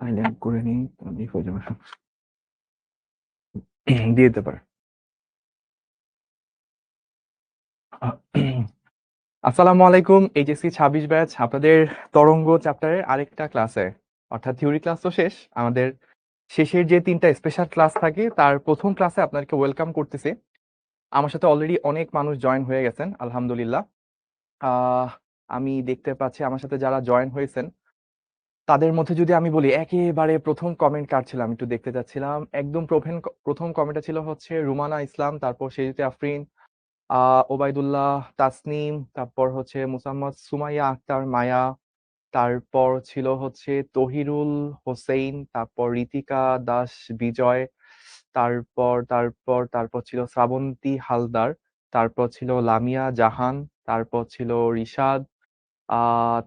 Silent করে নিই, তাহলেই হয়ে যাবে সব। দিয়ে দিতে পারে। আসসালামু আলাইকুম, এইচএসসি 26 ব্যাচ আপনাদের তরঙ্গ চ্যাপ্টারের আরেকটা ক্লাসে, অর্থাৎ থিওরি ক্লাস তো শেষ। আমাদের শেষের যে 3টা স্পেশাল ক্লাস থাকে তার প্রথম ক্লাসে আপনাদেরকে ওয়েলকাম করতেছি। আমার সাথে অলরেডি অনেক মানুষ জয়েন হয়ে গেছেন, আলহামদুলিল্লাহ। আহ আমি দেখতে পাচ্ছি আমার সাথে যারা জয়েন হয়েছেন তাদের মধ্যে যদি আমি বলি, একেবারে প্রথম কমেন্ট কার ছিল আমি একটু দেখতে চাচ্ছিলাম। একদম প্রথম কমেন্টটা ছিল হচ্ছে রুমানা ইসলাম, তারপর সেজিতে আফরিন, ওবায়দুল্লাহ, তাসনিম, তারপর হচ্ছে মুসাম্মদ সুমাইয়া আক্তার মায়া, তারপর ছিল হচ্ছে তহিরুল হোসেইন, তারপর ঋতিকা দাস বিজয়, তারপর ছিল শ্রাবন্তী হালদার, তারপর ছিল লামিয়া জাহান, তারপর ছিল রিশাদ,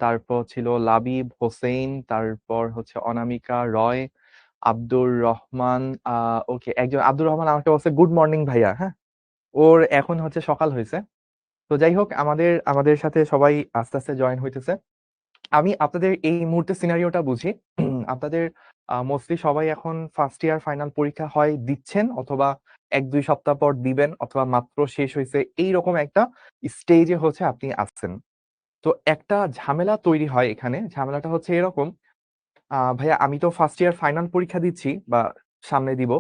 তারপর ছিল লাবিব হোসেইন, তারপর হচ্ছে অনামিকা রয়, আব্দুর রহমান। ওকে, একজন আব্দুর রহমান আমাকে বলছে গুড মর্নিং ভাইয়া। হ্যাঁ, ওর এখন হচ্ছে সকাল হয়েছে। তো যাই হোক, আমাদের আমাদের সাথে সবাই আস্তে আস্তে জয়েন হইতেছে। আমি আপনাদের এই মুহূর্তে সিনারিওটা বুঝি। আপনাদের মোস্টলি সবাই এখন ফার্স্ট ইয়ার ফাইনাল পরীক্ষা হয় দিচ্ছেন, অথবা 1-2 সপ্তাহ পর দিবেন, অথবা মাত্র শেষ হয়েছে, এইরকম একটা স্টেজে হচ্ছে আপনি আসছেন। তো একটা ঝামেলা তৈরি হয় এখানে। ঝামেলাটা হচ্ছে এরকম, ভাইয়া আমি তো ফার্স্ট ইয়ার ফাইনাল পরীক্ষা দিচ্ছি বা সামনে দিব।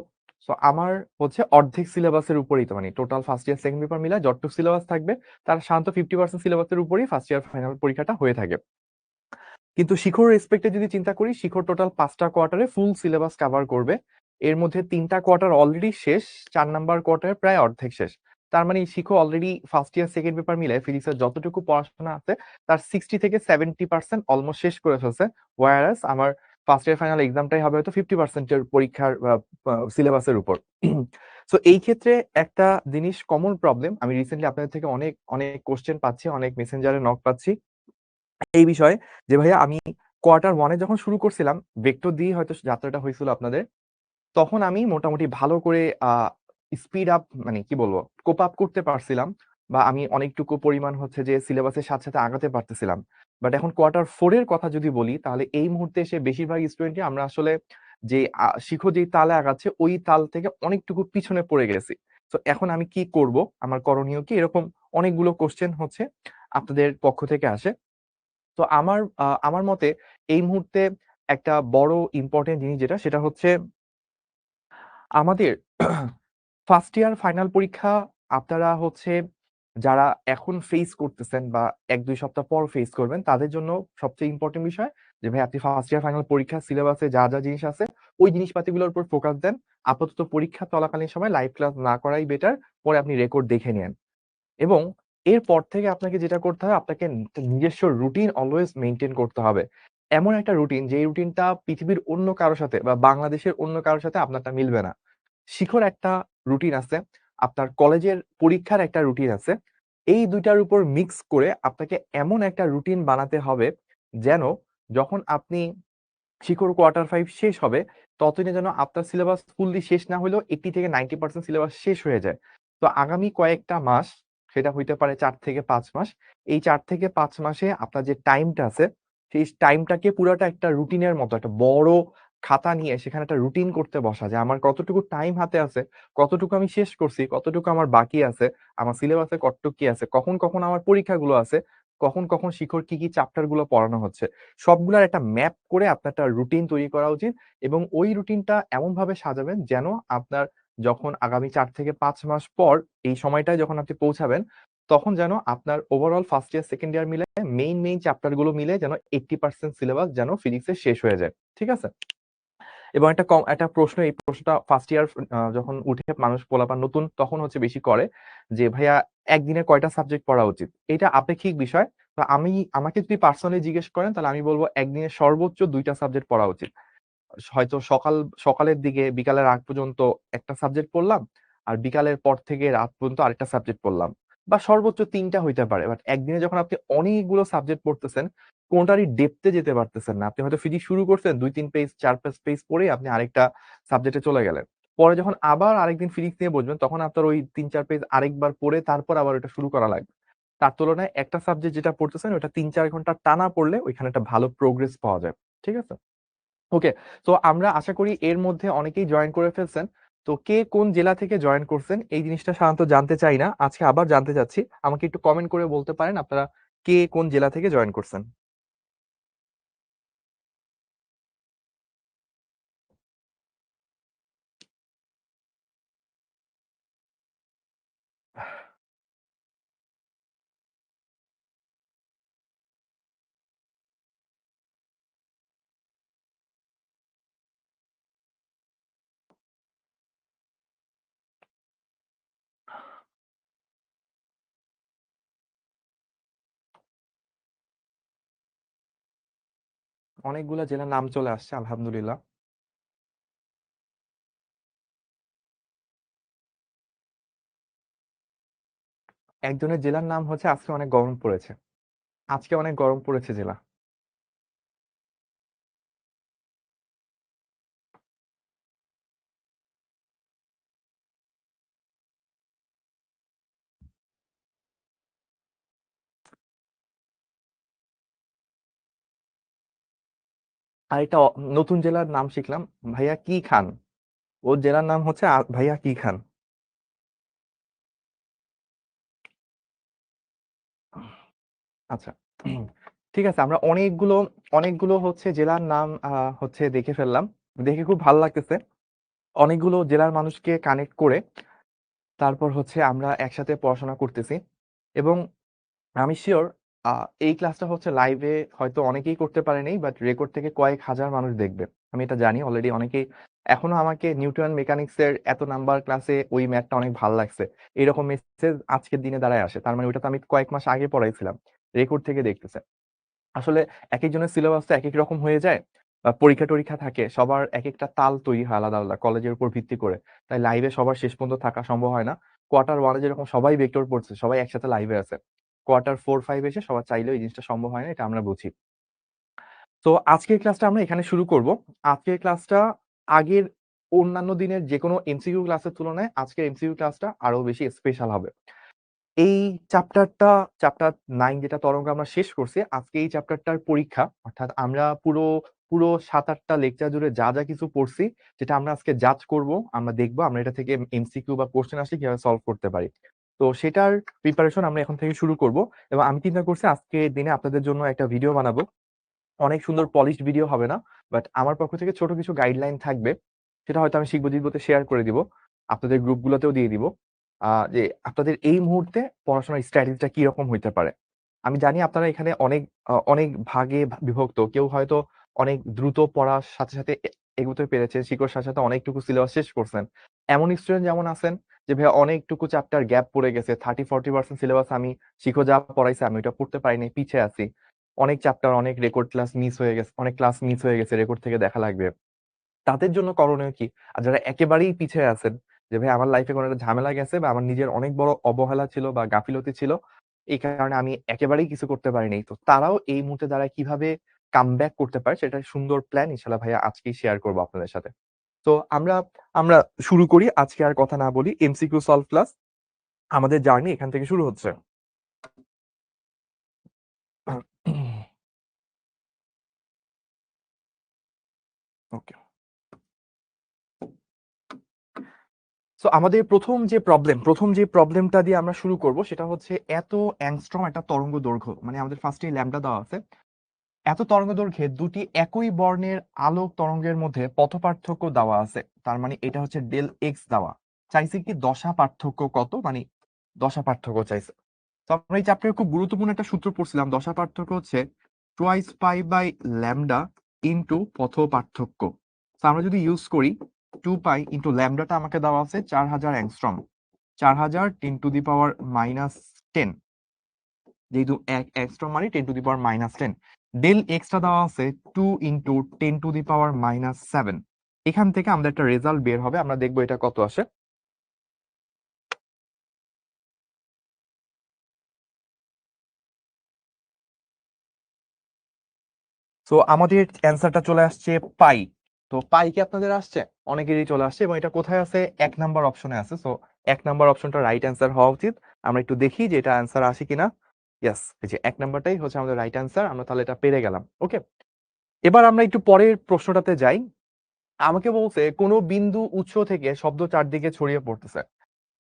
সো আমার হচ্ছে অর্ধেক সিলেবাসের উপরেই, তো মানে total first year second paper মিলে যতটুকু সিলেবাস থাকবে তার সাধারণত 50% সিলেবাসের উপরেই ফার্স্ট ইয়ার ফাইনাল পরীক্ষাটা হয়ে থাকে। কিন্তু শিখর রেসপেক্টে যদি চিন্তা করি, শিখর টোটাল 5টা কোয়ার্টারে ফুল সিলেবাস কভার করবে। এর মধ্যে 3টা কোয়ার্টার অলরেডি শেষ, 4 নাম্বার কোয়ার্টারে প্রায় অর্ধেক শেষ। তার মানে শিখো already first year second paper মিলে ফিজিক্সের যতটুকু পড়াশোনা আছে তার 60-70% অলমোস্ট শেষ করে ফেলছে। ওয়ারাস আমার ফার্স্ট ইয়ার ফাইনাল এক্সামটাই হবে হয়তো 50%-এর পরীক্ষার সিলেবাসের উপর। সো এই ক্ষেত্রে একটা জিনিস কমন প্রবলেম, আমি রিসেন্টলি আপনাদের থেকে অনেক অনেক কোশ্চেন পাচ্ছি, অনেক মেসেঞ্জারে নক পাচ্ছি এই বিষয়ে, যে ভাইয়া আমি কোয়ার্টার ওয়ানে যখন শুরু করছিলাম, ভেক্টর দিয়ে হয়তো যাত্রাটা হয়েছিল আপনাদের, তখন আমি মোটামুটি ভালো করে স্পিড আপ, মানে কি বলবো, কোপ আপ করতে পারছিলাম, বা আমি অনেকটুকু পরিমাণ হচ্ছে যে সিলেবাসের সাথে সাথে আগাতে পারতেছিলাম। বাট এখন কোয়ার্টার ফোর এর কথা যদি বলি, তাহলে এই মুহূর্তে এসে বেশিরভাগ স্টুডেন্টই আমরা আসলে যে শিখো যেই তালে আগাচ্ছে ওই তাল থেকে অনেকটুকু পিছনে পড়ে গেছি। তো এখন আমি কি করব, আমার করণীয় কি, এরকম অনেকগুলো কোশ্চেন হচ্ছে আপনাদের পক্ষ থেকে আসে। তো আমার মতে এই মুহূর্তে একটা বড় ইম্পর্টেন্ট জিনিস যেটা, সেটা হচ্ছে আমাদের ফার্স্ট ইয়ার ফাইনাল পরীক্ষা আপনারা হচ্ছে যারা এখন ফেস করতেছেন বা 1-2 সপ্তাহ পর ফেস করবেন, তাদের জন্য সবচেয়ে ইম্পর্টেন্ট বিষয় যে ভাই আপনি ফার্স্ট ইয়ার ফাইনাল পরীক্ষা সিলেবাসে যা যা জিনিস আছে ওই জিনিসপাতিগুলোর উপর ফোকাস দেন। আপাতত পরীক্ষা চলাকালীন সময় লাইভ ক্লাস না করাই বেটার। পরে আপনি রেকর্ড দেখে নেন, এবং এরপর থেকে আপনাকে যেটা করতে হবে, আপনাকে নিজস্ব রুটিন অলওয়েজ মেইনটেইন করতে হবে। এমন একটা রুটিন, যে রুটিনটা পৃথিবীর অন্য কারো সাথে বা বাংলাদেশের অন্য কারো সাথে আপনারটা মিলবে না। শিখর একটা রুটিন আছে, আপনার কলেজের পরীক্ষার একটা রুটিন আছে। এই 2টার উপর মিক্স করে আপনাকে এমন একটা রুটিন বানাতে হবে যেন যখন আপনি শিখর কোয়ার্টার 5 শেষ হবে, ততদিনে যেন আপনার সিলেবাস ফুললি শেষ না হলেও 80-90% সিলেবাস শেষ হয়ে যায়। তো আগামী কয়েকটা মাস, সেটা হইতে পারে 4 থেকে 5 মাস, এই 4 থেকে 5 মাসে আপনার যে টাইমটা আছে, সেই টাইমটাকে পুরাটা একটা রুটিনের মতো একটা বড় খাতা নিয়ে সেখানে একটা রুটিন করতে বসা, যে আমার কতটুকু টাইম হাতে আছে, কতটুকু আমি শেষ করছি, কতটুকু আমার বাকি আছে, আমার সিলেবাসে কতটুকু কি আছে, কখন কখন আমার পরীক্ষাগুলো আছে, কখন কখন শিখর কি কি চ্যাপ্টার গুলো পড়ানো হচ্ছে, সবগুলার একটা ম্যাপ করে আপনার একটা রুটিন তৈরি করা উচিত। এবং ওই রুটিনটা এমন ভাবে সাজাবেন যেন আপনার যখন আগামী 4 থেকে 5 মাস পর এই সময়টায় যখন আপনি পৌঁছাবেন, তখন যেন আপনার overall first year second year মিলে মেইন চ্যাপ্টার গুলো মিলে যেন 80% সিলেবাস যেন ফিজিক্সের শেষ হয়ে যায়। ঠিক আছে? এবং একটা প্রশ্ন, এই প্রশ্নটা ফার্স্ট ইয়ার যখন উঠে মানুষ পোলাপান নতুন তখন হচ্ছে বেশি করে, যে ভাইয়া একদিনে কয়টা সাবজেক্ট পড়া উচিত? এটা আপেক্ষিক বিষয়। তো আমাকে যদি পার্সোনালি জিজ্ঞেস করেন, তাহলে আমি বলবো একদিনে সর্বোচ্চ 2টা সাবজেক্ট পড়া উচিত। হয়তো সকালের দিকে বিকালের আগ পর্যন্ত একটা সাবজেক্ট পড়লাম, আর বিকালের পর থেকে রাত পর্যন্ত আরেকটা সাবজেক্ট পড়লাম, বা সর্বোচ্চ 3টা হইতে পারে। বাট একদিনে যখন আপনি অনেকগুলো সাবজেক্ট পড়তেছেন, কোনটারই ডেপথে যেতে পারতেছেন না। আপনি হয়তো ফিজিক্স শুরু করছেন 2-3 পেজ 4-5 পেজ পড়ে আপনি আরেকটা সাবজেক্টে চলে গেলেন। পরে যখন আবার আরেকদিন ফিজিক্স নিয়ে বসবেন, তখন আপনার ওই 3-4 পেজ আরেকবার পড়ে তারপর আবার ওটা শুরু করা লাগবে। তার তুলনায় একটা সাবজেক্ট যেটা পড়তেছেন ওটা 3-4 ঘন্টা টানা পড়লে ওইখানে একটা ভালো প্রোগ্রেস পাওয়া যায়। ঠিক আছে? ওকে। তো আমরা আশা করি এর মধ্যে অনেকেই জয়েন করে ফেলছেন। তো কে কোন জেলা থেকে জয়েন করছেন এই জিনিসটা সাধারণত জানতে চাই না। আজকে আবার জানতে চাচ্ছি। আমাকে একটু কমেন্ট করে বলতে পারেন আপনারা কে কোন জেলা থেকে জয়েন করছেন? অনেকগুলা জেলার নাম চলে আসছে আলহামদুলিল্লাহ। একজনের জেলার নাম হচ্ছে আজকে অনেক গরম পড়েছে। আজকে অনেক গরম পড়েছে জেলা। আর একটা নতুন জেলার নাম শিখলাম, ভাইয়া কি খান। ওর জেলার নাম হচ্ছে ভাইয়া কি খান। আচ্ছা। ঠিক আছে, আমরা অনেকগুলো অনেকগুলো হচ্ছে জেলার নাম হচ্ছে দেখে ফেললাম। দেখে খুব ভালো লাগতেছে। অনেকগুলো জেলার মানুষকে কানেক্ট করে তারপর হচ্ছে আমরা একসাথে পড়াশোনা করতেছি। এবং আমি সিওর এই ক্লাসটা হচ্ছে লাইভে হয়তো অনেকেই করতে পারেনি, বাট রেকর্ড থেকে কয়েক হাজার মানুষ দেখবে। আমি এটা জানি অলরেডি অনেকেই এখনো আমাকে নিউটন মেকানিক্স এর এত নাম্বার ক্লাসে ওই ম্যাথটা অনেক ভালো লাগছে এরকম মেসেজ আজকের দিনে দাঁড়ায় আসে। তার মানে ওটা তো আমি কয়েক মাস আগে পড়াইছিলাম, রেকর্ড থেকে দেখতেছে। আসলে একেকজনের সিলেবাস তো একেক রকম হয়ে যায়। পরীক্ষা-টরীক্ষা থাকে। সবার একেকটা তাল তৈরি হয় আলাদা, আলাদা কলেজের উপর ভিত্তি করে। তাই লাইভে সবার শেষ পর্যন্ত থাকা সম্ভব হয় না। কোয়ার্টার 1 এ যেরকম সবাই ভেক্টর পড়ছে, সবাই একসাথে লাইভে আছে। কোয়ার্টার 4-5 এসে সবার চাইলেও এই জিনিসটা সম্ভব হয় না, এটা আমরা বুঝি। তো আজকের ক্লাসটা আমরা এখানে শুরু করব। আজকের ক্লাসটা আগের অন্যান্য দিনের যেকোনো এমসিকিউ ক্লাসের তুলনায় আজকের এমসিকিউ ক্লাসটা আরো বেশি স্পেশাল হবে। এই চ্যাপ্টারটা চ্যাপ্টার 9 যেটা তরঙ্গ আমরা শেষ করছি, আজকে এই চ্যাপ্টারটার পরীক্ষা। অর্থাৎ আমরা পুরো ৭-৮ টা লেকচার জুড়ে যা, যা কিছু পড়ছি, যেটা আমরা আজকে জাজ করব, আমরা দেখব আমরা এটা থেকে এমসিকিউ বা কোয়েশ্চেন আসলে কিভাবে সলভ করতে পারি। তো সেটার প্রিপারেশন আমরা এখন থেকে শুরু করব। এবং আমি চিন্তা করছি আজকের দিনে আপনাদের জন্য একটা ভিডিও বানাবো। অনেক সুন্দর পলিশড ভিডিও হবে না। বাট আমার পক্ষ থেকে ছোট কিছু গাইডলাইন থাকবে। সেটা হয়তো আমি শিখবো-জিতবোতে শেয়ার করে দিব। আপনাদের গ্রুপগুলোতেও দিয়ে দিব। যে আপনাদের এই মুহূর্তে পড়াশোনার স্ট্র্যাটেজিটা কি রকম হইতে পারে। আমি জানি আপনারা এখানে অনেক ভাগে বিভক্ত। কেউ হয়তো অনেক দ্রুত পড়ার সাথে, সাথে এগোতে পেরেছেন। শিকড় সাথে, সাথে অনেকটুকু সিলেবাস শেষ করছেন। এমন স্টুডেন্ট যেমন আছেন যে ভাইয়া অনেকটুকু চ্যাপ্টার গ্যাপ পড়ে গেছে। 30-40% সিলেবাস আমি শিখো যা পড়াইছে আমি ওটা পড়তে পারি নাই, পিছে আছি। অনেক চ্যাপ্টার, অনেক রেকর্ড ক্লাস মিস হয়ে গেছে, অনেক ক্লাস মিস হয়ে গেছে, রেকর্ড থেকে দেখা লাগবে। তাদের জন্য করণীয় কি? আর যারা একেবারেই পিছিয়ে আছেন যে ভাই আমার লাইফে কোনো একটা ঝামেলা গেছে বা আমার নিজের অনেক বড় অবহেলা ছিল বা গাফিলতি ছিল। এই কারণে আমি একেবারেই কিছু করতে পারিনি। তো তারাও এই মুহূর্তে দাঁড়ায় কিভাবে কামব্যাক করতে পারে সেটার সুন্দর প্ল্যান ইনশাআল্লাহ ভাইয়া আজকেই শেয়ার করব আপনাদের সাথে। তো আমরা আমরা শুরু করি। আজকে আর কথা না বলি। MCQ solve class. আমাদের জার্নি এখান থেকে শুরু হচ্ছে। ওকে। সো আমাদের প্রথম যে প্রবলেমটা দিয়ে আমরা শুরু করব সেটা হচ্ছে এত অ্যাংস্ট্রম একটা তরঙ্গ দৈর্ঘ্য। মানে আমাদের ফার্স্টে ল্যাম্বডা দেওয়া আছে। এত তরঙ্গ দৈর্ঘ্যে দুটি একই বর্ণের আলোক তরঙ্গের মধ্যে পথপার্থক্য দেওয়া আছে। তার মানে এটা হচ্ছে ডেল এক্স দেওয়া। চাইছে কি দশা পার্থক্য কত? মানে দশা পার্থক্য চাইছে। তো আমরা এই চ্যাপ্টারে খুব গুরুত্বপূর্ণ একটা সূত্র পড়ছিলাম। দশা পার্থক্য হচ্ছে twice pi by lambda into পথ পার্থক্য। তো আমরা যদি ইউজ করি 2 পাই ইনটু ল্যামডাটা আমাকে দেওয়া আছে 4000 অ্যাংস্ট্রম। 4000 10⁻10, যেহেতু এক অ্যাংস্ট্রম মানে 10⁻10। ডেল এক্সটা দেওয়া আছে 2 ইনটু 10⁻7। এখান থেকে আমাদের একটা রেজাল্ট বের হবে, আমরা দেখবো এটা কত আসে। তো আমাদের অ্যান্সারটা চলে আসছে পাই। তো পাই কি আপনাদের আসছে? অনেকেরই চলে আসছে এবং এটা কোথায় আছে? 1 নাম্বার অপশনে আছে। সো 1 নাম্বার অপশনটা রাইট অ্যান্সার হওয়া উচিত। আমরা একটু দেখি যে এটা অ্যান্সার আসে কিনা। ইয়েস, এই যে 1 নাম্বারটাই হচ্ছে আমাদের রাইট অ্যান্সার। আমরা তাহলে এটা পেরে গেলাম। ওকে। এবার আমরা একটু পরের প্রশ্নটাতে যাই। আমাকে বলছে কোনো বিন্দু উৎস থেকে শব্দ চারদিকে ছড়িয়ে পড়তেছে।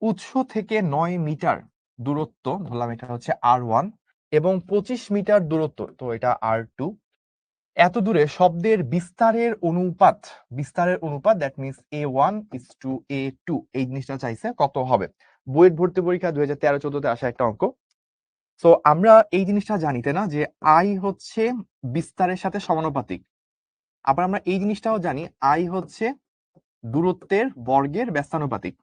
উৎস থেকে ৯ মিটার দূরত্ব, ধরলাম এটা হচ্ছে R1, এবং 25 মিটার দূরত্ব, তো এটা R2। এত দূরে শব্দের বিস্তারের অনুপাত দ্যাট মিনস A1:A2, এই জিনিসটা চাইছে কত হবে। বুয়েট ভর্তি পরীক্ষা 2013-14 তে আসা একটা অঙ্ক। সো আমরা এই জিনিসটা জানি তাই না, যে আই হচ্ছে বিস্তারের সাথে সমানুপাতিক। আবার আমরা এই জিনিসটাও জানি আই হচ্ছে দূরত্বের বর্গের ব্যস্তানুপাতিক।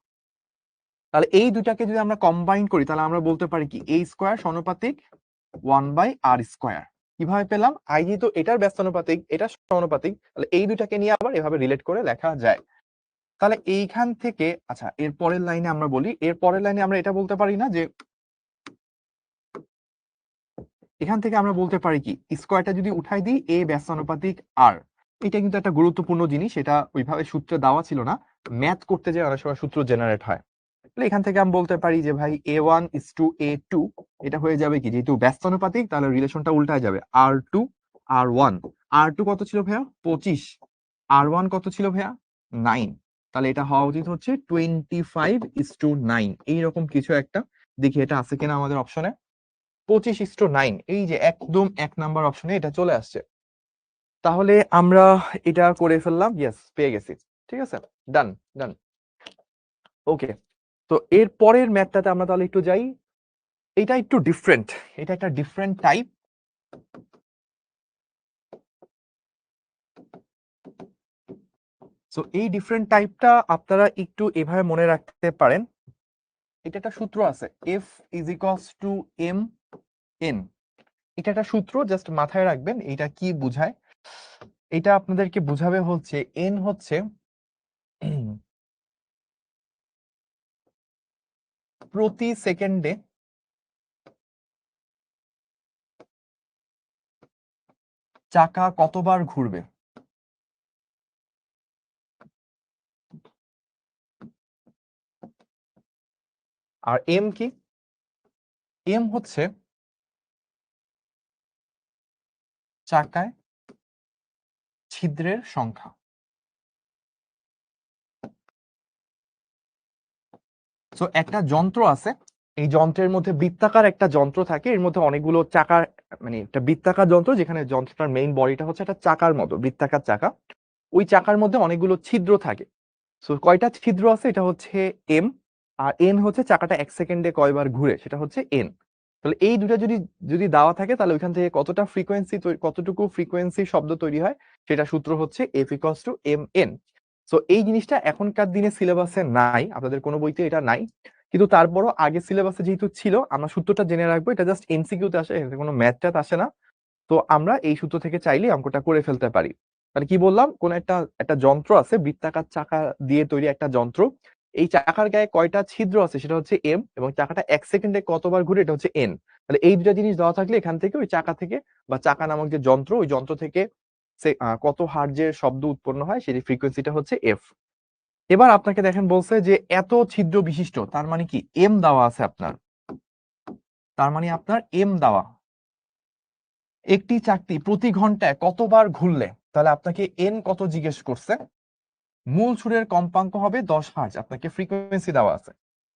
তাহলে এই দুটাকে যদি আমরা কম্বাইন করি তাহলে আমরা বলতে পারি কি a স্কয়ার সমানুপাতিক 1/r²। কিভাবে পেলাম? আই যেহেতু এটার ব্যস্তানুপাতিক, এটা সমানুপাতিক, তাহলে এই দুটাকে নিয়ে আবার এভাবে রিলেট করে লেখা যায়। তাহলে এইখান থেকে আচ্ছা, এর পরের লাইনে আমরা বলি, এর পরের লাইনে আমরা এটা বলতে পারি না যে এখান থেকে আমরা বলতে পারি কি স্কয়ারটা যদি উঠাই দিই a ব্যস্তানুপাতিক r। এটা কিন্তু একটা গুরুত্বপূর্ণ জিনিস, এটা ওইভাবে সূত্রে দেওয়া ছিল না, ম্যাথ করতে যে অনেক সময় সূত্র জেনারেট হয়। তাহলে এখান থেকে আমি বলতে পারি যে ভাই A1:A2, এটা হয়ে যাবে কি, যেহেতু ব্যস্তানুপাতিক তাহলে রিলেশনটা উল্টায় যাবে, R2:R1। R2 কত ছিল ভাইয়া? 25। R1 কত ছিল ভাইয়া? 9। তাহলে এটা হওয়া উচিত হচ্ছে 25:9, এইরকম কিছু একটা। দেখি এটা আছে কিনা আমাদের অপশনে। 25:9, এই যে একদম 1 নাম্বার অপশনে এটা চলে আসছে। তাহলে আমরা এটা করে ফেললাম, ইয়েস পেয়ে গেছি। ঠিক আছে, ডান ডান। ওকে, তো এর পরের ম্যাথটাতে আমরা তাহলে একটু যাই। এটা একটু ডিফারেন্ট, এটা একটা ডিফারেন্ট টাইপ। সো এই ডিফারেন্ট টাইপটা আপনারা একটু এভাবে মনে রাখতে পারেন। এটা একটা সূত্র আছে, F = m(n). এটা একটা সূত্র, জাস্ট মাথায় রাখবেন এটা কি বুঝায়। এটা আপনাদেরকে বুঝাবে হচ্ছে n হচ্ছে প্রতি সেকেন্ডে চাকা কতবার ঘুরবে। আর m কি? m হচ্ছে চাকায় ছিদ্রের সংখ্যা। সো একটা যন্ত্র আছে, এই যন্ত্রের মধ্যে বৃত্তাকার একটা যন্ত্র থাকে, এর মধ্যে অনেকগুলো চাকার, মানে একটা বৃত্তাকার যন্ত্র যেখানে যন্ত্রটার মেইন বডিটা হচ্ছে একটা চাকার মতো, বৃত্তাকার চাকা। ওই চাকার মধ্যে অনেকগুলো ছিদ্র থাকে। সো কয়টা ছিদ্র আছে? এটা হচ্ছে এম। আর এন হচ্ছে চাকাটা 1 সেকেন্ডে কয়বার ঘুরে, সেটা হচ্ছে এন। তাহলে এই দুটা যদি যদি দেওয়া থাকে তাহলে ওইখান থেকে কতটুকু ফ্রিকোয়েন্সি শব্দ তৈরি হয়, সেটা সূত্র হচ্ছে F=mn। সো এই জিনিসটা এখনকার দিনে সিলেবাসে নাই, আপনাদের কোনো বইতে এটা নাই, কিন্তু তারপরও আগে সিলেবাসে যেহেতু ছিল আমরা সূত্রটা জেনে রাখবো। এটা জাস্ট এমসিকিউতে আসে, এখানে কোনো ম্যাথ ট্যাথ আসে না। তো আমরা এই সূত্র থেকে চাইলে অঙ্কটা করে ফেলতে পারি। তাহলে কি বললাম, কোন একটা একটা যন্ত্র আছে, বৃত্তাকার চাকা দিয়ে তৈরি একটা যন্ত্র। এই চাকার গায়ে কয়টা ছিদ্র আছে সেটা হচ্ছে এম, এবং চাকাটা 1 সেকেন্ডে কতবার ঘুরে এটা হচ্ছে এন। তাহলে এই দুটা জিনিস দেওয়া থাকলে এখান থেকে ওই চাকা থেকে বা চাকা নামক যে যন্ত্র, ওই যন্ত্র থেকে কত হার্জের শব্দ উৎপন্ন হয় সেই ফ্রিকোয়েন্সিটা হচ্ছে এফ। এবার আপনাকে দেখেন বলছে যে এত ছিদ্র বিশিষ্ট, তার মানে কি এম দেওয়া আছে আপনার, তার মানে আপনার এম দেওয়া একটি চাকতি প্রতি ঘন্টায় কতবার ঘুরলে, তাহলে আপনাকে এন কত জিজ্ঞেস করছে। মূল সুরের কম্পাঙ্ক হবে 10 হার্জ, আপনাকে ফ্রিকোয়েন্সি দেওয়া আছে।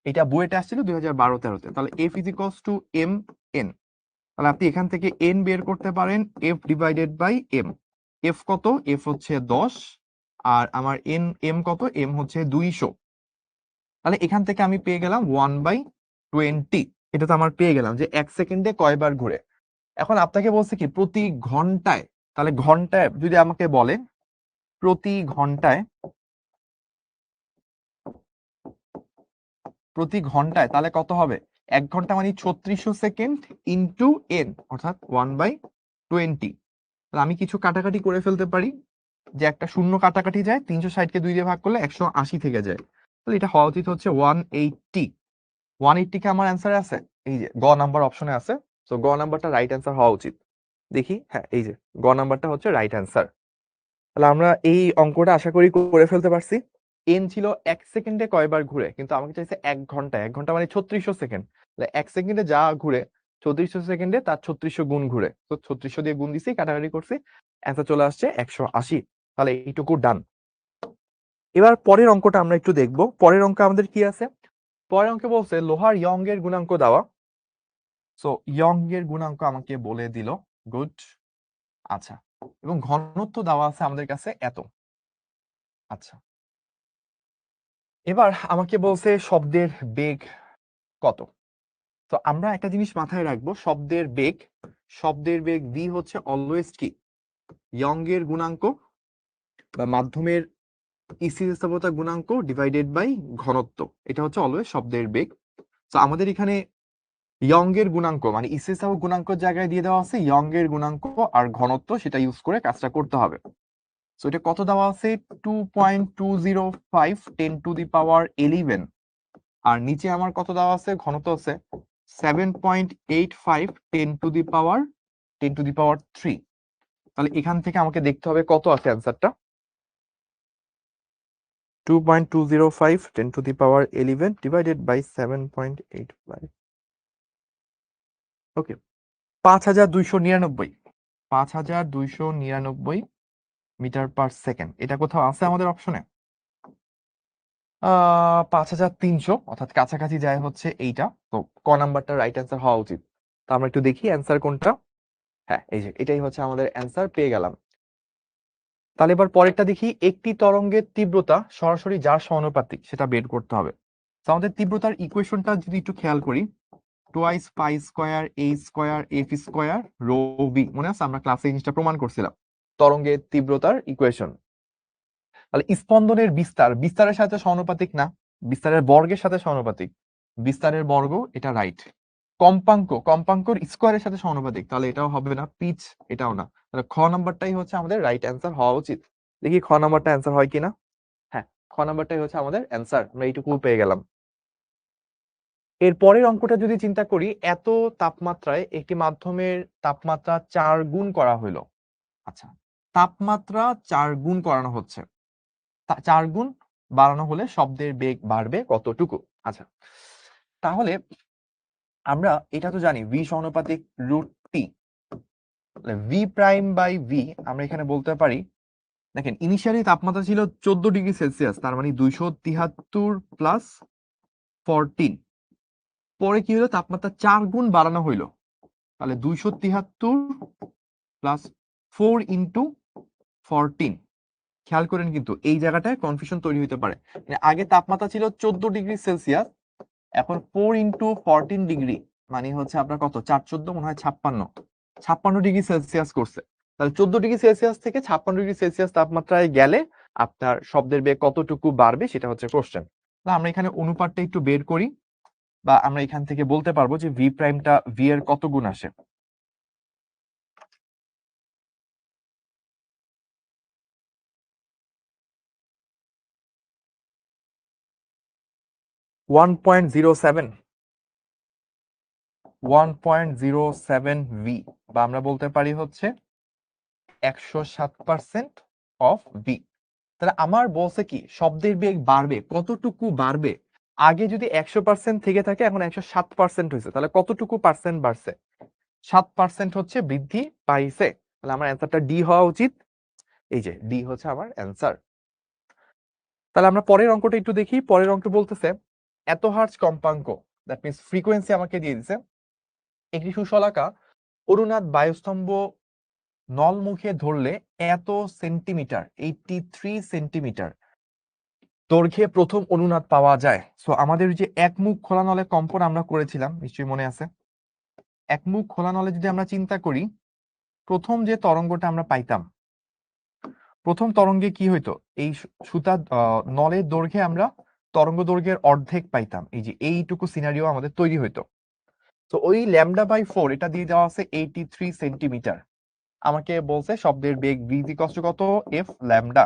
এটা বুয়েটে আসছিল 2012-13-তে। তাহলে F=m(n). তাহলে আপনি এখান থেকে n বের করতে পারেন F/m। F কত? F হচ্ছে 10, আর আমার m কত? m হচ্ছে 200। তাহলে এখান থেকে আমি পেয়ে গেলাম 1/20। এটা তো আমার পেয়ে গেলাম যে 1 সেকেন্ডে কয়বার ঘুরে। এখন আপনাকে বলছে কি প্রতি ঘন্টায়, তাহলে ঘন্টায় যদি আমাকে বলে প্রতি ঘন্টায়, তাহলে কত হবে? 1 ঘন্টা মানে 3600 সেকেন্ড ইন্টু এন, অর্থাৎ 1/20। তাহলে আমি কিছু কাটাকাটি করে ফেলতে পারি, যে একটা শূন্য কাটাকাটি যায়, 360 কে 2 দিয়ে ভাগ করলে 180 থেকে যায়। তাহলে এটা হওয়া উচিত হচ্ছে 180। 180 কে আমার অ্যান্সারে আছে, এই যে গ নাম্বার অপশনে আছে। তো গ নাম্বারটা রাইট অ্যান্সার হওয়া উচিত। দেখি, হ্যাঁ এই যে গ নাম্বারটা হচ্ছে রাইট অ্যান্সার। তাহলে আমরা এই অঙ্কটা আশা করি করে ফেলতে পারছি। এন ছিল 1 সেকেন্ডে কয়বার ঘুরে, কিন্তু আমাকে চাইছে 1 ঘন্টায়। 1 ঘন্টা মানে 3600 সেকেন্ড। তাহলে 1 সেকেন্ডে যা ঘুরে 3600 সেকেন্ডে তার 3600 গুণ ঘুরে। তো 3600 দিয়ে গুণ দিছি, কাটাকাটি করছি, অ্যান্সার চলে আসছে 180। তাহলে এইটুকু ডান। এবার পরের অঙ্কটা আমরা একটু দেখব। পরের অঙ্ক আমাদের কি আছে? পরের অঙ্কে বলছে লোহার ইয়ং এর গুণাঙ্ক দেওয়া। সো ইয়ং এর গুণাঙ্ক আমাকে বলে দিল, গুড। আচ্ছা, এবং ঘনত্ব দেওয়া আছে আমাদের কাছে এত। আচ্ছা, এবার আমাকে বলছে শব্দের বেগ কত। তো আমরা একটা জিনিস মাথায় রাখবো, শব্দের বেগ v হচ্ছে অলওয়েজ কি ইয়ং এর গুণাঙ্ক বা মাধ্যমের স্থিতিস্থাপকতা গুণাঙ্ক ডিভাইডেড বাই ঘনত্ব। এটা হচ্ছে অলওয়েজ শব্দের বেগ। তো আমাদের এখানে ইয়ং এর গুণাঙ্ক মানে স্থিতিস্থাপক গুণাঙ্কের জায়গায় দিয়ে দেওয়া আছে ইয়ং এর গুণাঙ্ক আর ঘনত্ব, সেটা ইউজ করে কাজটা করতে হবে। সো এটা কত দেওয়া আছে? 2.205 10⁻11। আর নিচে আমার কত দেওয়া আছে? ঘনত্ব আছে 7.85 10⁻3। তাহলে এখান থেকে আমাকে দেখতে হবে কত আছে অ্যান্সারটা। 2.205 10⁻11 divided by 7.85। Okay, 5299 5299 metre per second. এটা কোথাও আছে আমাদের অপশনে? 5300, অর্থাৎ কাছাকাছি যায় হচ্ছে এইটা। তো ক নাম্বারটা রাইট অ্যান্সার হওয়া উচিত। তো আমরা একটু দেখি অ্যান্সার কোনটা। হ্যাঁ, এই যে এটাই হচ্ছে আমাদের অ্যান্সার, পেয়ে গেলাম। তাহলে এবার পরেরটা দেখি, একটি তরঙ্গের তীব্রতা সরাসরি যার সমানুপাতিক সেটা বের করতে হবে। তো আমাদের তীব্রতার ইকুয়েশনটা যদি একটু খেয়াল করি, twice pi square A square F square rho V, মনে আছে আমরা ক্লাসে এই জিনিসটা প্রমাণ করছিলাম, তরঙ্গের তীব্রতার ইকুয়েশন। তাহলে স্পন্দনের বিস্তারের সাথে সমানুপাতিক না, বিস্তারের বর্গের সাথে সমানুপাতিক। বিস্তারের বর্গ, এটা রাইট। কম্পাঙ্কর স্কোয়ারের সাথে সমানুপাতিক, তাহলে এটাও হবে না। পিচ, এটাও না। তাহলে খ নাম্বারটাই হচ্ছে আমাদের রাইট অ্যান্সার হওয়া উচিত। দেখি খ নাম্বারটা অ্যান্সার হয় কিনা। হ্যাঁ, খ নাম্বারটাই হচ্ছে আমাদের অ্যান্সার, আমরা এইটুকু পেয়ে গেলাম। এর পরের অঙ্কটা যদি চিন্তা করি, এত তাপমাত্রায় একটি মাধ্যমের তাপমাত্রা 4 গুণ করা হলো। আচ্ছা, তাপমাত্রা 4 গুণ করানো হচ্ছে, 4 গুণ বাড়ানো হলে শব্দের বেগ বাড়বে কতটুকু। আচ্ছা, তাহলে আমরা এটা তো জানি v সমানুপাতিক √t। v prime by v আমরা এখানে বলতে পারি, দেখেন ইনিশিয়ালি তাপমাত্রা ছিল 14°C, তার মানে 273 প্লাস 14। পরে কি হলো, তাপমাত্রা 4 গুণ বাড়ানো হইলো, তাহলে 273 প্লাস 4 ইন্টু 14। খেয়াল করেন কিন্তু এই জায়গাটায় কনফিউশন তৈরি হতে পারে। আগে তাপমাত্রা ছিল 14°C, এখন 4 ইন্টু 14 ডিগ্রি মানে হচ্ছে আপনার কত, 4×14 মনে হয় 56°C করছে। তাহলে 14°C থেকে 56°C তাপমাত্রায় গেলে আপনার শব্দের বেগ কতটুকু বাড়বে সেটা হচ্ছে কোশ্চেন। আমরা এখানে অনুপাতটা একটু বের করি, বা আমরা এখান থেকে বলতে পারবো যে ভি প্রাইমটা ভি এর কত গুণ আসে। One point zero seven V, বা আমরা বলতে পারি হচ্ছে 107% অফ ভি। তাহলে আমার বলছে কি শব্দের বেগ বাড়বে কতটুকু বাড়বে। আগে যদি 100% থেকে থাকে, এখন 107% হয়েছে, তাহলে কতটুকু পার্সেন্ট বাড়ছে? 7% হচ্ছে বৃদ্ধি পাইছে। তাহলে আমার অ্যান্সারটা ডি হওয়া উচিত। এই যে ডি হচ্ছে আমার অ্যান্সার। তাহলে আমরা পরের অঙ্কটা একটু দেখি। পরের অঙ্ক বলতেছে এত হার্জ কম্পাঙ্ক, দ্যাট মিনস ফ্রিকোয়েন্সি আমাকে দিয়ে দিছে। একটি সুশলাকা অরুণাদ বায়ুস্তম্ভ নল মুখে ধরলে এত সেন্টিমিটার 83 সেন্টিমিটার দৈর্ঘ্যে প্রথম অনুনাদ পাওয়া যায়। সো আমাদের যে এক মুখ খোলা নলে কম্পন আমরা করেছিলাম, নিশ্চয়ই মনে আছে। এক মুখ খোলা নলে যদি আমরা চিন্তা করি, প্রথম যে তরঙ্গটা আমরা পাইতাম, প্রথম তরঙ্গে কি হইতো, এই সুতা নলের দৈর্ঘ্যে আমরা তরঙ্গ দৈর্ঘ্যের অর্ধেক পাইতাম। এই যে এইটুকু সিনারিও আমাদের তৈরি হইতো। তো ওই λ/4 এটা দিয়ে দেওয়া আছে 83 সেন্টিমিটার। আমাকে বলছে শব্দের বেগ v কষ্ট কত, এফ ল্যামডা।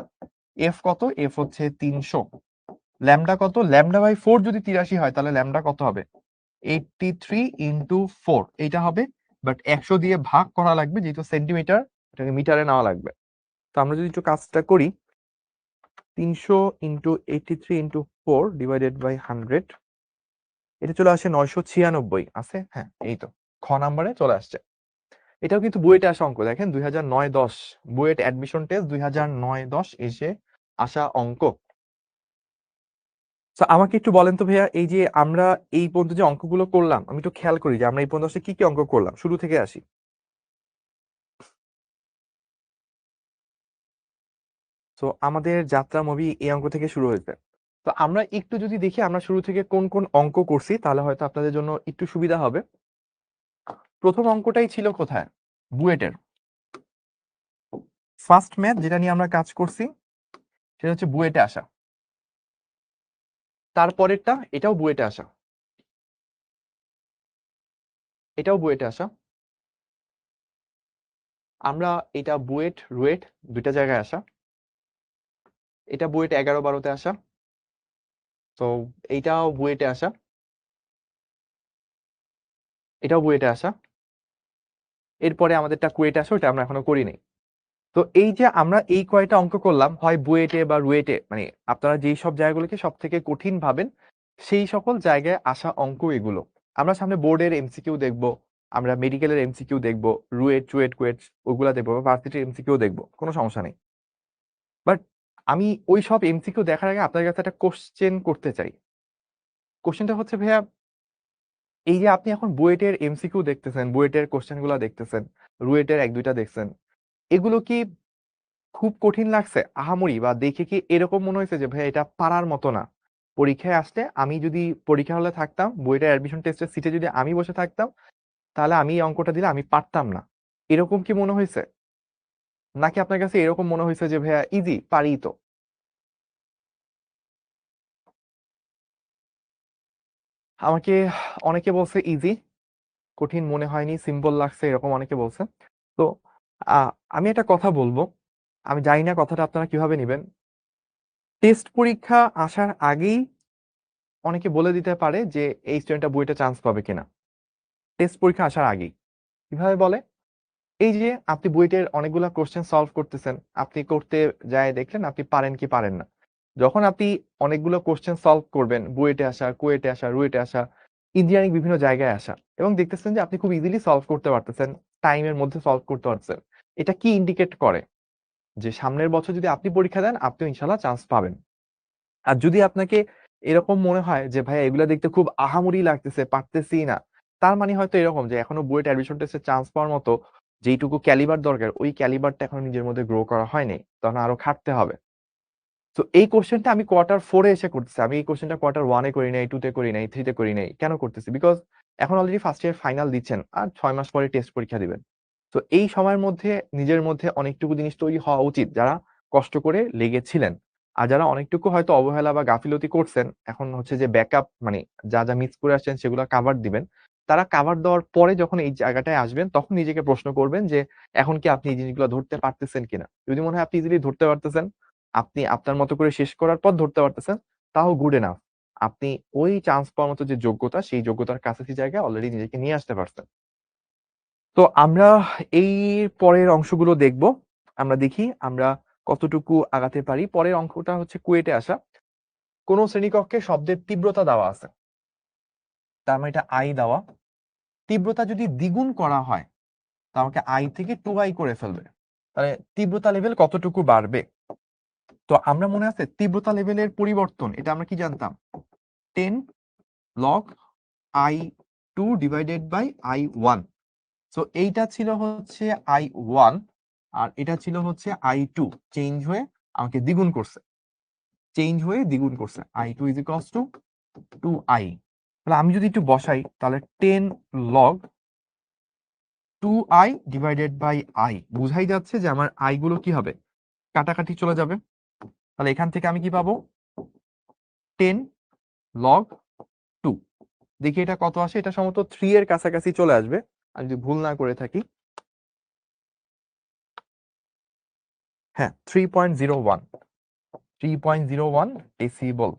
এফ কত, এফ হচ্ছে 300। ল্যামডা কত, λ/4 যদি 83 হয় তাহলে ল্যামডা কত হবে, 83 ইন্টু 4 এইটা হবে। বাট 100 দিয়ে ভাগ করা লাগবে, যেহেতু সেন্টিমিটার এটাকে মিটারে নেওয়া লাগবে। তো আমরা যদি একটু কাজটা করি, 300 ইন্টু 83 ইন্টু 4 ডিভাইডেড বাই 100, এটা চলে আসে 996 আছে। হ্যাঁ, এই তো খ নাম্বারে চলে আসছে। এটাও কিন্তু বুয়েটে আসা অঙ্ক, দেখেন 2009-10 বুয়েট অ্যাডমিশন টেস্ট 2009-10 এসে আসা অঙ্ক। তো আমাকে একটু বলেন তো ভাইয়া, এই যে আমরা এই পর্যন্ত যে অঙ্কগুলো করলাম, আমি একটু খেয়াল করি যে আমরা এই পর্যন্ত আসলে কি কি অঙ্ক করলাম, শুরু থেকে আসি। তো আমাদের যাত্রা মুভি এই অঙ্ক থেকে শুরু হয়েছে। তো আমরা একটু যদি দেখি আমরা শুরু থেকে কোন কোন অঙ্ক করছি, তাহলে হয়তো আপনাদের জন্য একটু সুবিধা হবে। প্রথম অঙ্কটাই ছিল কোথায়, বুয়েটের ফার্স্ট ম্যাথ, যেটা নিয়ে আমরা কাজ করছি সেটা হচ্ছে বুয়েটে আসা। তারপরেরটা এটাও বুয়েটে আসা, এটাও বুয়েটে আসা। আমরা এটা বুয়েট রুয়েট দুইটা জায়গায় আসা। এটা বুয়েট 11-12-তে আসা। তো এইটাও বুয়েটে আসা, এটাও বুয়েটে আসা। এরপরে আমাদেরটা কুয়েটে আসা, ওটা আমরা এখনো করি নাই। তো এই যে আমরা এই কয়টা অঙ্ক করলাম, হয় বুয়েটে বা রুয়েটে, মানে আপনারা যেই সব জায়গাগুলোকে সব থেকে কঠিন ভাবেন সেই সকল জায়গায় আসা অঙ্ক এগুলো। আমরা সামনে বোর্ডের এমসিকিউ দেখবো, আমরা মেডিকেলের এমসিকিউ দেখবো, রুয়েট চুয়েট কুয়েট ওগুলা দেখবো, বা ভার্সিটির এমসিকিউ দেখবো, কোনো সমস্যা নেই। বাট আমি ওই সব এমসিকিউ দেখার আগে আপনার কাছে একটা কোশ্চেন করতে চাই। কোশ্চেনটা হচ্ছে ভাইয়া, এই যে আপনি এখন বুয়েটের এমসিকিউ দেখতেছেন, বুয়েটের কোশ্চেন গুলা দেখতেছেন, রুয়েটের এক দুইটা দেখছেন, এগুলো কি খুব কঠিন লাগছে আহামরি, বা দেখে কি এরকম মনে হয়েছে যে ভাই এটা পারার মতো না? পরীক্ষায় আসলে আমি যদি পরীক্ষা হলে থাকতাম, বুয়েটের অ্যাডমিশন টেস্টের সিটে যদি আমি বসে থাকতাম, তাহলে আমি এই অঙ্কটা দিলে আমি পারতাম না, এরকম কি মনে হয়েছে? নাকি আপনার কাছে এরকম মনে হয়েছে যে ভাইয়া ইজি, পারি তো? আমাকে অনেকে বলছে ইজি, কঠিন মনে হয়নি, সিম্পল লাগছে, এরকম অনেকে বলছে। তো আমি একটা কথা বলবো, আমি জানি না কথাটা আপনারা কিভাবে নেবেন। টেস্ট পরীক্ষা আসার আগেই অনেকে বলে দিতে পারে যে এই স্টুডেন্টটা বুয়েটে চান্স পাবে কিনা, টেস্ট পরীক্ষা আসার আগেই। কিভাবে বলে? এই যে আপনি বুয়েটের অনেকগুলা কোশ্চেন সলভ করতেছেন, আপনি করতে যায় দেখলেন আপনি পারেন কি পারেন না। যখন আপনি অনেকগুলো কোশ্চেন সলভ করবেন, বুয়েটে আসা, কুয়েটে আসা, রুয়েটে আসা, ইঞ্জিনিয়ারিং বিভিন্ন জায়গায় আসা, এবং দেখতেছেন যে আপনি খুব ইজিলি সলভ করতে পারতেছেন, টাইমের মধ্যে সলভ করতে পারতেছেন, এটা কি ইন্ডিকেট করে? যে সামনের বছর যদি আপনি পরীক্ষা দেন, আপনিও ইনশাল্লাহ চান্স পাবেন। আর যদি আপনাকে এরকম মনে হয় যে ভাইয়া এগুলা দেখতে খুব আহামরি লাগতেছে, পারতেছি না, তার মানে হয়তো এরকম যে এখনো বুয়েট অ্যাডমিশন টেস্টে চান্স পাওয়ার মতো যেইটুকু ক্যালিবার দরকার, ওই ক্যালিবারটা এখনো নিজের মধ্যে গ্রো করা হয়নি, তখন আরো খাটতে হবে। তো এই কোশ্চেনটা আমি কোয়ার্টার 4-এ এসে করতেছি, আমি এই কোশ্চেনটা কোয়ার্টার 1-এ করি নাই, 2-তে করি নাই, 3-তে করি নাই। কেন করতেছি? বিকজ এখন অলরেডি ফার্স্ট ইয়ার ফাইনাল দিচ্ছেন, আর 6 মাস পরে টেস্ট পরীক্ষা দিবেন। তো এই সময়ের মধ্যে নিজের মধ্যে অনেকটুকু জিনিস তৈরি হওয়া উচিত, যারা কষ্ট করে লেগেছিলেন। আর যারা অনেকটুকু হয়তো অবহেলা বা গাফিলতি করছেন, এখন হচ্ছে যে ব্যাকআপ, মানে যা যা মিস করে আসছেন সেগুলো কাভার দিবেন। তারা কাভার দেওয়ার পরে যখন এই জায়গাটায় আসবেন, তখন নিজেকে প্রশ্ন করবেন যে এখন কি আপনি এই জিনিসগুলো ধরতে পারতেছেন কিনা। যদি মনে হয় আপনি ইজিলি ধরতে পারতেছেন, আপনি আপনার মতো করে শেষ করার পর ধরতে পারতেছেন, তাও গুড এনাফ। আপনি ওই চান্স পাওয়ার মতো যে যোগ্যতা, সেই যোগ্যতার কাছাকাছি জায়গায় অলরেডি নিজেকে নিয়ে আসতে পারছেন। তো আমরা এই পরের অংশগুলো দেখব। আমরা দেখি আমরা কতটুকু আগাতে পারি। পরের অঙ্কটা হচ্ছে কুয়েটে আসা। কোন শ্রেণীকক্ষে শব্দের তীব্রতা দেওয়া আছে, তার মানে এটা আই দেওয়া। তীব্রতা যদি দ্বিগুণ করা হয়, তা আমাকে আই থেকে 2i করে ফেলবে, তাহলে তীব্রতা লেভেল কতটুকু বাড়বে? তো আমরা মনে আছে তীব্রতা লেভেলের পরিবর্তন, এটা আমরা কি জানতাম? 10 log i2 divided by i1। So এইটা ছিল হচ্ছে i1, আর এটা ছিল হচ্ছে i2, চেঞ্জ হয়ে আমাকে দ্বিগুণ করছে, চেঞ্জ হয়ে দ্বিগুণ করছে। i2 is equals two 2i। তাহলে আমি যদি একটু বসাই, তাহলে 10 log 2i divided by i, বুঝাই যাচ্ছে যে আমার i গুলো কি হবে, কাটাকাটি চলে যাবে। তাহলে এখান থেকে আমি কি পাবো? 10 লগ 2। দেখি এটা কত আসে, এটা সম্ভবত 3 এর কাছাকাছি চলে আসবে আমি যদি ভুল না করে থাকি। হ্যাঁ, 3.01, 3.01 ডেসিবল।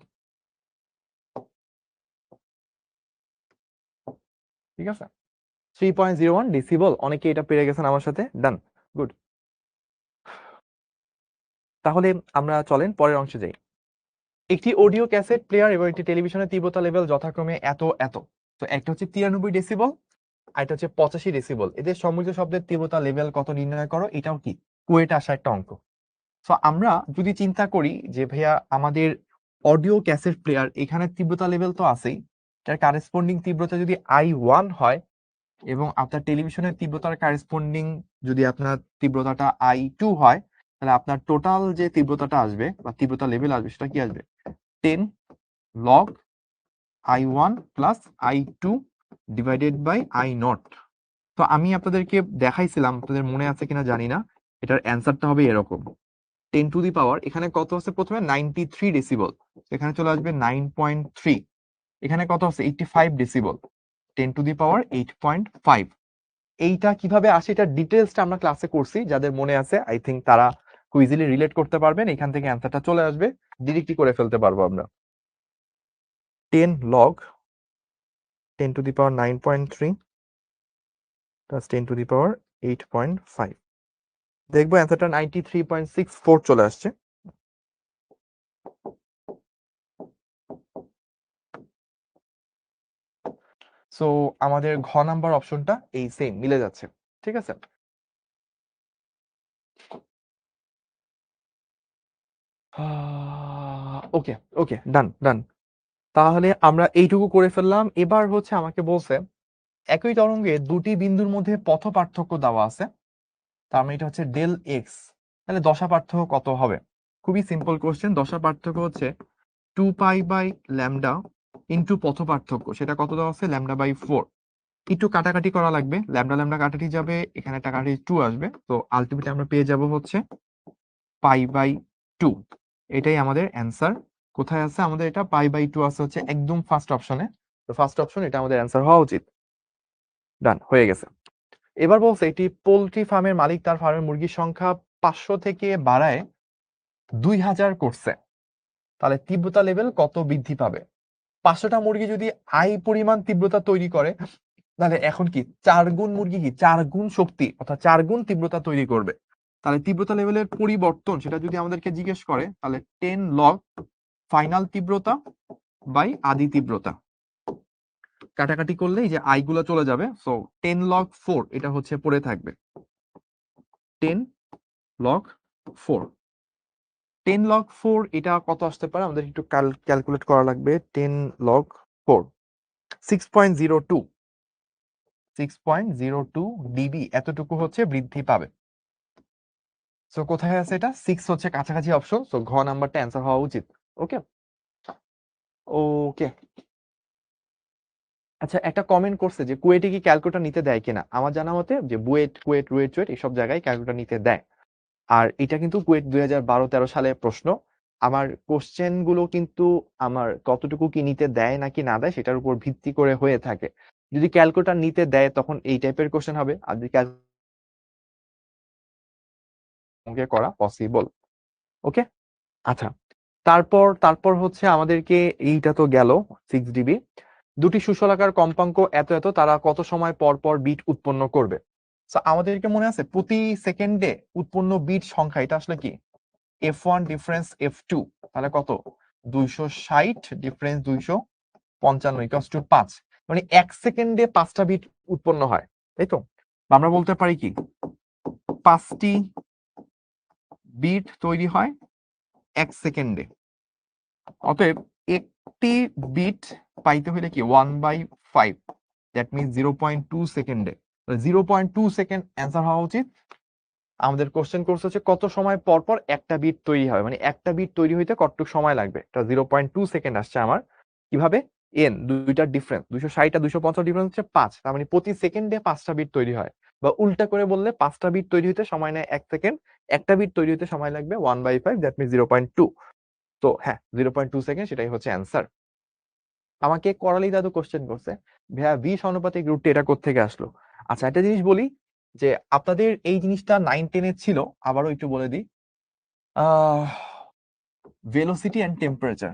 ঠিক আছে, 3.01 ডেসিবল। অনেকে এটা পেরে গেছেন আমার সাথে, ডান, গুড। তাহলে আমরা চলেন পরের অংশে যাই। একটি অডিও ক্যাসেট প্লেয়ার এবং একটি টেলিভিশনের তীব্রতা লেভেল যথাক্রমে এত এত। তো একটা হচ্ছে 93 ডেসিবল, আর এটা হচ্ছে 85 ডেসিবল। এদের সম্মিলিত শব্দের তীব্রতা লেভেল কত নির্ণয় করো, এটাও কি কুয়েটে আসা একটা অঙ্ক। সো আমরা যদি চিন্তা করি যে ভাইয়া আমাদের অডিও ক্যাসেট প্লেয়ার, এখানে তীব্রতা লেভেল তো আছেই, তার কারেসপন্ডিং তীব্রতা যদি I1 হয় এবং আপনার টেলিভিশনের তীব্রতার কারেসপন্ডিং যদি আপনার তীব্রতাটা I2 হয়, তাহলে আপনার টোটাল যে তীব্রতাটা আসবে বা তীব্রতা লেভেল আসবে সেটা কি আসবে 10 log I1 plus I2 divided by I0। তো আমি আপনাদেরকে দেখাইছিলাম, আপনাদের মনে আছে কিনা জানি না, এটার অ্যান্সারটা হবে এরকম 10 টু দি পাওয়ার, এখানে কত আছে প্রথমে 93 ডেসিবল, এখানে চলে আসবে 9.3, এখানে কত আছে 85 ডেসিবল, 10 টু দি পাওয়ার 8.5। এইটা কিভাবে আসে এটা ডিটেলসটা আমরা ক্লাসে করছি, যাদের মনে আছে আই থিঙ্ক তারা খুব ইজিলি রিলেট করতে পারবেন, এখান থেকে অ্যান্সারটা চলে আসবে, ডিরেক্টলি করে ফেলতে পারবো আমরা। 10 log 10 to the power 9.3 plus 10 to the power 8.5, দেখবো অ্যান্সারটা 93.64 চলে আসছে। সো আমাদের ঘ নাম্বার অপশনটা এই সেম মিলে যাচ্ছে, ঠিক আছে। ওকে ওকে, ডান ডান। তাহলে আমরা এইটুকু করে ফেললাম। এবার হচ্ছে আমাকে বলছে একই তরঙ্গে দুটি বিন্দুর মধ্যে পথ পার্থক্য দেওয়া আছে, তার মানে এটা হচ্ছে ডেল এক্স, তাহলে দশা পার্থক্য কত হবে? খুবই সিম্পল কোশ্চেন, দশা পার্থক্য হচ্ছে 2π/λ ইন্টু পথ পার্থক্য, সেটা কত দেওয়া আছে λ/4। একটু কাটাকাটি করা লাগবে, ল্যামডা ল্যামডা কাটাটি যাবে, এখানে একটা কাটাটি 2 আসবে, তো আলটিমেটলি আমরা পেয়ে যাব হচ্ছে π/2। এটাই আমাদের অ্যান্সার। কোথায় আছে আমাদের এটা π/2 আছে হচ্ছে একদম ফার্স্ট অপশনে, তো ফার্স্ট অপশন এটা আমাদের অ্যান্সার হওয়া উচিত। ডান হয়ে গেছে। এবার বলছে একটি পোল্ট্রি ফার্মের মালিক তার ফার্মের মুরগির সংখ্যা 500 থেকে বাড়ায় 2000 করছে, তাহলে তীব্রতা লেভেল কত বৃদ্ধি পাবে? 500টা মুরগি যদি পরিমাণ তীব্রতা তৈরি করে, তাহলে এখন কি 4 গুণ মুরগি কি 4 গুণ শক্তি অর্থাৎ 4 গুণ তীব্রতা তৈরি করবে। তাহলে তীব্রতা লেভেলের পরিবর্তন সেটা যদি আমাদেরকে জিজ্ঞেস করে, তাহলে 10 log ফাইনাল তীব্রতা বাই আদি তীব্রতা, কাটাকাটি করলে এই যে আই গুলো চলে যাবে, সো 10 log 4 এটা হচ্ছে পড়ে থাকবে 10 log 4। 10 log 4 এটা কত আসতে পারে আমাদের একটু ক্যালকুলেট করা লাগবে। 10 log 4 6.02 6.02 ডিবি এতটুকু হচ্ছে বৃদ্ধি পাবে। সো কোথায় আছে এটা 6 হচ্ছে কাছাকাছি অপশন, সো ঘ নাম্বারটা অ্যান্সার হওয়া উচিত। ওকে ওকে। আচ্ছা একটা কমেন্ট করছে যে কুয়েটে কি ক্যালকুলেটর নিতে দেয় কিনা, আমার জানা মতে যে বুয়েট কুয়েট রুয়েট চুয়েট এইসব জায়গায় ক্যালকুলেটর নিতে দেয়। আর এটা কিন্তু কুয়েট 2012-13 সালে প্রশ্ন, আমার কোশ্চেন গুলো কিন্তু আমার কতটুকু কি নিতে দেয় নাকি না দেয় সেটার উপর ভিত্তি করে হয়ে থাকে। যদি ক্যালকুলেটর নিতে দেয় তখন এই টাইপের কোশ্চেন হবে, আর যদি ক্যালকুলেটর করা পসিবল। ওকে আচ্ছা, তারপর তারপর হচ্ছে আমাদেরকে এইটা তো গেল 6 ডিবি। দুটি সুশলাকার কম্পাঙ্ক এত এত, তারা কত সময় পর পর বিট উৎপন্ন করবে? So, আমাদেরকে মনে আছে প্রতি সেকেন্ডে উৎপন্ন বিট সংখ্যা, এটা আসলে কি f1 ডিফারেন্স f2, তাহলে কত 260 ডিফারেন্স 255 ইকুয়ালস টু 5, মানে 1 সেকেন্ডে 5টা বিট উৎপন্ন হয়, তাই তো? বা আমরা বলতে পারি কি 5টি বিট তৈরি হয় 1 সেকেন্ডে। অতএব একটি বিট পাইতে হলে কি 1/5, দ্যাট মিনস 0.2 সেকেন্ডে। 0.2 সেকেন্ড অ্যান্সার হওয়া উচিত। আমাদের কোশ্চেন কোর্স হচ্ছে কত সময় পর পর একটা বিট তৈরি হয়, মানে একটা বিট তৈরি হইতে কতটুকু সময় লাগবে, এটা 0.2 সেকেন্ড আসছে আমার। কিভাবে এন দুইটার ডিফারেন্স 260 আর 250 ডিফারেন্স হচ্ছে 5, তার মানে প্রতি সেকেন্ডে 5টা বিট তৈরি হয়। বা উল্টা করে বললে 5টা বিট তৈরি হইতে সময় নেয় 1 সেকেন্ড, একটা বিট তৈরি হইতে সময় লাগবে 1/5, দ্যাট মিনস 0.2। তো হ্যাঁ 0.2 সেকেন্ড সেটাই হচ্ছে অ্যান্সার। আমাকে করালি দাদু কোশ্চেন করছে ভাইয়া ভি সমানুপাতিক রুটটি এটা কোত্থেকে আসলো। আচ্ছা একটা জিনিস বলি যে আপনাদের এই জিনিসটা 9-10 ছিল, আবারও একটু বলে দিই, ভেলোসিটি এন্ড টেম্পারেচার।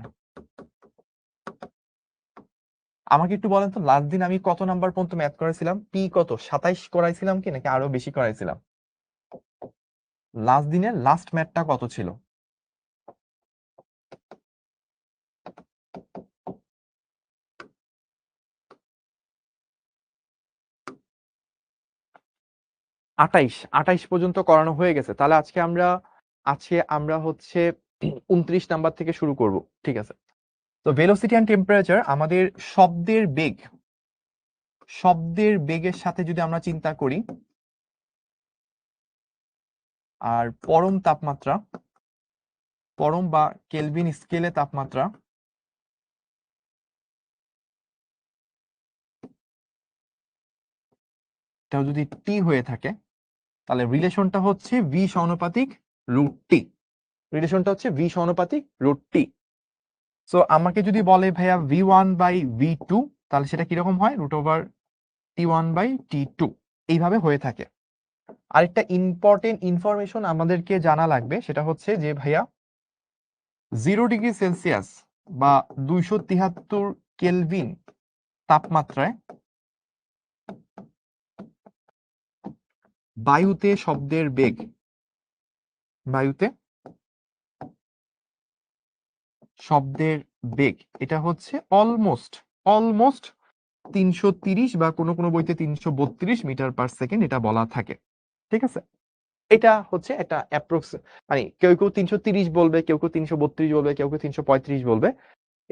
আমাকে একটু বলেন তো লাস্ট দিন আমি কত নাম্বার পর্যন্ত ম্যাথ করাইছিলাম, পি কত 27 করাইছিলাম কি নাকি আরো বেশি করাইছিলাম? লাস্ট দিনের লাস্ট ম্যাথটা কত ছিল? 28 পর্যন্ত করানো হয়ে গেছে। তাহলে আজকে আমরা হচ্ছে 29 নাম্বার থেকে শুরু করব। ঠিক আছে। তো ভেলোসিটি অ্যান্ড টেম্পারেচার আমাদের শব্দের বেগের সাথে যদি আমরা চিন্তা করি, আর পরম বা কেলভিন স্কেলে তাপমাত্রা, এটাও যদি টি হয়ে থাকে, তাহলে রিলেশনটা হচ্ছে ভি সমানুপাতিক রুট টি। রিলেশনটা হচ্ছে ভি সমানুপাতিক রুট টি। সো আমাকে যদি বলে ভাইয়া v1/v2, তাহলে সেটা কিরকম হয়? √T1/T2 এইভাবে হয়ে থাকে। আরেকটা ইম্পর্টেন্ট ইনফরমেশন আমাদেরকে জানা লাগবে, সেটা হচ্ছে যে ভাইয়া 0°C বা 273 কেলভিন তাপমাত্রায় বায়ুতে শব্দের বেগ এটা হচ্ছে অলমোস্ট 330 বা কোনো কোনো বইতে 332 মিটার পার সেকেন্ড এটা বলা থাকে। ঠিক আছে। এটা হচ্ছে একটা অ্যাপ্রক্স, মানে কেউ 330 বলবে, কেউ 332 বলবে, কেউ 335 বলবে।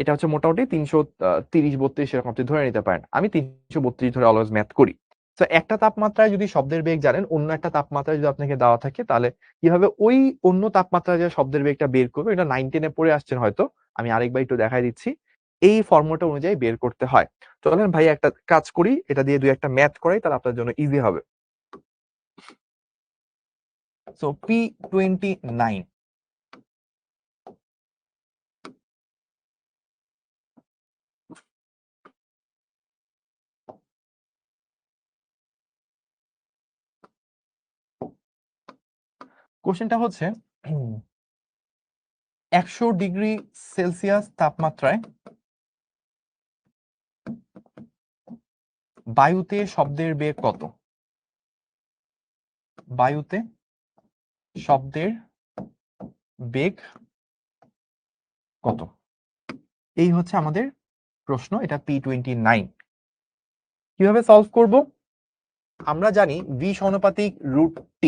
এটা হচ্ছে মোটামুটি 330-32 এরকম আপনি ধরে নিতে পারেন। আমি 332 ধরে অলওয়েজ ম্যাথ করি। তো একটা তাপমাত্রায় যদি শব্দের বেগ জানেন, অন্য একটা তাপমাত্রায় যদি আপনাকে দেওয়া থাকে, তাহলে কিভাবে ওই অন্য তাপমাত্রায় যে শব্দের বেগটা বের করবে, এটা 9-10-এ পড়ে আসছেন হয়তো, আমি আরেকবার একটু দেখাই দিচ্ছি। এই ফর্মুলাটা অনুযায়ী বের করতে হয়। চলেন ভাই একটা কাজ করি, এটা দিয়ে দুই একটা ম্যাথ করাই, তাহলে আপনার জন্য ইজি হবে। সো P29, কোশ্চেনটা হচ্ছে 100°C তাপমাত্রায় বায়ুতে শব্দের বেগ কত? বায়ুতে শব্দের বেগ কত? এই হচ্ছে আমাদের প্রশ্ন। এটা P29। কিভাবে সলভ করব? আমরা জানি v সমানুপাতিক √T।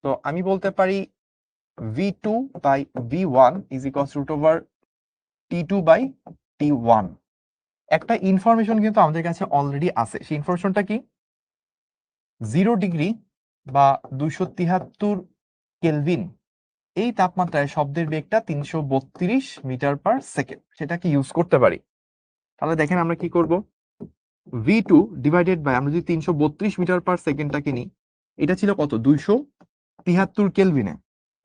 তো আমি বলতে পারি v2/v1 is equals √T2/T1। একটা ইনফরমেশন কিন্তু আমাদের কাছে অলরেডি আছে। সেই ইনফরমেশনটা কি? 0° বা 273 কেলভিন এই তাপমাত্রায় শব্দের বেগটা 332 মিটার পার সেকেন্ড, সেটাকে ইউজ করতে পারি। তাহলে দেখেন আমরা কি করব, v2 ডিভাইডেড বাই, আমরা যদি 332 মিটার পার সেকেন্ডটাকে নিই, এটা ছিল কত? 273 কেলভিনে।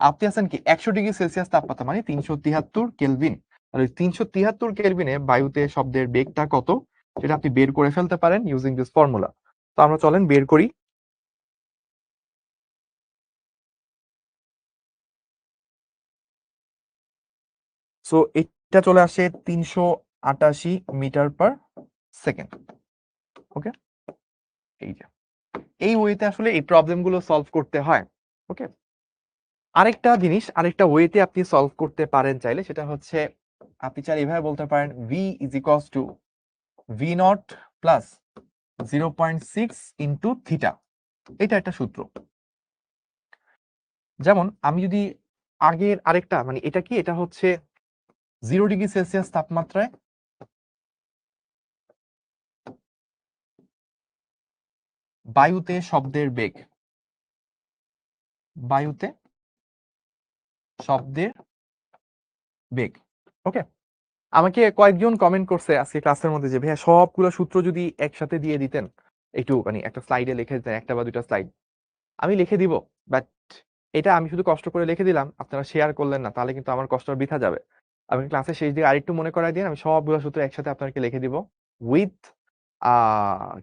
আপনি আছেন কি 100°C তাপমাত্রা, মানে 373 কেলভিন। তাহলে 373 কেলভিনে বায়ুতে শব্দের বেগটা কত, সেটা আপনি বের করে ফেলতে পারেন ইউজিং দিস ফর্মুলা। তো আমরা চলেন বের করি। সো এটা চলে আসে 388 মিটার পার সেকেন্ড। ওকে, এই যে এই ওয়েতে আসলে এই প্রবলেমগুলো সলভ করতে হয়। ওকে, আরেকটা জিনিস, আরেকটা ওয়েতে আপনি সলভ করতে পারেন চাইলে, সেটা হচ্ছে আপনি চাইলে এভাবে বলতে পারেন v is equals two v0 plus 0.6 into theta. এটা একটা সূত্র। যেমন আমি যদি আগের আরেকটা, মানে এটা কি, এটা হচ্ছে 0°C তাপমাত্রায় বায়ুতে শব্দের বেগ, বায়ুতে শব্দের বেগ। ওকে, আমাকে কয়েকজন কমেন্ট করছে আজকে ক্লাসের মধ্যে যে ভাইয়া সবগুলো সূত্র যদি একসাথে দিয়ে দিতেন, একটু মানে একটা স্লাইডে লিখে দিতেন, একটা বা দুটা স্লাইড। আমি লিখে দিব, বাট এটা আমি শুধু কষ্ট করে লিখে দিলাম, আপনারা শেয়ার করলেন না, তাহলে কিন্তু আমার কষ্ট বৃথা যাবে। আমি ক্লাসের শেষ দিকে আরেকটু মনে করাই দিন, আমি সবগুলো সূত্র একসাথে আপনাকে লিখে দিব উইথ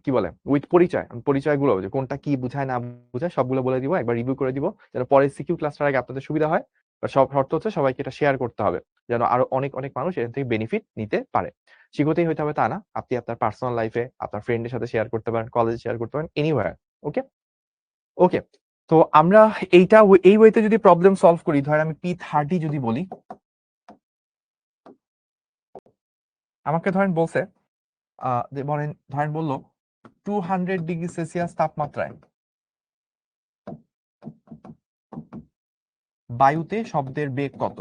কি বলে, উইথ পরিচয়। আমি পরিচয়গুলো যে কোনটা কি বুঝায় না বুঝায় সবগুলো বলে দিব, একবার রিভিউ করে দিব, যেন পরে সিকিউ ক্লাসটার আগে আপনাদের সুবিধা হয়। সব শর্ত হচ্ছে সবাইকে এটা শেয়ার করতে হবে, যেন আরো অনেক অনেক মানুষ এখান থেকে বেনিফিট নিতে পারে। শিখতেই হইতে হবে তা না, আপনি আপনার পার্সোনাল লাইফে আপনার ফ্রেন্ডের সাথে শেয়ার করতে পারেন, কলেজে শেয়ার করতে পারেন, এনিওয়্যার। ওকে, ওকে। তো আমরা এই ওয়েতে যদি প্রবলেম সলভ করি, ধরেন আমি P30 যদি বলি, আমাকে ধরেন বলছে ধরেন বললো 200°C তাপমাত্রায় বায়ুতে শব্দের বেগ কত?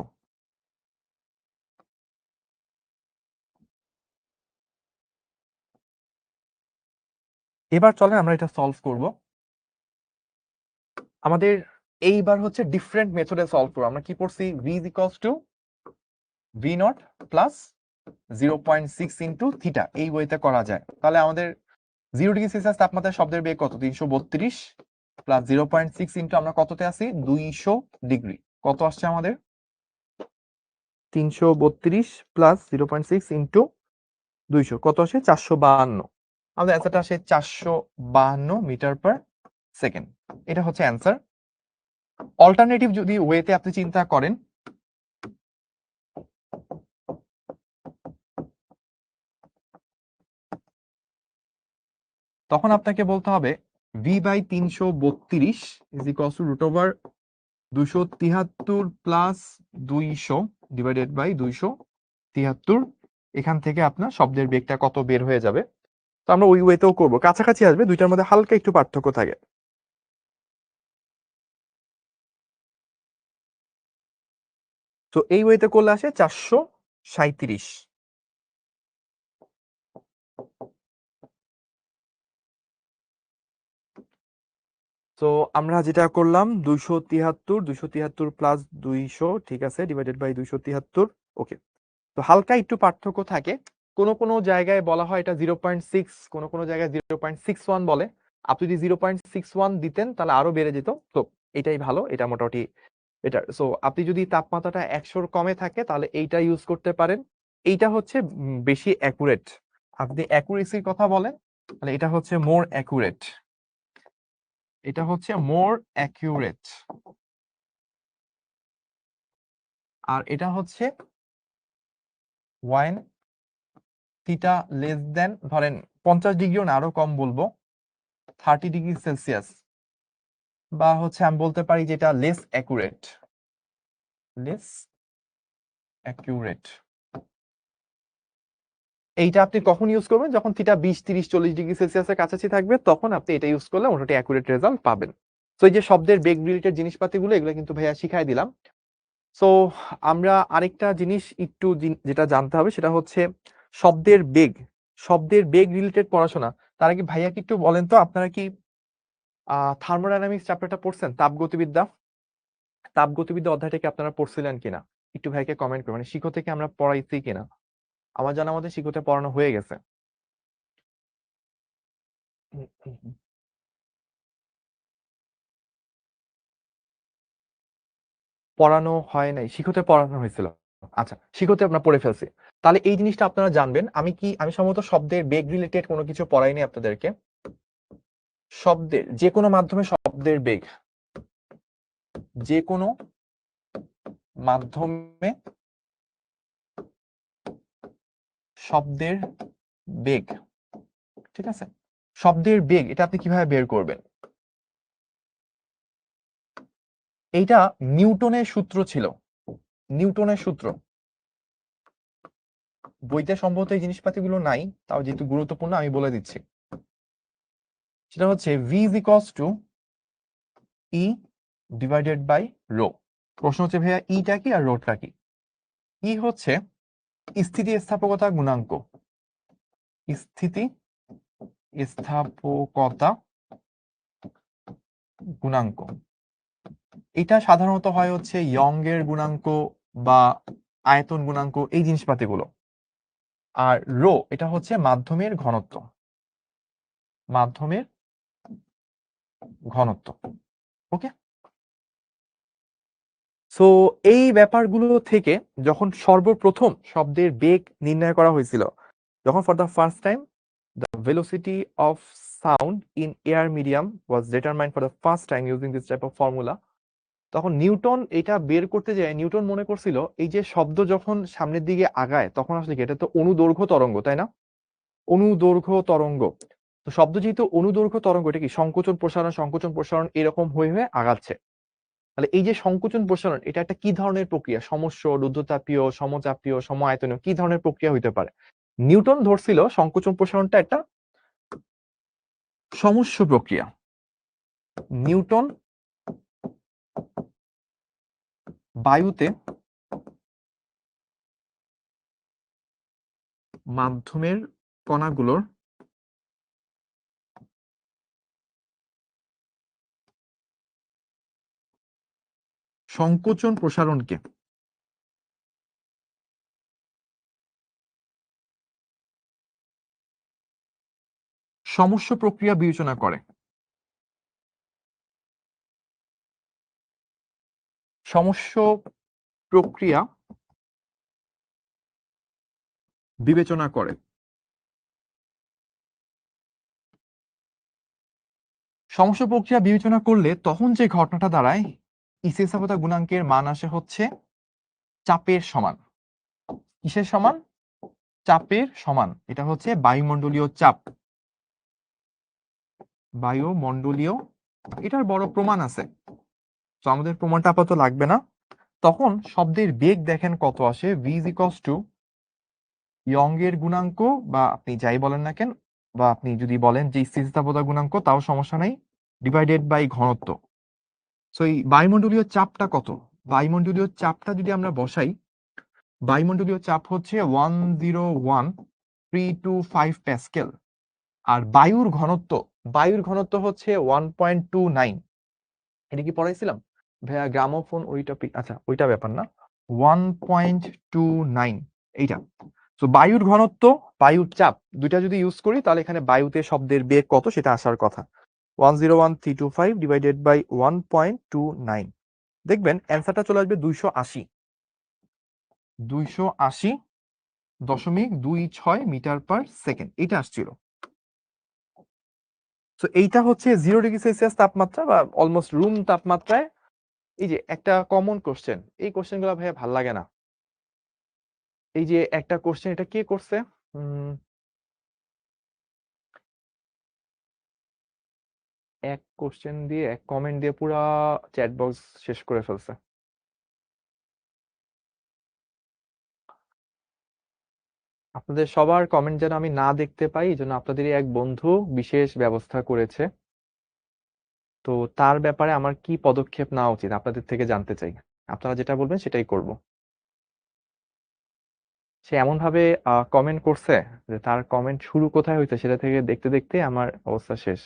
এবার চলেন আমরা এটা সলভ করব। আমাদের এইবার হচ্ছে ডিফারেন্ট মেথডে সলভ করব। আমরা কি পড়ছি? v is equals to v0 plus 0.6 into theta, এই ওয়েতে করা যায়। তাহলে আমাদের 0°C তাপমাত্রায় শব্দের বেগ কত? 332 প্লাস 0.6 ইন্টু আমরা কততে আছি? 200°। কত আসছে আমাদের? 332 প্লাস 0.6 ইন্টু 200 কত আসে? 452। আমাদের অ্যান্সারটা আসে 452 মিটার পার সেকেন্ড। এটা হচ্ছে অ্যান্সার। অল্টারনেটিভ যদি ওয়েতে আপনি চিন্তা করেন, তখন আপনাকে বলতে হবে v by 332 is equals to root over 273 plus 200 divided by 273। এখান থেকে আপনার শব্দের বেগটা কত বের হয়ে যাবে। তো আমরা ওই ওয়েতেও করবো, কাছাকাছি আসবে, দুইটার মধ্যে হালকা একটু পার্থক্য থাকে। তো এই ওয়েতে করলে আসে 437। তো আমরা যেটা করলাম 273 প্লাস 200, ঠিক আছে, ডিভাইডেড বাই 273। ওকে। তো হালকা একটু পার্থক্য থাকে, কোনো কোনো জায়গায় বলা হয় এটা 0.6, কোনো কোনো জায়গায় 0.61 বলে। আপনি যদি 0.61 দিতেন তাহলে আরো বেড়ে যেত। তো এটাই ভালো, এটা মোটামুটি এটা। সো আপনি যদি তাপমাত্রাটা 100-র কমে থাকে তাহলে এইটা ইউজ করতে পারেন। এইটা হচ্ছে বেশি অ্যাকুরেট। আপনি অ্যাকুরেসির কথা বলেন তাহলে এটা হচ্ছে মোর অ্যাকুরেট। এটা হচ্ছে মোর অ্যাকিউরেট। আর এটা হচ্ছে ওয়াইন থিটা লেস দেন, ধরেন 50°, না আরো কম বলবো, 30°C, বা হচ্ছে আমি বলতে পারি যেটা লেস অ্যাকুরেট। লেস অ্যাকিউরেট এইটা আপনি কখন ইউজ করবেন? যখন থিটা 20, 30, 40°C কাছাকাছি থাকবে, তখন আপনি এটা ইউজ করলে মোটামুটি অ্যাকুরেট রেজাল্ট পাবেন। তো এই যে শব্দের বেগ রিলেটেড জিনিসপাতিগুলো, এগুলো কিন্তু ভাইয়া শিখাই দিলাম। সো আমরা আরেকটা জিনিস একটু যেটা জানতে হবে সেটা হচ্ছে শব্দের বেগ। শব্দের বেগ রিলেটেড পড়াশোনা। তার আগে ভাইয়া কি একটু বলেন তো, আপনারা কি থার্মোডাইনামিক্স চ্যাপ্টারটা পড়ছেন? তাপগতিবিদ্যা, তাপগতিবিদ্যা অধ্যায়টাকে আপনারা পড়ছিলেন কিনা? একটু ভাইকে কমেন্ট করবেন, মানে শিখো থেকে আমরা পড়াইছি কিনা। আমার জানা মতে শিখোতে পড়ানো হয়ে গেছে। পড়ানো হয় নাই, শিখোতে পড়ানো হয়েছিল। আচ্ছা, শিখোতে আমরা পড়ে ফেলছি। তাহলে এই জিনিসটা আপনারা জানবেন। আমি সম্ভবত শব্দের বেগ রিলেটেড কোনো কিছু পড়াইনি আপনাদেরকে। শব্দের যে কোনো মাধ্যমে শব্দের বেগ, যে কোনো মাধ্যমে শব্দের বেগ, ঠিক আছে? শব্দের বেগ এটা আপনি কিভাবে বের করবেন? এইটা নিউটনের সূত্র ছিল। নিউটনের সূত্র বইতে সম্ভবত এই জিনিসপাতিগুলো নাই, তাও যেহেতু গুরুত্বপূর্ণ আমি বলে দিচ্ছি। সেটা হচ্ছে v is equals to e divided by rho. প্রশ্ন হচ্ছে ভাইয়া ইটা কি আর রোটা কি? ই হচ্ছে স্থিতিস্থাপকতা গুণাঙ্ক। স্থিতি স্থাপকতা গুণাঙ্ক এটা সাধারণত হয় হচ্ছে ইয়ংয়ের গুণাঙ্ক বা আয়তন গুণাঙ্ক, এই জিনিসপাতিগুলো। আর রো এটা হচ্ছে মাধ্যমের ঘনত্ব। মাধ্যমের ঘনত্ব। ওকে। সো এই ব্যাপারগুলো থেকে যখন সর্বপ্রথম শব্দের বেগ নির্ণয় করা হয়েছিল, যখন for the first time the velocity of sound in air medium was determined for the first time using this type of formula, তখন নিউটন এটা বের করতে যায়। নিউটন মনে করছিল এই যে শব্দ যখন সামনের দিকে আগায় তখন আসলে কি, এটা তো অনুদৈর্ঘ্য তরঙ্গ, তাই না? অনুদৈর্ঘ্য তরঙ্গ। তো শব্দ যেহেতু অনুদৈর্ঘ্য তরঙ্গ, এটা কি সংকোচন প্রসারণ সংকোচন প্রসারণ এরকম হয়ে হয়ে আগাচ্ছে। তাহলে এই যে সংকোচন প্রসারণ, এটা একটা কি ধরনের প্রক্রিয়া? সমস্য, রুদ্ধতাপীয়, সমচাপীয়, সম আয়তনীয়, কি ধরনের প্রক্রিয়া হইতে পারে? নিউটন ধরছিল সংকোচন প্রসারণটা একটা সমস্য প্রক্রিয়া। নিউটন বায়ুতে মাধ্যমের কণাগুলোর সংকোচন প্রসারণকে সমস্ত প্রক্রিয়া বিবেচনা করে। সমস্ত প্রক্রিয়া বিবেচনা করে। সমস্ত প্রক্রিয়া বিবেচনা করলে তখন যে ঘটনাটা দাঁড়ায়, স্থিতিস্থাপকতা গুণাঙ্কের মান আসে হচ্ছে চাপের সমান। কিসের সমান? চাপের সমান। এটা হচ্ছে বায়ুমণ্ডলীয় চাপ। বায়ুমণ্ডলীয়, এটার বড় প্রমাণ আছে, তো আমাদের প্রমাণটা আপাতত লাগবে না। তখন শব্দের বেগ দেখেন কত আসে, v is equals to ইয়ংয়ের গুণাঙ্ক, বা আপনি যাই বলেন না কেন, বা আপনি যদি বলেন যে স্থিতিস্থাপকতা গুণাঙ্ক তাও সমস্যা নাই, ডিভাইডেড বাই ঘনত্ব। সো এই বায়ুমণ্ডলীয় চাপটা কত? বায়ুমণ্ডলীয় চাপটা যদি আমরা বসাই, বায়ুমণ্ডলীয় চাপ হচ্ছে 101,325 প্যাসকেল। আর বায়ুর ঘনত্ব হচ্ছে 1.29। এটা কি পড়াইছিলাম ভাইয়া? গ্রামোফোন ওই টপিক, আচ্ছা ওইটা ব্যাপার না। 1.29 এইটা। তো বায়ুর ঘনত্ব, বায়ুর চাপ দুইটা যদি ইউজ করি তাহলে এখানে বায়ুতে শব্দের বেগ কত সেটা আসার কথা। 101,325 ডিভাইডেড বাই 1.29, দেখবেন অ্যান্সারটা চলে আসবে 280.26 মিটার পার সেকেন্ড। এটা আসছিল। তো এইটা হচ্ছে 0°C তাপমাত্রা বা অলমোস্ট রুম তাপমাত্রায়। এই যে একটা কমন কোশ্চেন, এই কোশ্চেন গুলো ভাইয়া ভাল লাগে না। এই যে একটা কোশ্চেন, এটা কে করছে? এক কোশ্চেন দিয়ে, এক কমেন্ট দিয়ে পুরা চ্যাট বক্স শেষ করে ফেলছে। আপনাদের সবার কমেন্ট যেন আমি না দেখতে পাই, এই জন্য আপনাদেরই এক বন্ধু বিশেষ ব্যবস্থা করেছে। তো তার ব্যাপারে আমার কি পদক্ষেপ নেওয়া উচিত আপনাদের থেকে জানতে চাই। আপনারা যেটা বলবেন সেটাই করব। সে এমন ভাবে কমেন্ট করছে যে তার কমেন্ট শুরু কোথায় হইছে সেটা থেকে দেখতে দেখতে আমার অবস্থা শেষ।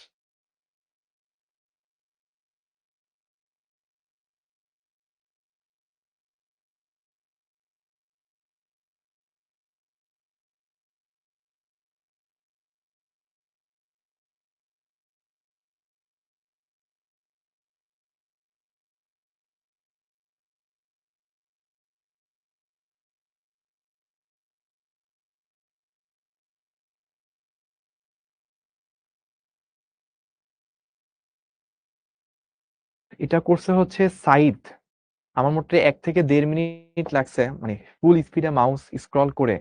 এটা করছে হচ্ছে সাইদ। আমার মোটে 1 থেকে 1.5 মিনিট লাগছে, মানে ফুল স্পিডে মাউস স্ক্রল করে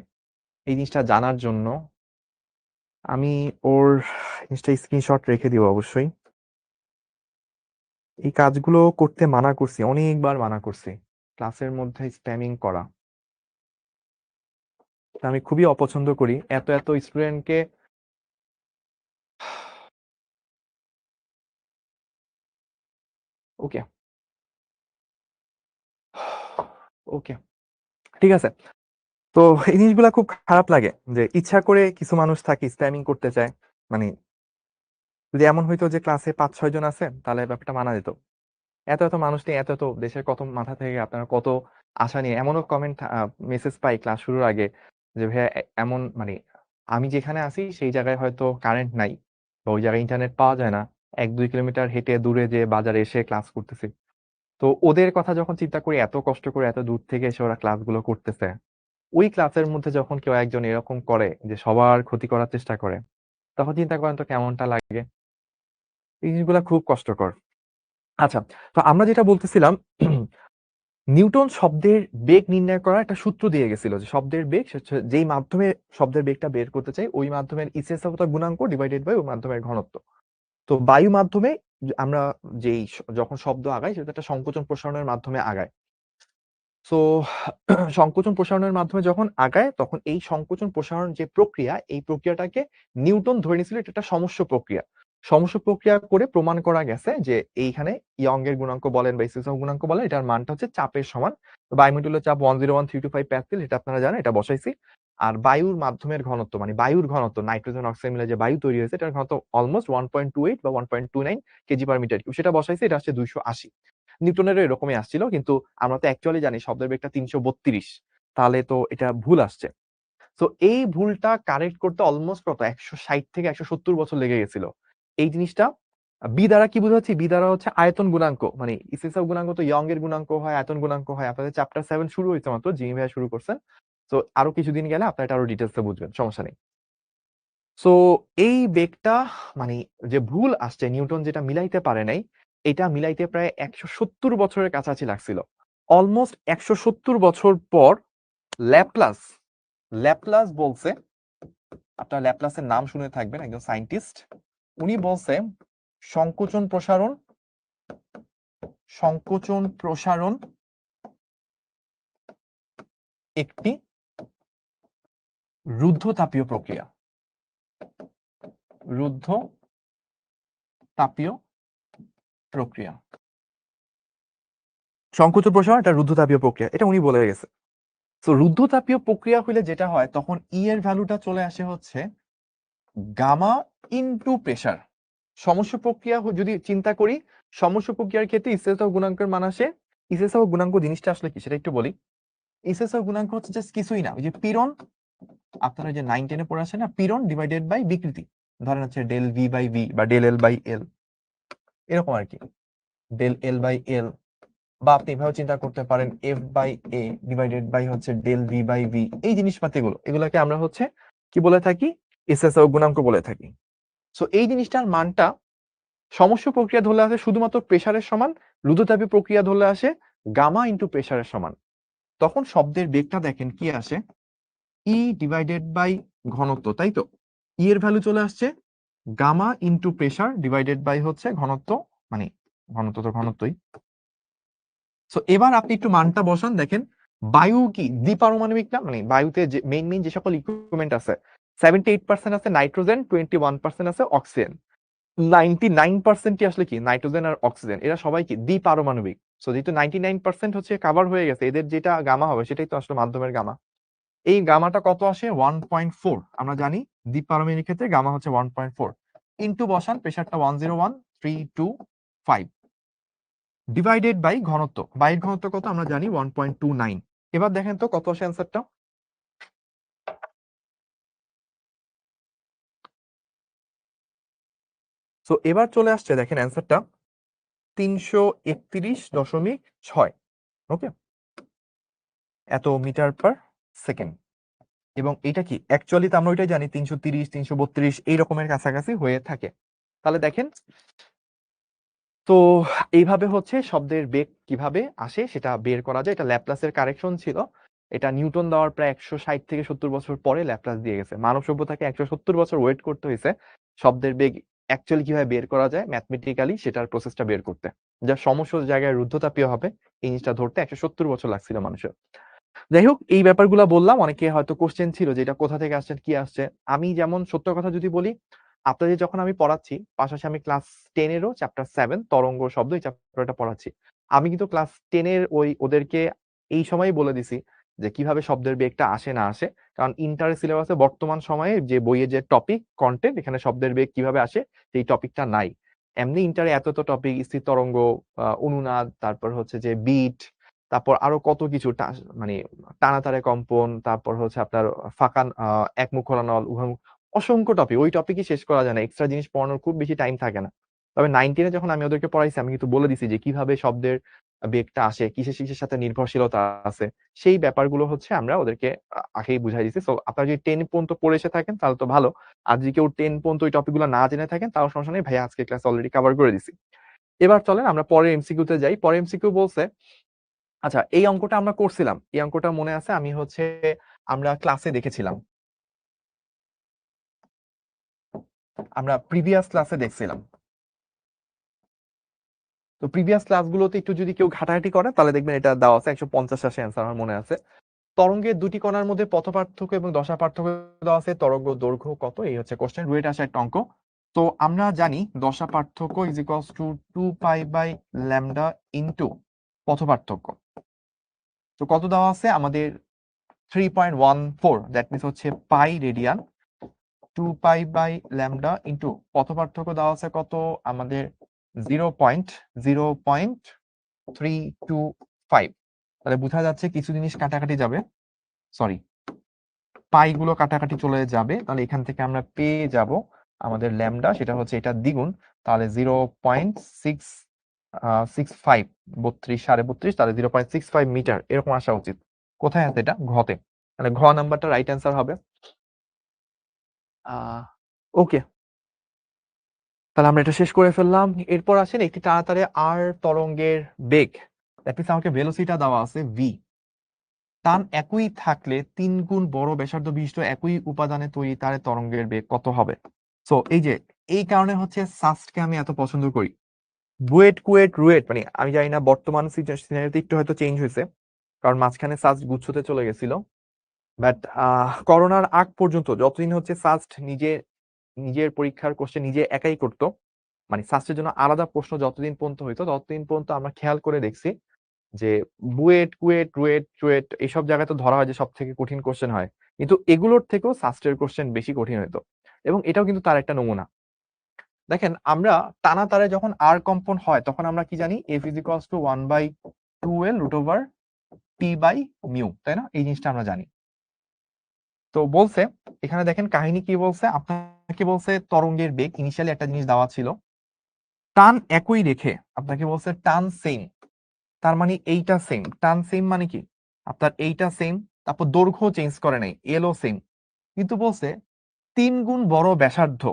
এই জিনিসটা জানার জন্য। আমি ওর জিনিসটা স্ক্রিনশট রেখে দিব অবশ্যই। এই কাজগুলো করতে মানা করছি, অনেকবার মানা করছি, ক্লাসের মধ্যে স্প্যামিং করা তা আমি খুবই অপছন্দ করি। এত এত স্টুডেন্টকে ওকে ওকে ঠিক আছে। তো এই জিনিসগুলা খুব খারাপ লাগে যে ইচ্ছা করে কিছু মানুষ থাকে স্প্যামিং করতে চায়। মানে যদি এমন হইতো যে ক্লাসে 5-6 জন আছে তাহলে ব্যাপারটা মানা যেত। এত এত মানুষ নিয়ে এত এত দেশের কত মাথা থেকে আপনারা কত আশা নিয়ে এমনও কমেন্ট মেসেজ পাই ক্লাস শুরুর আগে যে ভাইয়া এমন মানে আমি যেখানে আছি সেই জায়গায় হয়তো কারেন্ট নাই বা ওই জায়গায় ইন্টারনেট পাওয়া যায় না, 1-2 কিলোমিটার হেঁটে দূরে যে বাজারে এসে ক্লাস করতেছি। তো ওদের কথা যখন চিন্তা করি, এত কষ্ট করে এত দূর থেকে এসে ওরা ক্লাসগুলো করতেছে, ওই ক্লাসের মধ্যে যখন কেউ একজন এরকম করে যে সবার ক্ষতি করার চেষ্টা করে, তখন চিন্তা করেন তো কেমনটা লাগে। এই জিনিসগুলো খুব কষ্টকর। আচ্ছা, তো আমরা যেটা বলতেছিলাম, নিউটন শব্দের বেগ নির্ণয় করার একটা সূত্র দিয়ে গেছিল যে শব্দের বেগ যেই মাধ্যমে শব্দের বেগটা বের করতে চাই ওই মাধ্যমের স্থিতিস্থাপকতা গুণাঙ্ক ডিভাইডেড বাই ওই মাধ্যমের ঘনত্ব। তো বায়ু মাধ্যমে আমরা যেই যখন শব্দ আগায় সেটা একটা সংকোচন প্রসারণের মাধ্যমে আগায়। তো সংকোচন প্রসারণের মাধ্যমে যখন আগায় তখন এই সংকোচন প্রসারণ যে প্রক্রিয়া, এই প্রক্রিয়াটাকে নিউটন ধরে নিয়েছিল এটা একটা সমস্ত প্রক্রিয়া। সমস্যা প্রক্রিয়া করে প্রমাণ করা গেছে যে এইখানে ইয়ং এর গুণাঙ্ক বলেন বা স্টিফেনসন গুণাঙ্ক বলেন, এটার মানটা হচ্ছে চাপের সমান। বায়ুমণ্ডলীয় চাপ 101325 প্যাসকেল, এটা আপনারা জানেন, এটা বসাইছি। আর বায়ুর মাধ্যমের ঘনত্ব মানে বায়ুর ঘনত্ব নাইট্রোজেন অক্সিজেন মিলে যে বায়ু তৈরি হয়েছে, এটার ঘনত্ব অলমোস্ট 1.28 বা 1.29 কেজি পার মিটার কিউব, সেটা বসাইছি, এটা আসছে 280। নিউটনেরও এরকমই আসছিল, কিন্তু আমরা তো অ্যাকচুয়ালি জানি শব্দের বেগটা 332, তাহলে তো এটা ভুল আসছে। তো এই ভুলটা কারেক্ট করতে অলমোস্ট কত 160 থেকে 170 বছর লেগে গেছিল। এই জিনিসটা বি দ্বারা কি বুঝাচ্ছি? বি দ্বারা হচ্ছে আয়তন গুণাঙ্ক, মানে স্টিফেনসন গুণাঙ্ক তো ইয়ং এর গুণাঙ্ক হয়, আয়তন গুণাঙ্ক হয়। আপনাদের চ্যাপ্টার 7 শুরু হয়েছে মাত্র, জিমি ভাইয়া শুরু করছেন। তো আরো কিছুদিন গেলে আপনারা এটা আরো ডিটেলসে বুঝবেন, সমস্যা নেই। সো এই বেগটা মানে যে ভুল আসছে, নিউটন যেটা মিলাইতে পারে নাই, এটা মিলাইতে প্রায় 170 বছরের কাছাকাছি লাগছিল। অলমোস্ট 170 বছর পর ল্যাপলাস ল্যাপলাস বলছে, আপনার ল্যাপলাসের নাম শুনে থাকবেন, একজন সায়েন্টিস্ট। উনি বলছে সংকোচন প্রসারণ একটি রুদ্ধতাপীয় প্রক্রিয়া। সংকোচন প্রসারণ একটা রুদ্ধতাপীয় প্রক্রিয়া, এটা উনি বলে গেছে। তো রুদ্ধতাপীয় প্রক্রিয়া হইলে যেটা হয়, তখন ই এর ভ্যালুটা চলে আসে হচ্ছে গামা ইনটু প্রেসার। সমস্যা প্রক্রিয়া যদি চিন্তা করি, সমস্যা প্রক্রিয়ার ক্ষেত্রে স্টিফেনসন গুণাঙ্কের মান আসে। স্টিফেনসন গুণাঙ্ক জিনিসটা আসলে কি সেটা একটু বলি। স্টিফেনসন গুণাঙ্ক হচ্ছে জাস্ট কিছুই না, ওই যে পীড়ন, আপনারা যে 9-10-এ পড়ে আসে না, পীড়ন ডিভাইডেড বাই বিকৃতি। ধরেন হচ্ছে ডেল ভি বাই ভি বা ডেল এল বাই এল, এরকম আর কি, ডেল এল বাই এল। বা আপনি এভাবে চিন্তা করতে পারেন F by A divided by হচ্ছে ডেল ভি বাই ভি। এই জিনিসপাতিগুলো, এগুলোকে আমরা হচ্ছে কি বলে থাকি? স্টিফেনসন গুণাঙ্ক বলে থাকি। সো এই জিনিসটার মানটা সমস্যা প্রক্রিয়া ধরলে আসে শুধুমাত্র প্রেসারের সমান, রুদ্ধতাপীয় প্রক্রিয়া ধরলে আসে গামা ইন্টু প্রেসারের সমান। তখন শব্দের বেগটা দেখেন কি আসে, ই ডিভাইডেড বাই ঘনত্ব, তাই তো? ই এর ভ্যালু চলে আসছে gamma into pressure divided by হচ্ছে ঘনত্ব, মানে ঘনত্ব তো ঘনত্বই। সো এবার আপনি একটু মানটা বসান, দেখেন বায়ু কি দ্বিপারমাণবিক না? মানে বায়ুতে যে মেইন যে সকল ইকুইপমেন্ট আছে, 78% আছে নাইট্রোজেন, 21% আছে অক্সিজেন। 99%ই আসলে কি নাইট্রোজেন আর অক্সিজেন, এরা সবাই কি দ্বিপারমাণবিক। সো যেহেতু 99% হচ্ছে কাভার হয়ে গেছে, এদের যেটা গামা হবে সেটাই তো আসলে মাধ্যমের গামা। এই গামাটা কত আসে? 1.4। আমরা জানি দ্বিপারমাণবিক ক্ষেত্রে গামা হচ্ছে 1.4। ইনটু বসান, প্রেসারটা 101325 ডিভাইডেড বাই ঘনত্ব। বায়ুর ঘনত্ব কত আমরা জানি 1.29। এবার দেখেন তো কত আসে অ্যান্সারটা। সো এবার চলে আসছে, দেখেন অ্যান্সারটা 331.6। ওকে, এত মিটার পার সেকেন্ড। এবং এটা কি অ্যাকচুয়ালি তো আমরা ওইটাই জানি 330 332 এই রকমের কাছাকাছি হয়ে থাকে। তাহলে দেখেন, তো এইভাবে হচ্ছে শব্দের বেগ কিভাবে আসে সেটা বের করা যায়। এটা ল্যাপলাসের কারেকশন ছিল। এটা নিউটন দেওয়ার প্রায় 160 থেকে 70 বছর পরে ল্যাপলাস দিয়ে গেছে। মানব সভ্যতাকে 170 বছর ওয়েট করতে হয়েছে শব্দের বেগ অ্যাকচুয়ালি কিভাবে বের করা যায় ম্যাথমেটিক্যালি সেটার প্রসেসটা বের করতে। যা সমস্ত জায়গায় রুদ্ধতাপীয় হবে এই জিনিসটা ধরতে 170 বছর লাগছিল মানুষের। যাই হোক, এই ব্যাপারগুলো বললাম, অনেকে হয়তো কোশ্চেন ছিল যে এটা কোথা থেকে আসছে কি আসছে। আমি যেমন সত্য কথা যদি বলি, আপনাদের যখন আমি পড়াচ্ছি, পাশাপাশি আমি ক্লাস 10 এরও চ্যাপ্টার 7 তরঙ্গ শব্দ এই চ্যাপ্টারটা পড়াচ্ছি। আমি কিন্তু ক্লাস 10 এর ওদেরকে এই সময়ই বলে দিছি যে কিভাবে শব্দের বেগটা আসে না আসে। কারণ ইন্টারের সিলেবাসে বর্তমান সময়ে যে বইয়ে যে টপিক কন্টেন্ট, এখানে শব্দের বেগ কিভাবে আসে সেই টপিকটা নাই। এমনি ইন্টারে এত টপিক, স্থির তরঙ্গ, অনুনাদ, তারপর হচ্ছে যে বিট, তারপর আরো কত কিছু মানে টানাতারে কম্পন, তারপর হচ্ছে আপনার ফাঁকা একমুখ খোলা নল, উভয়মুখ, অসংখ্য টপিক। ওই টপিকই শেষ করা যায় না, এক্সট্রা জিনিস পড়ানোর খুব বেশি টাইম থাকে না। তবে 9-10-এ যখন আমি ওদেরকে পড়াইছি, আমি কিন্তু বলে দিছি যে কিভাবে শব্দের বেগটা আসে, কিসের কিসের সাথে নির্ভরশীলতা আছে, সেই ব্যাপারগুলো হচ্ছে আমরা ওদেরকে আগেই বুঝাই দিছি। সো আপনারা যদি 10 পর্যন্ত পড়ে এসে থাকেন তাহলে তো ভালো। আর যদি কেউ 10 পর্যন্ত ওই টপিকগুলো না জেনে থাকেন তাও সমস্যা নেই, ভাইয়া আজকে ক্লাস অলরেডি কভার করে দিছি। এবার চলেন আমরা পরের এমসিকিউ তে যাই। পরের এমসিকিউ বলছে, আচ্ছা এই অঙ্কটা আমরা করছিলাম, এই অঙ্কটা মনে আছে, আমি হচ্ছে আমরা ক্লাসে দেখেছিলাম, আমরা প্রিভিয়াস ক্লাসে দেখছিলাম। তো প্রিভিয়াস ক্লাসগুলোতে একটু যদি কেউ ঘাটাঘাটি করে তাহলে দেখবেন এটা দেওয়া আছে 150 আসে অ্যান্সার, আমার মনে আছে। তরঙ্গের দুটি কণার মধ্যে পথ পার্থক্য এবং দশা পার্থক্য দেওয়া আছে, তরঙ্গ দৈর্ঘ্য কত, এই হচ্ছে কোশ্চেন। রুয়েট আসা একটা অঙ্ক। তো আমরা জানি দশা পার্থক্য ইজ ইকুয়ালস টু 2π/λ ইন্টু পথ পার্থক্য। তো কত দেওয়া আছে আমাদের 3.14, দ্যাট মিনস হচ্ছে পাই রেডিয়ান। 2π/λ ইন্টু পথ পার্থক্য দেওয়া আছে কত আমাদের 0.0325। তাহলে বোঝা যাচ্ছে কিছু জিনিস কাটাকাটি যাবে, সরি পাই গুলো কাটাকাটি চলে যাবে। তাহলে এখান থেকে আমরা পেয়ে যাব আমাদের ল্যামডা, সেটা হচ্ছে এটা দ্বিগুণ, তাহলে 0.665, 32.5, তাহলে 0.65 মিটার এরকম আসা উচিত। কোথায় আছে এটা? ঘতে। তাহলে ঘ নাম্বারটা রাইট অ্যান্সার হবে। ওকে, তাহলে আমরা এটা শেষ করে ফেললাম। এরপর আসেন একটি তাড়াতাড়ি আর তরঙ্গের বেগ, দ্যাট মিনস আমাকে ভেলোসিটিটা দেওয়া আছে ভি। টান একই থাকলে 3 গুণ বড় ব্যাসার্ধ বিশিষ্ট একই উপাদানে তৈরি তারে তরঙ্গের বেগ কত হবে? সো এই কারণে হচ্ছে সাস্টকে আমি এত পছন্দ করি। বুয়েট কুয়েট রুয়েট মানে আমি জানি না বর্তমান সিনারিতে একটু হয়তো চেঞ্জ হয়েছে, কারণ মাঝখানে সাস্ট গুচ্ছতে চলে গেছিল। বাট করোনার আগ পর্যন্ত যতদিন হচ্ছে সাস্ট নিজের পরীক্ষার কোশ্চেন নিজে একাই করতো, মানে সাস্টের জন্য আলাদা প্রশ্ন যতদিন পর্যন্ত হইতো ততদিন পর্যন্ত আমরা খেয়াল করে দেখছি যে বুয়েট কুয়েট রুয়েট চুয়েট এইসব জায়গায় তো ধরা হয় যে সব থেকে কঠিন কোশ্চেন হয়, কিন্তু এগুলোর থেকেও সাস্টের কোশ্চেন বেশি কঠিন হইতো। এবং এটাও কিন্তু তার একটা নমুনা। দেখেন আমরা টানা তারে যখন আর কম্পন হয় তখন আমরা কি জানি, F is equals two 1/2L√T/μ, তাই না? এই জিনিসটা আমরা জানি। তো বলছে এখানে দেখেন কাহিনী কি বলছে, আপনাকে বলছে তরঙ্গের বেগ ইনিশিয়ালি একটা জিনিস দেওয়া ছিল, টান একই রেখে আপনাকে বলছে টান সেম, তার মানে এইটা সেম। টান সেম মানে কি আপনার এইটা সেম, তারপর দৈর্ঘ্য চেঞ্জ করে নাই, এলও সেম, কিন্তু বলছে 3 গুণ বড় ব্যাসার্ধ,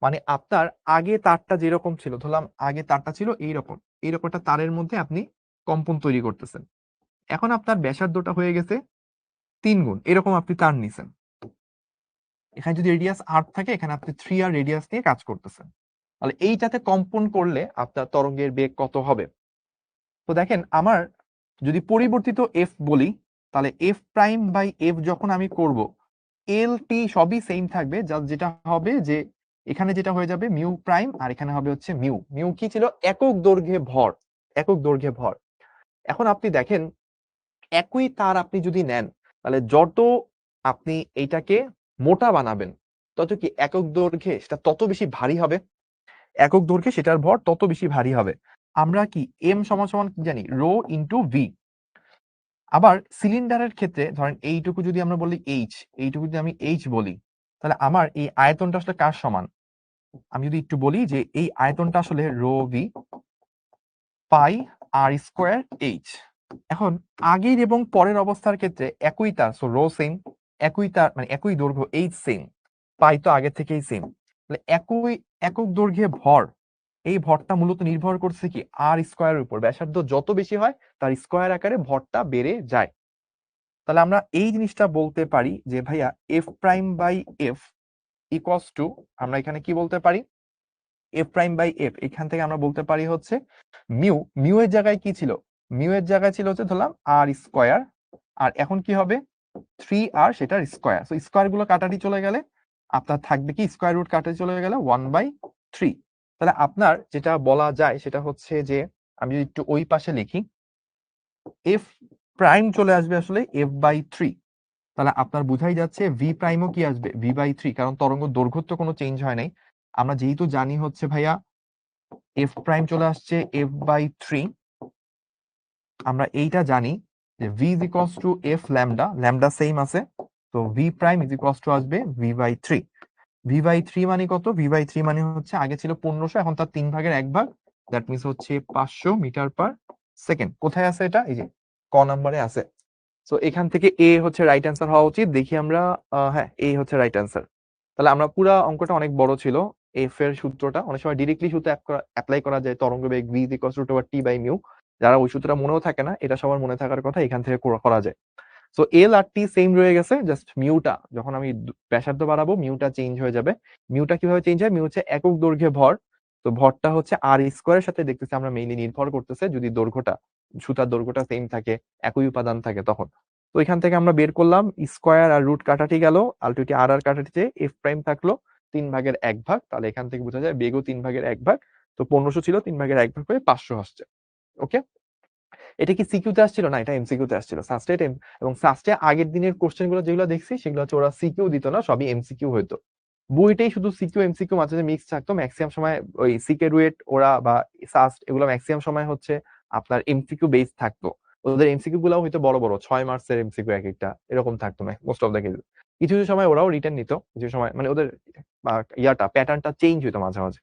মানে আপনার আগে তারটা যেরকম ছিল, ধরলাম আগে তারটা ছিল এইরকম, এইরকম একটা তারের মধ্যে আপনি কম্পন তৈরি করতেছেন, এখন আপনার ব্যাসার্ধটা হয়ে গেছে 3 গুণ, এরকম আপনি তার নিছেন। এখানে যদি রেডিয়াস 8 থাকে, এখানে আপনি 3r রেডিয়াস নিয়ে কাজ করতেছেন, তাহলে এইটাতে কম্পন করলে আপনার তরঙ্গের বেগ কত হবে? তো দেখেন আমার যদি পরিবর্তিত এফ বলি, তাহলে এফ প্রাইম বাই এফ যখন আমি করব, এল টি সবই সেম থাকবে, যেটা হবে যে এখানে যেটা হয়ে যাবে মিউ প্রাইম, আর এখানে হবে হচ্ছে মিউ। মিউ কি ছিল? একক দৈর্ঘ্যে ভর, একক দৈর্ঘ্যে ভর। এখন আপনি দেখেন একই তার আপনি যদি নেন, তাহলে যত আপনি এইটাকে মোটা বানাবেন তত কি একক দৈর্ঘ্যে সেটা তত বেশি ভারী হবে, একক দৈর্ঘ্যে সেটার ভর তত বেশি ভারী হবে। আমরা কি এম সমান সমান কি জানি? Rho into V. আবার সিলিন্ডারের ক্ষেত্রে ধরেন এইটুকু যদি আমরা বলি এইচ, এইটুকু যদি আমি এইচ বলি, তাহলে আমার এই আয়তনটা আসলে কার সমান? আমি যদি একটু বলি যে এই আয়তনটা আসলে রো ভি পাই আর স্কোয়ার এইচ। এখন আগের এবং পরের অবস্থার ক্ষেত্রে একই তার, সো রো সেম, একই তার মানে একই দৈর্ঘ্য, এইচ সেম, পাই তো আগে থেকেই সেম, তাহলে একই একক দৈর্ঘ্যে ভর, এই ভরটা মূলত নির্ভর করছে কি আর স্কোয়ারের উপর। ব্যাসার্ধ যত বেশি হয় তার স্কোয়ার আকারে ভরটা বেড়ে যায়। তাহলে আমরা এই জিনিসটা বলতে পারি যে ভাইয়া F prime by F equals to, আমরা এখানে কি বলতে পারি, এফ প্রাইম বাই এফ এখান থেকে আমরা বলতে পারি হচ্ছে মিউ। মিউ এর জায়গায় কি ছিল? মিউ এর জায়গায় ছিল হচ্ছে ধরলাম আর স্কোয়ার, আর এখন কি হবে 3r, সেটার স্কোয়ার। সো স্কোয়ার গুলো কাটাটি চলে গেলে আপনার থাকবে কি, স্কোয়ার রুট কাটাটি চলে গেলে 1/3। তাহলে আপনার যেটা বলা যায় সেটা হচ্ছে যে আমি যদি একটু ওই পাশে লিখি, এফ প্রাইম চলে আসবে আসলে f/3। তাহলে আপনার বুঝাই যাচ্ছে ভি প্রাইমও কি আসবে v/3, কারণ তরঙ্গ দৈর্ঘ্য তো কোনো চেঞ্জ হয় নাই। আমরা যেহেতু জানি হচ্ছে ভাইয়া এফ প্রাইম চলে আসছে f/3, আমরা এইটা জানি যে v is equals two F lambda, lambda same আছে, তো V prime is equals two আসবে v/3। v/3 মানে কত? v/3 মানে হচ্ছে আগে ছিল 1500, এখন তার 3 ভাগের 1 ভাগ, দ্যাট মিনস হচ্ছে 500 মিটার পার সেকেন্ড। কোথায় আছে এটা? এই যে ক নাম্বারে আছে। সো এখান থেকে এ হচ্ছে রাইট অ্যান্সার হওয়া উচিত। দেখি আমরা, হ্যাঁ এ হচ্ছে রাইট অ্যান্সার। তাহলে আমরা পুরা অঙ্কটা অনেক বড় ছিল। এফ এর সূত্রটা অনেক সময় ডিরেক্টলি সূত্র অ্যাপ্লাই করা যায়, তরঙ্গ বেগ v ইকুয়ালস টু t/μ। যারা ওই সূত্রটা মনেও থাকে না, এটা সবার মনে থাকার কথা, এখান থেকে করা যায়। সো এল আর টি সেম রয়ে গেছে, জাস্ট মিউটা যখন আমি ব্যাসার্ধ বাড়াবো মিউটা চেঞ্জ হয়ে যাবে। মিউটা কিভাবে চেঞ্জ হয়? মিউ হচ্ছে একক দৈর্ঘ্যে ভর, তো ভরটা হচ্ছে আর স্কোয়ারের সাথে দেখতেছি আমরা মেইনলি নির্ভর করতেছে যদি দৈর্ঘ্যটা, সুতার দৈর্ঘ্যটা সেম থাকে, একই উপাদান থাকে তখন। তো এখান থেকে আমরা বের করলাম স্কোয়ার আর রুট কাটাটি গেল, আলটিমেটলি আর আর কাটাটিতে এফ প্রাইম থাকলো, 3/1 তাহলে এখান থেকে বোঝা যায় বেগও 3/1 তো 1500 ছিল 3/1 হয়ে 500 আসছে। ওকে, এটা কি সিকিউতে আসছিল না, এটা এমসিকিউতে আসছিল সাস্টে। এবং সাস্টে আগের দিনের কোশ্চেন গুলো যেগুলো দেখছি সেগুলো হচ্ছে ওরা সিকিউ দিত না, সবই এমসিকিউ হইতো। বইটাই শুধু সিকিউ এমসিকিউ মাঝে মিক্স থাকতো, ম্যাক্সিমাম সময় ওই সিকে রুয়েট ওরা বা সাস্ট এগুলো ম্যাক্সিমাম সময় হচ্ছে আপনার এমসিকিউ বেস থাকতো। ওদের এমসিকিউ গুলো হয়তো বড় বড় 6 মার্কসের এমসিকিউ এক একটা এরকম থাকতো না মোস্ট অফ দ্য কেস। কিছু কিছু সময় ওরাও রিটার্ন নিত, কিছু সময় মানে ওদের প্যাটার্নটা চেঞ্জ হইতো মাঝে মাঝে।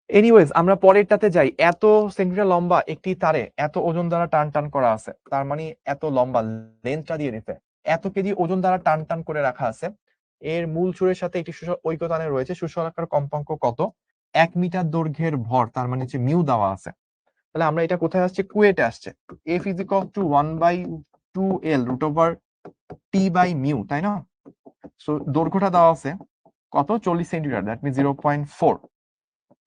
এনিওয়েজ আমরা পরেরটাতে যাই। এত সেন্টিমিটার লম্বা একটি তারে এত ওজন দ্বারা টান টান করা আছে, তার মানে এত লম্বা লেন্থটা দিয়ে নিতে এত কেজি ওজন দ্বারা টান টান করে রাখা আছে। এর মূল সুরের সাথে একটি ঐকতানে রয়েছে, সুষমাকার কম্পাঙ্ক কত, 1 মিটার দৈর্ঘ্যের ভর, তার মানে হচ্ছে মিউ দেওয়া আছে। তাহলে আমরা এটা কোথায় আসছে, কুয়েটে আসছে। F = 1/2L√T/μ, তাই না? সো দৈর্ঘ্যটা দেওয়া আছে কত, 40 সেন্টিমিটার, দ্যাট মিন 0.4।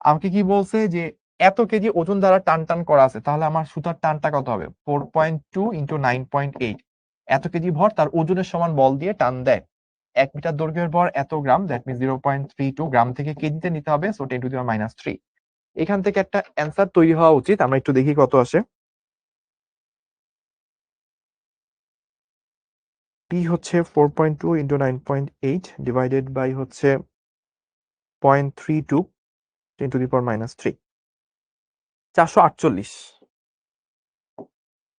আমাকে কি বলছে যে এত কেজি ওজন দ্বারা টান টান করা আছে, তাহলে আমার সুতার টানটা কত হবে, 4.2 × 9.8। এত কেজি ভর তার ওজনের সমান বল দিয়ে টান দেয়। 1 মিটার দৈর্ঘ্যের ভর এত গ্রাম, দ্যাট মিন 0.32 গ্রাম থেকে কেজিতে নিতে হবে, সো 10⁻³ এখান থেকে একটা অ্যান্সার তৈরি হওয়া উচিত। আমরা একটু দেখি কত আসে। টি হচ্ছে 4.2 × 9.8 ডিভাইডেড বাই হচ্ছে 0.32 10⁻³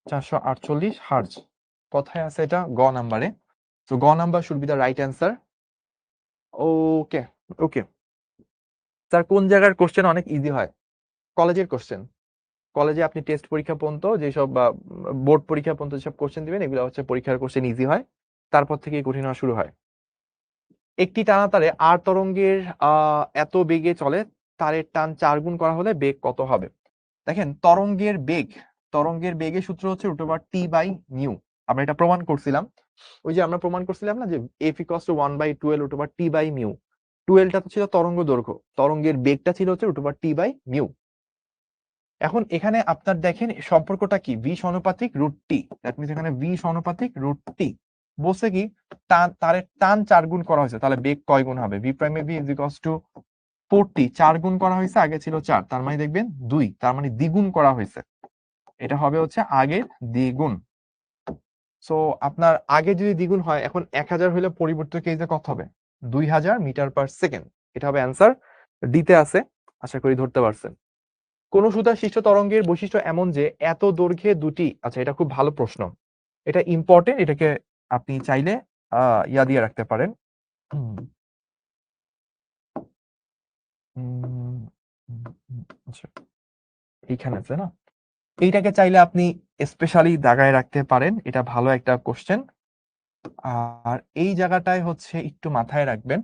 448 হার্জ। কোথায় আছে এটা, গ নাম্বারে। সো গ number should be the right answer. Okay okay sir, কোন জায়গার কোশ্চেন অনেক ইজি হয়? কলেজের কোশ্চেন। কলেজে আপনি টেস্ট পরীক্ষা পর্যন্ত যেসব বা বোর্ড পরীক্ষা পর্যন্ত যেসব কোশ্চেন দিবেন এগুলো হচ্ছে পরীক্ষার কোশ্চেন ইজি হয়, তারপর থেকে কঠিন হওয়া শুরু হয়। একটি টানা তারে আর তরঙ্গের এত বেগে চলে, তারের টান 4 গুণ করা হলে বেগ কত হবে? দেখেন, তরঙ্গের বেগের সূত্র হচ্ছে √T/μ। আমরা এটা প্রমাণ করছিলাম। ওই যে আমরা প্রমাণ করছিলাম না যে F = 1/2L √T/μ। 2Lটা তো ছিল তরঙ্গ দৈর্ঘ্য, তরঙ্গের বেগটা ছিল হচ্ছে √T/μ। এখন এখানে আপনার দেখেন সম্পর্কটা কি, v সমানুপাতিক √T, দ্যাট মিন্স এখানে v সমানুপাতিক √T বলছে কি তারের টান 4 গুণ করা হয়েছে, তাহলে বেগ কয় গুণ হবে, v' v = 40, 4 গুণ করা হয়েছে, আগে ছিল 4, তার মানে দেখবেন 2, তার মানে দ্বিগুণ করা হয়েছে। এটা হবে হচ্ছে আগের দ্বিগুণ। সো আপনার আগে যদি দ্বিগুণ হয়, এখন 1000 হলে পরিবর্তিত কেসে কত হবে, 2000 মিটার/সেকেন্ড। এটা হবে অ্যান্সার, ডিতে আছে। আশা করি ধরতে পারছেন। কোন সুতার সৃষ্ট তরঙ্গের বৈশিষ্ট্য এমন যে এত দৈর্ঘ্যে দুটি, আচ্ছা এটা খুব ভালো প্রশ্ন, এটা ইম্পর্টেন্ট, এটাকে আপনি চাইলে ইয়া দিয়ে রাখতে পারেন। আচ্ছা এইখানে আছে না, এইটাকে চাইলে আপনি স্পেশালি দাগায় রাখতে পারেন, এটা ভালো একটা কোশ্চেন। আর এই জায়গাটায় হচ্ছে একটু মাথায় রাখবেন।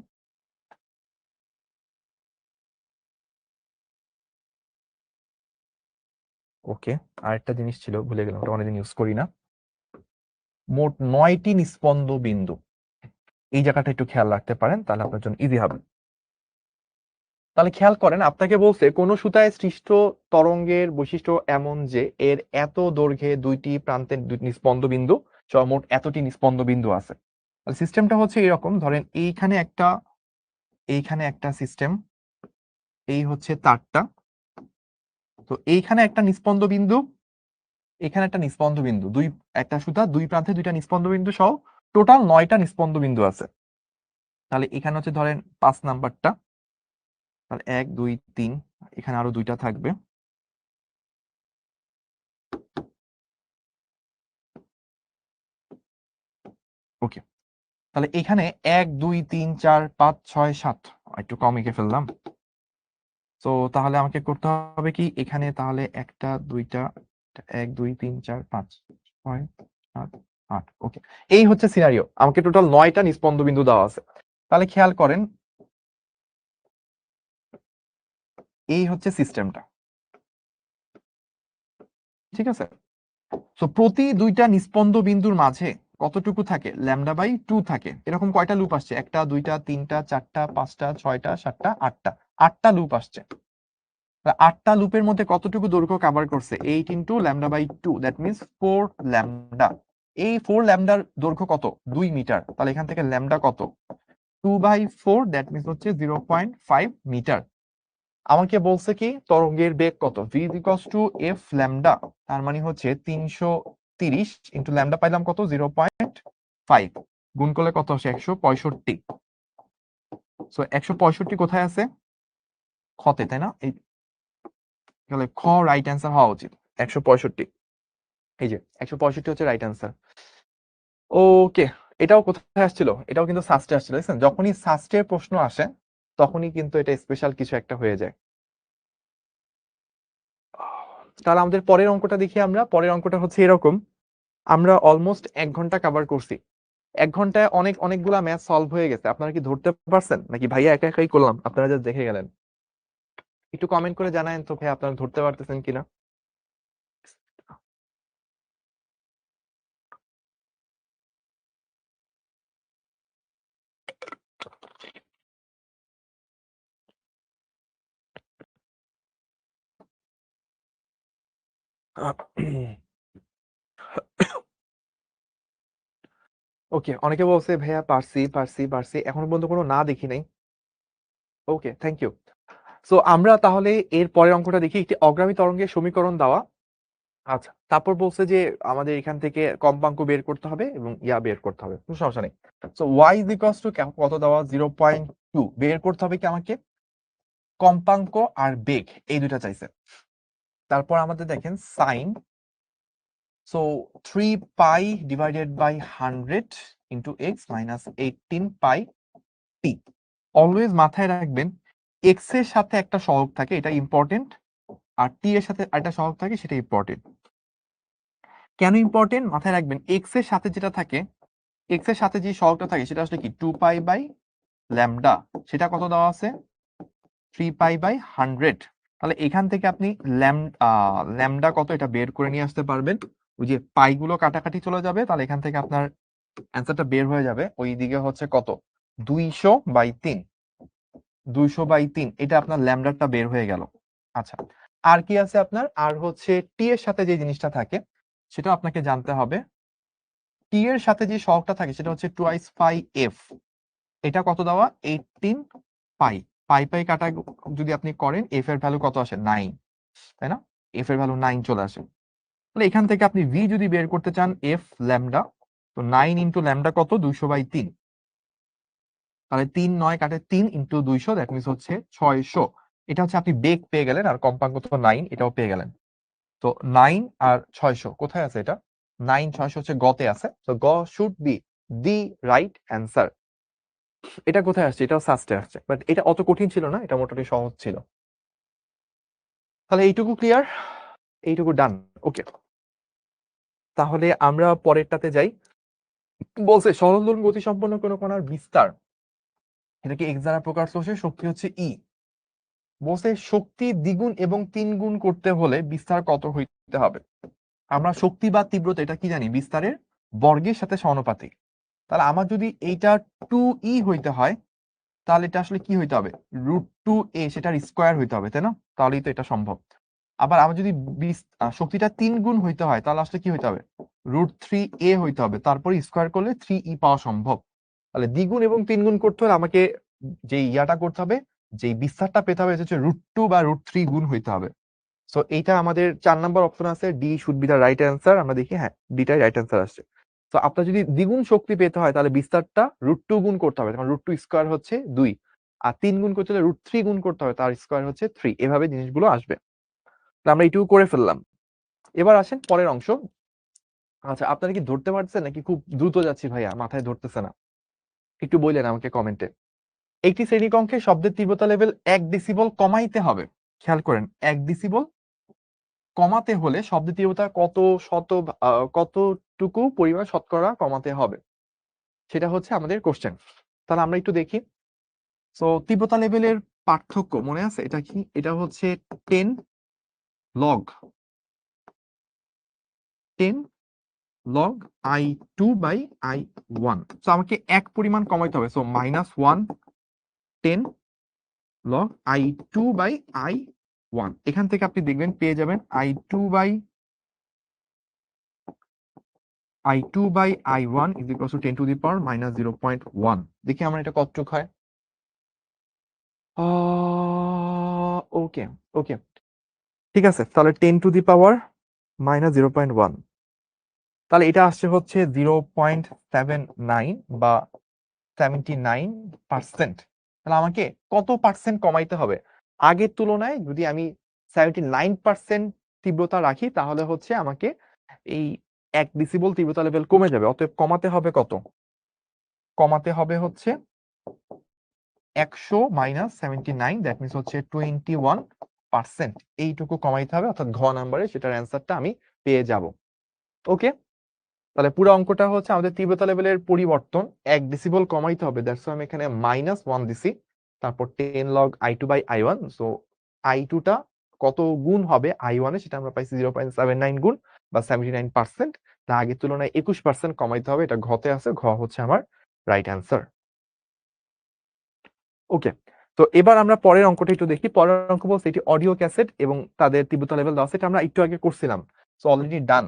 ওকে, আরেকটা জিনিস ছিল ভুলে গেলাম, ওটা অনেকদিন ইউজ করি না। মোট 9টি নিস্পন্দ বিন্দু, এই জায়গাটা একটু খেয়াল রাখতে পারেন, তাহলে আপনার জন্য ইজি হবে। তাহলে খেয়াল করেন, আপনাকে বলছে কোন সুতায় সৃষ্ট তরঙ্গের বৈশিষ্ট্য এমন যে এর এত দৈর্ঘ্যে দুইটি প্রান্তের নিস্পন্দ বিন্দু, মোট এতটি নিস্পন্দ বিন্দু আছে। সিস্টেমটা হচ্ছে এরকম, ধরেন এইখানে একটা সিস্টেম, এই হচ্ছে তারটা, তো এইখানে একটা নিস্পন্দ বিন্দু, এখানে একটা নিস্পন্দ বিন্দু, একটা সুতা দুই প্রান্তে দুইটা নিস্পন্দ বিন্দু সহ টোটাল 9টা নিস্পন্দ বিন্দু আছে। তাহলে এখানে হচ্ছে ধরেন 5 নাম্বারটা, তাহলে 1 2 3, এখানে আরো দুইটা থাকবে। ওকে, তাহলে এখানে 1 2 3 4 5 6 7, একটু কম এঁকে ফেললাম। তো তাহলে আমাকে করতে হবে কি, এখানে তাহলে একটা দুইটা 1 2 3 4 5 6 7 8। ওকে, এই হচ্ছে সিনারিও, আমাকে টোটাল 9টা নিস্পন্দ বিন্দু দেওয়া আছে। তাহলে খেয়াল করেন, এই হচ্ছে সিস্টেমটা, ঠিক আছে? তো প্রতি দুইটা নিস্পন্দ বিন্দুর মাঝে কতটুকু থাকে, λ/2 থাকে। এরকম কয়টা লুপ আসছে, 1টা 2টা 3টা 4টা 5টা 6টা 7টা 8টা, 8টা লুপ আসছে। 8টা লুপের মধ্যে কতটুকু দৈর্ঘ্য কভার করছে, 8 × λ/2, দ্যাট মিনস 4 ল্যামডা। এই 4 ল্যামডার দৈর্ঘ্য কত, 2 মিটার। তাহলে এখান থেকে ল্যামডা কত, 2/4 দ্যাট মিনস হচ্ছে 0.5 মিটার। আমাকে বলছে কি তরঙ্গের বেগ কত, v equals to F lambda, তার মানে হচ্ছে 330 ইন্টু ল্যামডা পাইলাম কত 0.5, গুণ করলে কত আসে 165। সো 165 কোথায় আছে, খতে, তাই না? এই তাহলে খ রাইট অ্যান্সার হওয়া উচিত 165। এই যে 165 হচ্ছে রাইট অ্যান্সার। ওকে, এটাও কোথায় আসছিল, এটাও কিন্তু সাস্টে আসছিল। দেখছেন, যখনই সাস্টের প্রশ্ন আসে তখনই কিন্তু এটা স্পেশাল কিছু একটা হয়ে যায়। তাহলে আমাদের পরের অঙ্কটা দেখি আমরা। পরের অঙ্কটা হচ্ছে এরকম, আমরা অলমোস্ট 1 ঘন্টা কভার করছি। 1 ঘন্টায় অনেকগুলা ম্যাথ সলভ হয়ে গেছে। আপনারা কি ধরতে পারছেন নাকি ভাইয়া একা একাই করলাম, আপনারা যা দেখে গেলেন? একটু কমেন্ট করে জানায়েন তো ভাই আপনারা ধরতে পারতেছেন কিনা। ওকে, অনেকে বলছে ভাইয়া পারছি পারছি পারছি, এখনো পর্যন্ত কোনো না দেখি নাই। ওকে, থ্যাংক ইউ। সো আমরা তাহলে এর পরের অঙ্কটা দেখি। একটি অগ্রামী তরঙ্গের সমীকরণ দেওয়া। আচ্ছা, তারপর বলছে যে আমাদের এখান থেকে কম্পাঙ্ক বের করতে হবে এবং ইয়া বের করতে হবে, কোনো সমস্যা নেই। So Y is equals to কত দেওয়া 0.2, বের করতে হবে কি আমাকে কম্পাঙ্ক আর বেগ, এই দুটা চাইছে। তারপর আমাদের দেখেন sine, so 3 pi divided by 100 into X minus 18 pi T. Always মাথায় রাখবেন এক্স এর সাথে একটা সহগ থাকে, এটা ইম্পর্টেন্ট, আর টি এর সাথে একটা সহগ থাকে, সেটা ইম্পর্টেন্ট। কেন ইম্পর্টেন্ট মাথায় রাখবেন, এক্স এর সাথে যেটা থাকে, এক্স এর সাথে যে সহগটা থাকে সেটা আসলে কি 2 পাই বাই ল্যামডা, সেটা কত দেওয়া আছে 3 পাই বাই 100। তাহলে এখান থেকে আপনি ল্যামডা কত এটা বের করে নিয়ে আসতে পারবেন। ওই যে পাই গুলো কাটাকাটি চলে যাবে, তাহলে এখান থেকে আপনার অ্যান্সারটা বের হয়ে যাবে। ওই দিকে হচ্ছে কত 200/3, 200/3, এটা আপনার ল্যামডাটা বের হয়ে গেল। আচ্ছা, আর কি আছে আপনার, আর হচ্ছে টি এর সাথে যে জিনিসটা থাকে সেটা আপনাকে জানতে হবে। টি এর সাথে যে সহগটা থাকে সেটা হচ্ছে টুয়াইস পাই এফ, এটা কত দেওয়া 18 পাই। পাই পাই কাটা যদি আপনি করেন এফ এর ভ্যালু কত আসে 9, তাই না? এফ এর ভ্যালু 9 চলে আসে। তাহলে এখান থেকে আপনি ভি যদি বের করতে চান এফ ল্যামডা, তো 9 ইন্টু ল্যামডা কত 200/3, তাহলে 3 9 কাটে 3 ইন্টু 200 দ্যাট মিনস হচ্ছে 600। এটা হচ্ছে আপনি বেগ পেয়ে গেলেন, আর কম্পাঙ্ক তো 9, এটাও পেয়ে গেলেন। তো 9 আর 600 কোথায় আছে, এটা 9 600 হচ্ছে গতে আছে। তো গ should be the right answer. এটা কোথায় আসছে, এটাও সাস্টে আসছে, বাট এটা অত কঠিন ছিল না, এটা মোটামুটি সহজ ছিল। তাহলে এইটুকু ক্লিয়ার, এইটুকু ডান। ওকে, তাহলে আমরা পরেরটাতে যাই। বলছে সরল দোলন গতি সম্পন্ন কোনো কণার বিস্তার, এটাকে এক্স দ্বারা প্রকাশ করছে, শক্তি হচ্ছে ই। বলছে শক্তি দ্বিগুণ এবং 3 গুণ করতে হলে বিস্তার কত হইতে হবে। আমরা শক্তি বা তীব্রতা এটা কি জানি, বিস্তারের বর্গের সাথে সমানুপাতিক। তাহলে আমার যদি এইটা 2e হইতে হয়, তাহলে এটা আসলে কি হইতে হবে, √2a, সেটার স্কোয়ার হইতে হবে, তাই না? তাহলেই তো এটা সম্ভব। আবার আমার যদি শক্তিটা 3 গুণ হইতে হয়, তাহলে আসলে কি হইতে হবে, √3a হইতে হবে, তারপরে স্কোয়ার করলে 3e পাওয়া সম্ভব। তাহলে দ্বিগুণ এবং 3 গুণ করতে হলে আমাকে যে ইয়াটা করতে হবে, যে বিস্তারটা পেতে হবে, হচ্ছে √2 বা √3 গুণ হইতে হবে। সো এইটা আমাদের 4 নম্বর অপশন আছে, D should be the right answer. আমরা দেখি, হ্যাঁ ডিটাই রাইট অ্যান্সার আসছে। তো আপনার যদি দ্বিগুণ শক্তি পেতে হয় তাহলে বিস্তারটা √2 গুণ করতে হবে, কারণ √2 স্কোয়ার হচ্ছে 2, আর 3 গুণ করতে হলে √3 গুণ করতে হবে, তার স্কোয়ার হচ্ছে 3। এভাবে জিনিসগুলো আসবে। আমরা এইটুকু করে ফেললাম। এবার আসেন পরের অংশ। আচ্ছা, আপনারা কি ধরতে পারছেন নাকি খুব দ্রুত যাচ্ছি ভাইয়া, মাথায় ধরতেছে না? একটু বললেন আমাকে কমেন্টে। একটি শ্রেণীকক্ষে শব্দের তীব্রতা লেভেল 1 ডেসিবল কমাইতে হবে। খেয়াল করেন, 1 ডেসিবল কমাতে হলে শব্দের তীব্রতা কতটুকু পরিমাণ শতকরা কমাতে হবে, সেটা হচ্ছে আমাদের কোশ্চেন। তাহলে আমরা একটু দেখি। সো তীব্রতা লেভেলের পার্থক্য মনে আছে, এটা কি, এটা হচ্ছে 10 লগ 10 লগ I2/I1। সো আমাকে 1 পরিমাণ কমাইতে হবে, সো -1 10 লগ I2/I1। এখান থেকে আপনি দেখবেন পেয়ে যাবেন I2/I1 is equals to 10 to the power -0.1। দেখি আমার এটা কতটুক হয়। ওকে ওকে, ঠিক আছে, তাহলে 10⁻⁻⁻0.1, তাহলে এটা আসছে হচ্ছে 0.79 বা 79%। তাহলে আমাকে কত পার্সেন্ট কমাইতে হবে? আগের তুলনায় যদি আমি 79% তীব্রতা রাখি তাহলে হচ্ছে আমাকে এই 1 ডেসিবল তীব্রতা লেভেল কমে যাবে। অতএব কমাতে হবে কত? কমাতে হবে হচ্ছে 100 - 79, দ্যাট মিনস হচ্ছে 21%। এইটুকু কমাইতে হবে, অর্থাৎ ঘ নাম্বারে সেটার অ্যান্সারটা আমি পেয়ে যাব। ওকে, তাহলে পুরো অঙ্কটা হচ্ছে আমাদের তীব্রতা লেভেলের পরিবর্তন 1 ডেসিবল কমাইতে হবে, দ্যাটস আমি এখানে -1 দিছি, তারপর 10 লগ I2/I1। সো I2টা কত গুণ হবে I1 এ সেটা আমরা পাইছি 0.79 গুণ বা 79%। তা আগের তুলনায় 21% কমাইতে হবে, এটা ঘতে আছে, ঘ হচ্ছে আমার রাইট অ্যান্সার। ওকে, তো এবার আমরা পরের অঙ্কটা একটু দেখি। পরের অঙ্ক বলছে এটি অডিও ক্যাসেট এবং তাদের তীব্রতা লেভেল দেওয়া আছে, এটা আমরা একটু আগে করছিলাম, সো অলরেডি ডান,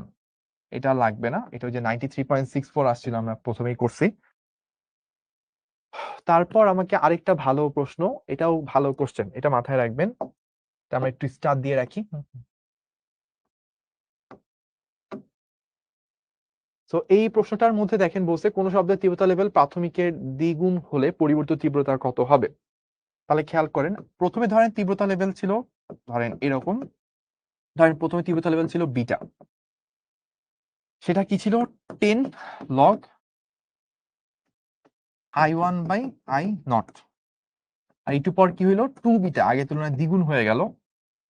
এটা লাগবে না। এটা ওই যে 93.64 আসছিল, আমরা প্রথমেই করছি। তারপর আমাকে আরেকটা ভালো প্রশ্ন, এটাও ভালো কোশ্চেন, এটা মাথায় রাখবেন, এটা আমরা একটু স্টার দিয়ে রাখি। তো এই প্রশ্নটার মধ্যে দেখেন বলছে কোন শব্দের তীব্রতা লেভেল প্রাথমিকের দ্বিগুণ হলে পরিবর্তিত তীব্রতা কত হবে। তাহলে খেয়াল করেন, প্রথমে ধরেন তীব্রতা লেভেল ছিল, ধরেন এরকম, ধরেন প্রথমে তীব্রতা লেভেল ছিল বিটা, সেটা কি ছিল 10 লগ I1/I0, আর একটু পর কি হইলো 2 বিটা, আগের তুলনায় দ্বিগুণ হয়ে গেল,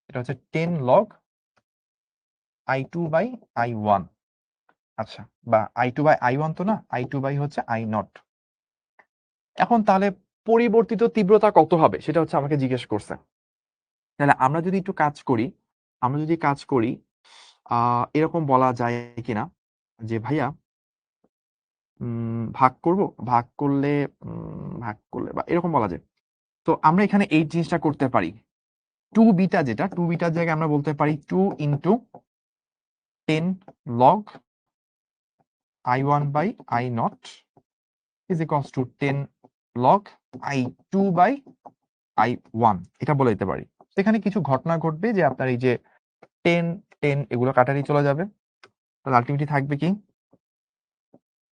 এটা হচ্ছে 10 লগ I2/I1। আচ্ছা, বা I2/I1 তো না, I2/ হচ্ছে I0। এখন তাহলে পরিবর্তিত তীব্রতা কত হবে সেটা হচ্ছে আমাকে জিজ্ঞেস করছে। তাহলে আমরা যদি একটু কাজ করি, আমরা যদি কাজ করি এরকম বলা যায় কিনা যে ভাইয়া ভাগ করব, ভাগ করলে ভাগ করলে বা এরকম বলা যায়। তো আমরা এখানে এই জিনিসটা করতে পারি, 2 বিটা, যেটা 2 বিটার জায়গায় আমরা বলতে পারি 2 into 10 log I1/I0 is equals to 10 log I2/I1, এটা বলে দিতে পারি। এখানে কিছু ঘটনা ঘটবে যে আপনার এই যে 10 10 এগুলো কাটারি চলে যাবে, তাহলে আলটিমেটলি থাকবে কি,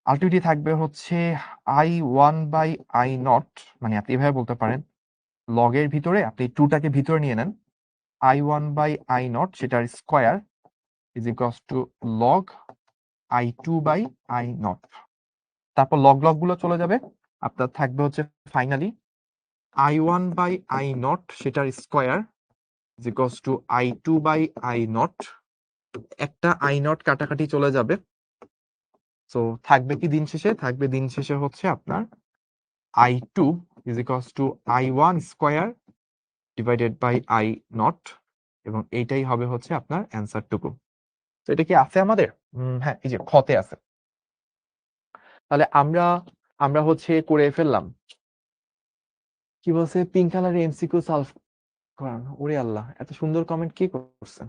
আলটিমেটলি থাকবে হচ্ছে I1/I0, মানে আপনি এভাবে বলতে পারেন, লগের ভিতরে আপনি 2টাকে ভিতরে নিয়ে নেন, I1/I0 সেটার square is equals two log I2/I0, তারপর লগ লগ গুলো চলে যাবে, আপনার থাকবে হচ্ছে ফাইনালি I1/I0 সেটার square is equals two I2/I0, একটা I0 কাটাকাটি চলে যাবে, সো থাকবে কি দিন শেষে, থাকবে দিন শেষে হচ্ছে আপনার I2 is equals to I1 square divided by I0, এবং এইটাই হবে হচ্ছে আপনার অ্যান্সার টুকু। তো এটা কি আছে আমাদের? হ্যাঁ, এই যে খতে আছে। তাহলে আমরা আমরা হচ্ছে করে ফেললাম। কি বলছে, পিঙ্ক কালারের এমসিকিউ সলভ করান। ওরে আল্লাহ, এত সুন্দর কমেন্ট কে করছে?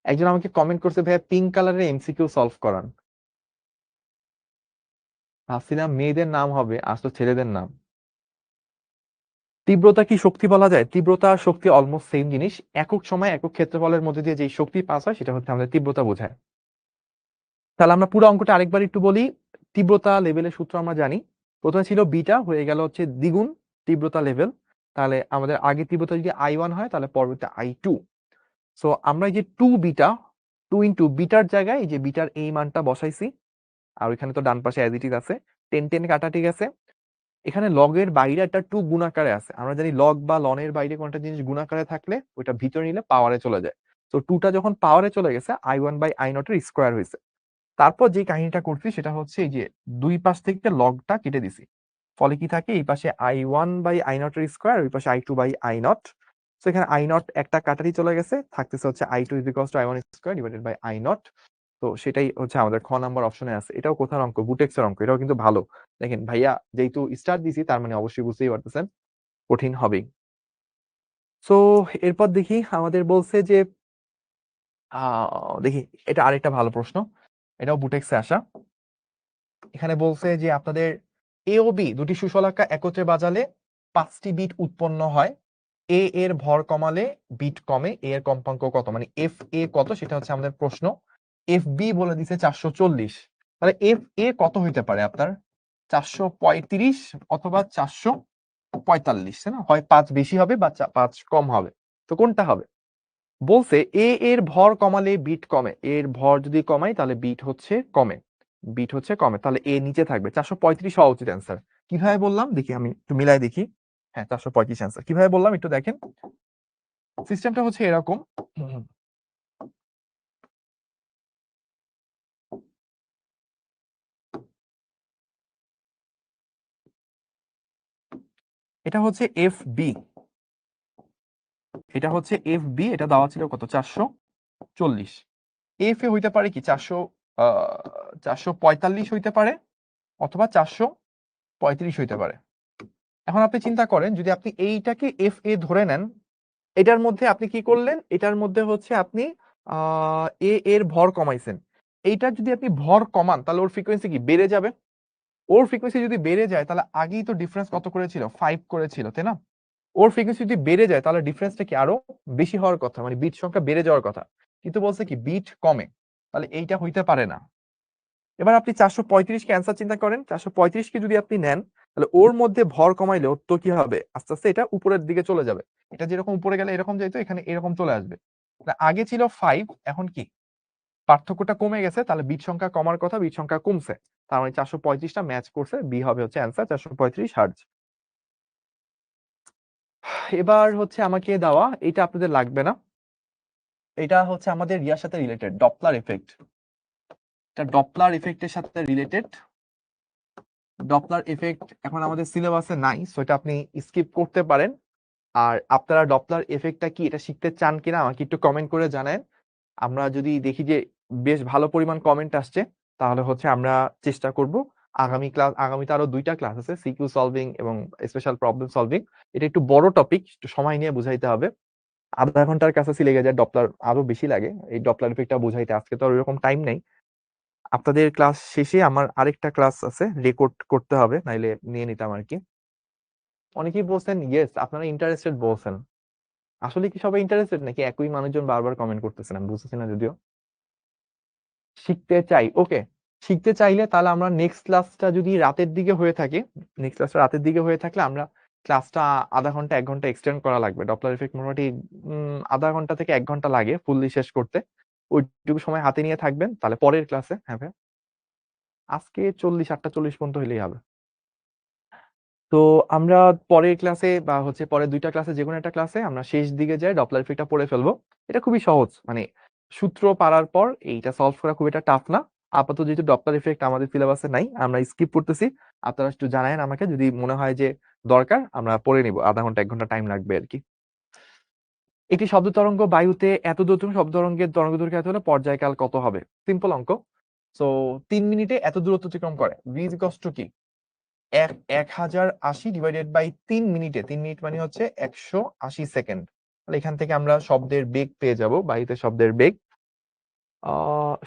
একজন আমাকে কমেন্ট করছে ভাইয়া পিঙ্ক কালারের এমসিকিউ সলভ করান। ভাবছিলাম মেয়েদের নাম হবে, আজ তো ছেলেদের নাম। তীব্রতা কি শক্তি বলা যায়? তীব্রতা আর শক্তি অলমোস্ট সেম জিনিস, একক সময় একক ক্ষেত্রফলের মধ্যে দিয়ে যে শক্তি পাস হয় সেটা হচ্ছে আমাদের তীব্রতা বোঝায়। তাহলে আমরা পুরো অঙ্কটা আরেকবার একটু বলি। তীব্রতা লেভেলের সূত্র আমরা জানি, প্রথমে ছিল বিটা, হয়ে গেল হচ্ছে দ্বিগুণ তীব্রতা লেভেল, তাহলে আমাদের আগে তীব্রতা যদি I1 হয় তাহলে পরবর্তী I2। সো আমরা এই যে 2 বিটা, 2 ইন্টু বিটার জায়গায় এই যে বিটার এই মানটা বসাইছি, আর ওইখানে তো ডান পাশে অ্যাজ ইট ইজ আছে, 10 10 কাটা, ঠিক আছে। এখানে লগের বাইরে একটা 2 গুণাকারে আছে, আমরা জানি লগ বা লনের বাইরে কোনটা জিনিস গুণাকারে থাকলে ওইটা ভিতরে নিলে পাওয়ারে চলে যায়। তো 2টা যখন পাওয়ারে চলে গেছে, I1/I0 এর স্কয়ার হয়েছে। তারপর যে কাহিনীটা করছি সেটা হচ্ছে এই যে দুই পাশ থেকে লগটা কেটে দিছি, ফলে কি থাকে, এই পাশে I1/I0 এর স্কয়ার, ওই পাশে I2/I0। তো এখানে I0 একটা কাটারি চলে গেছে, থাকতেছে হচ্ছে I2 is equals to I1 square divided by I0। তো সেটাই হচ্ছে আমাদের খ নাম্বার অপশনে আছে। এটাও কোথার অঙ্ক? বুটেক্সের অঙ্ক। এটাও কিন্তু ভালো। দেখেন ভাইয়া যেহেতু স্টার দিছি তার মানে অবশ্যই বুঝতেই পারতেছেন কঠিন হবেই। সো এরপর দেখি আমাদের বলছে যে দেখি, এটা আরেকটা ভালো প্রশ্ন, এটাও বুটেক্সে আসা। এখানে বলছে যে আপনাদের এ ও বি দুটি সুশলাকা একত্রে বাজালে 5টি বিট উৎপন্ন হয়। এ এর ভর কমালে বিট কমে, এ এর কম্পাঙ্ক কত, মানে এফ এ কত সেটা হচ্ছে আমাদের প্রশ্ন। এফ বি বলে দিছে 440, তাহলে এফ এ কত হইতে পারে আপনার? 435 অথবা 445, তাই না? হয় 5 বেশি হবে বা 5 কম হবে, তো কোনটা হবে? বলছে এ এর ভর কমালে বিট কমে, এর ভর যদি কমাই তাহলে বিট হচ্ছে কমে, বিট হচ্ছে কমে, তাহলে এ নিচে থাকবে। 435 হওয়া উচিত অ্যান্সার। কিভাবে বললাম দেখি, আমি একটু মিলাই দেখি। হ্যাঁ, 435 অ্যান্সার। কিভাবে বললাম একটু দেখেন, সিস্টেমটা হচ্ছে এরকম। এটা হচ্ছে এফ বি, এটা হচ্ছে এফ বি, এটা দেওয়া ছিল কত? 440। এফ এ হইতে পারে কি 445 হইতে পারে, অথবা 435 হইতে পারে। এখন আপনি চিন্তা করেন, যদি আপনি এইটাকে এফ এ ধরে নেন, এটার মধ্যে আপনি কি করলেন, এটার মধ্যে হচ্ছে আপনি এ এর ভর কমাইছেন। এইটার যদি আপনি ভর কমান তাহলে ওর ফ্রিকোয়েন্সি কি বেড়ে যাবে? ওর ফ্রিকোয়েন্সি যদি বেড়ে যায় তাহলে আগেই তো ডিফারেন্স কত করেছিল? 5 করেছিল, তাই না? ওর ফ্রিকোয়েন্সি যদি বেড়ে যায় তাহলে ডিফারেন্সটা কি আরো বেশি হওয়ার কথা, মানে বিট সংখ্যা বেড়ে যাওয়ার কথা। কিন্তু বলছে কি বিট কমে, তাহলে এইটা হইতে পারে না। এবার আপনি 435 কে অ্যান্সার চিন্তা করেন, 435 কে যদি আপনি নেন তাহলে ওর মধ্যে ভর কমাইলে ওর তো কি হবে, আস্তে আস্তে এটা উপরের দিকে চলে যাবে। এটা যেরকম উপরে গেলে এরকম যাইতো, এখানে এরকম চলে আসবে। আগে ছিল 5, এখন কি পার্থক্যটা কমে গেছে, তাহলে বিট সংখ্যা কমার কথা, বিট সংখ্যা কমছে, তার মানে 435টা ম্যাচ করছে, বি হবে হচ্ছে অ্যান্সার 435 হার্টজ। এবার হচ্ছে আমাকে দেওয়া, এটা আপনাদের লাগবে না, এটা হচ্ছে আমাদের ইয়ার সাথে রিলেটেড, ডপলার ইফেক্ট। এটা ডপলার ইফেক্টের সাথে রিলেটেড। ডপলার ইফেক্ট এখন আমাদের সিলেবাসে নাই, সো এটা আপনি স্কিপ করতে পারেন। আর আপনারা ডপলার ইফেক্টটা কি এটা শিখতে চান কিনা আমাকে একটু কমেন্ট করে জানান। আমরা যদি দেখি যে বেশ ভালো পরিমাণ কমেন্ট আসছে, তাহলে হচ্ছে আমরা চেষ্টা করব আগামীতে আরো 2টা ক্লাস আছে, সিকিউ সলভিং এবং স্পেশাল প্রবলেম সলভিং। এটা একটু বড় টপিক, একটু সময় নিয়ে বুঝাইতে হবে, আধা ঘন্টার কাছাকাছি লেগে যায়, ডপলার আরো বেশি লাগে এই ডপলার ইফেক্টটা বুঝাইতে। আজকে তো আর ওইরকম টাইম নেই। আপনাদের ক্লাস শেষে আমার আরেকটা ক্লাস আছে, রেকর্ড করতে হবে, নাইলে নিয়ে নিতাম আর কি। অনেকেই বলছেন ইয়েস, আপনারা ইন্টারেস্টেড বলছেন। আসলে কি সবাই ইন্টারেস্টেড, নাকি একই মানুষজন বারবার কমেন্ট করতেছেন? আমি বুঝতেছি না যদিও। শিখতে চাই, ওকে। শিখতে চাইলে তাহলে আমরা নেক্সট ক্লাসটা যদি রাতের দিকে হয়ে থাকে, নেক্সট ক্লাসটা রাতের দিকে হয়ে থাকলে আমরা ক্লাসটা আধা ঘন্টা 1 ঘন্টা এক্সটেন্ড করা লাগবে। ডপলার ইফেক্ট মোটামুটি আধা ঘন্টা থেকে 1 ঘন্টা লাগে ফুললি শেষ করতে। ওইটুকু সময় হাতে নিয়ে থাকবেন, তাহলে পরের ক্লাসে, হ্যাঁ ভাই, আজকে 8:40 পর্যন্ত হলেই হবে। তো আমরা পরের ক্লাসে বা হচ্ছে পরের 2টা ক্লাসে যে কোনো একটা ক্লাসে আমরা শেষ দিকে যাই ডপলার ইফেক্টটা পড়ে ফেলবো। এটা খুবই সহজ, মানে সূত্র পারার পর এইটা সলভ করা খুব একটা টাফ না। আপাতত যেহেতু ডপলার ইফেক্ট আমাদের সিলেবাসে নাই, আমরা স্কিপ করতেছি। আপনারা একটু জানায়েন আমাকে, যদি মনে হয় যে দরকার আমরা পড়ে নিব, আধা ঘন্টা 1 ঘন্টা টাইম লাগবে আর কি। একটি শব্দ তরঙ্গ বায়ুতে এত দূরত্ব, শব্দ তরঙ্গের তরঙ্গ দৈর্ঘ্য এত হলে পর্যায়কাল কত হবে? সিম্পল অঙ্ক। সো 3 মিনিটে এত দূরত্ব অতিক্রম করে, ভি ইজ ইকুয়ালস টু কি, 1080 ডিভাইডেড বাই 3 মিনিটে, 3 মিনিট মানে হচ্ছে 180 সেকেন্ড। তাহলে এখান থেকে আমরা শব্দের বেগ পেয়ে যাব, বায়ুতে শব্দের বেগ।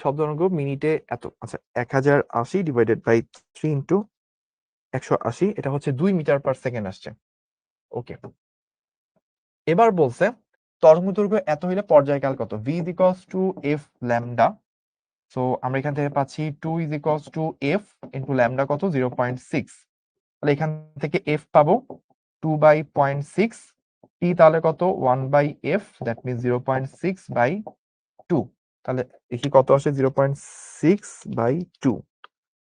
শব্দ তরঙ্গ মিনিটে এত, আচ্ছা 1080 ডিভাইডেড বাই 3 ইন্টু 180, এটা হচ্ছে 2 মিটার পার সেকেন্ড আসছে। ওকে, এবার বলছে তরঙ্গ দৈর্ঘ্য এত হইলে পর্যায়কাল কত? V is equals two F lambda. So আমরা এখান থেকে পাচ্ছি 2 is equals two F into lambda কত, 0.6। তাহলে এখান থেকে এফ পাবো 2/0.6, টি তাহলে কত, 1/f, দ্যাট মিনস 0.6/2। তাহলে দেখি কত আসে, 0.6/2,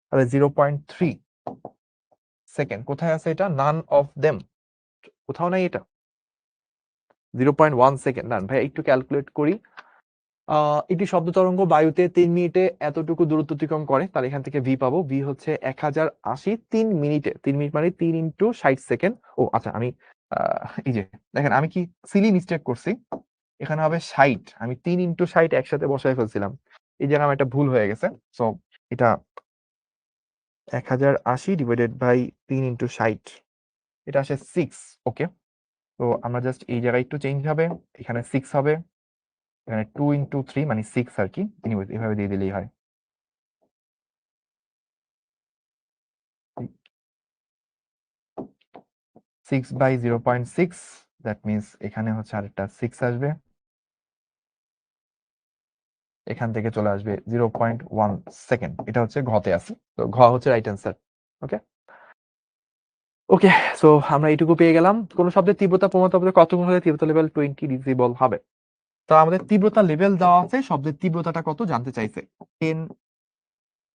তাহলে 0.3 সেকেন্ড। কোথায় আছে এটা? নান অফ দেম, কোথাও নাই এটা। 0.1 সেকেন্ড, না ভাই একটু ক্যালকুলেট করি। একটি শব্দ তরঙ্গ বায়ুতে 3 মিনিটে এতটুকু দূরত্ব অতিক্রম করে, তাহলে এখান থেকে ভি পাবো, ভি হচ্ছে 1080 3 মিনিটে, 3 মিনিট মানে 3 ইন্টু 60 সেকেন্ড। ও আচ্ছা, আমি এই যে দেখেন আমি কি সিলি মিস্টেক করছি, এখানে হবে 60, আমি 3 ইন্টু 60 একসাথে বসায় ফেলছিলাম, এই জায়গায় আমার একটা ভুল হয়ে গেছে। সো এটা 1080 ডিভাইডেড বাই 3 ইন্টু 60, এটা আসে 6। ওকে, তো আমরা জাস্ট এই জায়গায় একটু চেঞ্জ হবে, এখানে 6 হবে, এখানে 2 ইন্টু 3 মানে 6 আর কি। এনিওয়েজ এভাবে দিয়ে দিলেই হয়। 6/0.6, দ্যাট মিনস এখানে হচ্ছে আরেকটা 6 আসবে, এখান থেকে চলে আসবে 0.1 সেকেন্ড। এটা হচ্ছে ঘতে আছে, তো ঘ হচ্ছে রাইট অ্যান্সার। ওকে ওকে, সো আমরা এইটুকু পেয়ে গেলাম। কোন শব্দের তীব্রতা প্রমাণিত হবে কত গুণ হলে তীব্রতা লেভেল 20 ডেসিবল হবে। তো আমাদের তীব্রতা লেভেল দেওয়া আছে, শব্দের তীব্রতাটা কত জানতে চাইছে। 10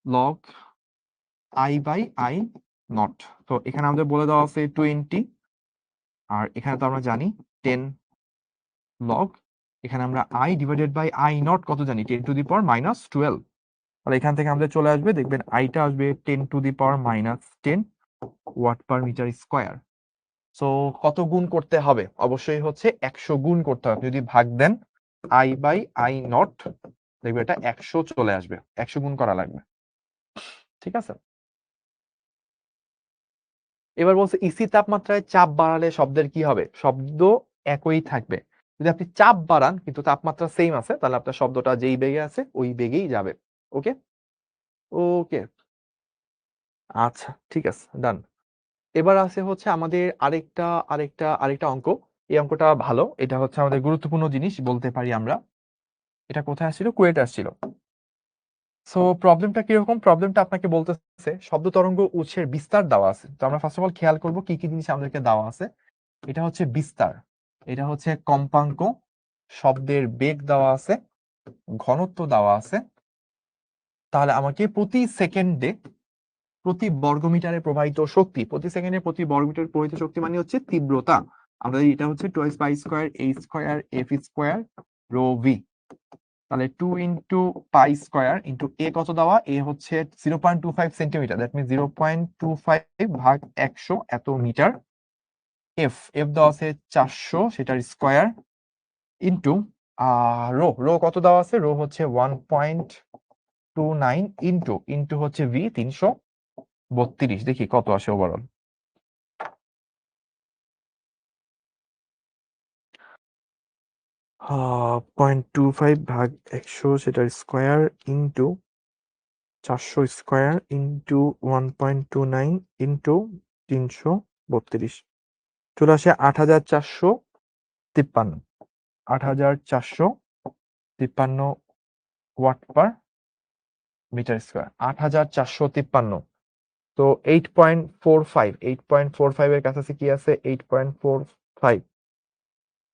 লগ I/I0। তো এখানে আমাদের বলে দেওয়া আছে 20, আর এখানে তো আমরা জানি 10 লগ, এখানে আমরা I/I0 কত জানি, 10⁻⁻12। তাহলে এখান থেকে আমাদের চলে আসবে, দেখবেন আইটা আসবে 10⁻10 watt per metre square. So কত গুণ করতে হবে, অবশ্যই হচ্ছে 100 গুণ করতে হবে। যদি ভাগ দেন I/I0, দেখবে এটা 100 চলে আসবে, 100 গুণ করা লাগবে। ঠিক আছে, এবার বলছে ইসি তাপমাত্রায় চাপ বাড়ালে শব্দের কি হবে। শব্দ একই থাকবে। যদি আপনি চাপ বাড়ান কিন্তু তাপমাত্রা সেম আছে, তাহলে আপনার শব্দটা যেই বেগে আছে ওই বেগেই যাবে। ওকে ওকে, আচ্ছা ঠিক আছে, ডান। এবার আছে হচ্ছে আমাদের আরেকটা অঙ্ক। এই অঙ্কটা ভালো, এটা হচ্ছে আমাদের গুরুত্বপূর্ণ জিনিস বলতে পারি আমরা। এটা কোথায় আসছিল, কুয়েট আসছিল। সো প্রবলেমটা কিরকম, প্রবলেমটা আপনাকে বলতেছে শব্দ তরঙ্গ উৎসের বিস্তার দেওয়া আছে। তো আমরা ফার্স্ট অফ অল খেয়াল করবো কি কি জিনিস আমাদেরকে দেওয়া আছে। এটা হচ্ছে বিস্তার, এটা হচ্ছে কম্পাঙ্ক, শব্দের বেগ দেওয়া আছে, ঘনত্ব দেওয়া আছে। তাহলে আমাকে প্রতি সেকেন্ডে প্রতি বর্গমিটারে প্রবাহিত শক্তি, প্রতি সেকেন্ডে প্রতি বর্গমিটারে প্রবাহিত শক্তি মানে হচ্ছে তীব্রতা। আমাদের এটা হচ্ছে 2π² ρ v। তাহলে 2 × π² × a কত দেওয়া, a হচ্ছে 0.25 সেন্টিমিটার, দ্যাট মিনস 0.25/100 এত মিটার। এফ এফ দেওয়া আছে 400, সেটার স্কোয়ার, ইন্টু রো কত দেওয়া আছে, রো হচ্ছে 1.29, ইন্টু হচ্ছে ভি 332। দেখি কত আসে ওভারঅল। 0.25/100 সেটার square, into 400 square, into 1.29, into 332, চলে আসে 8453। 8453 ওয়াট পার মিটার স্কোয়ার, 8453। তো 8.45 এর কাছাকাছি কি আছে, 8.45।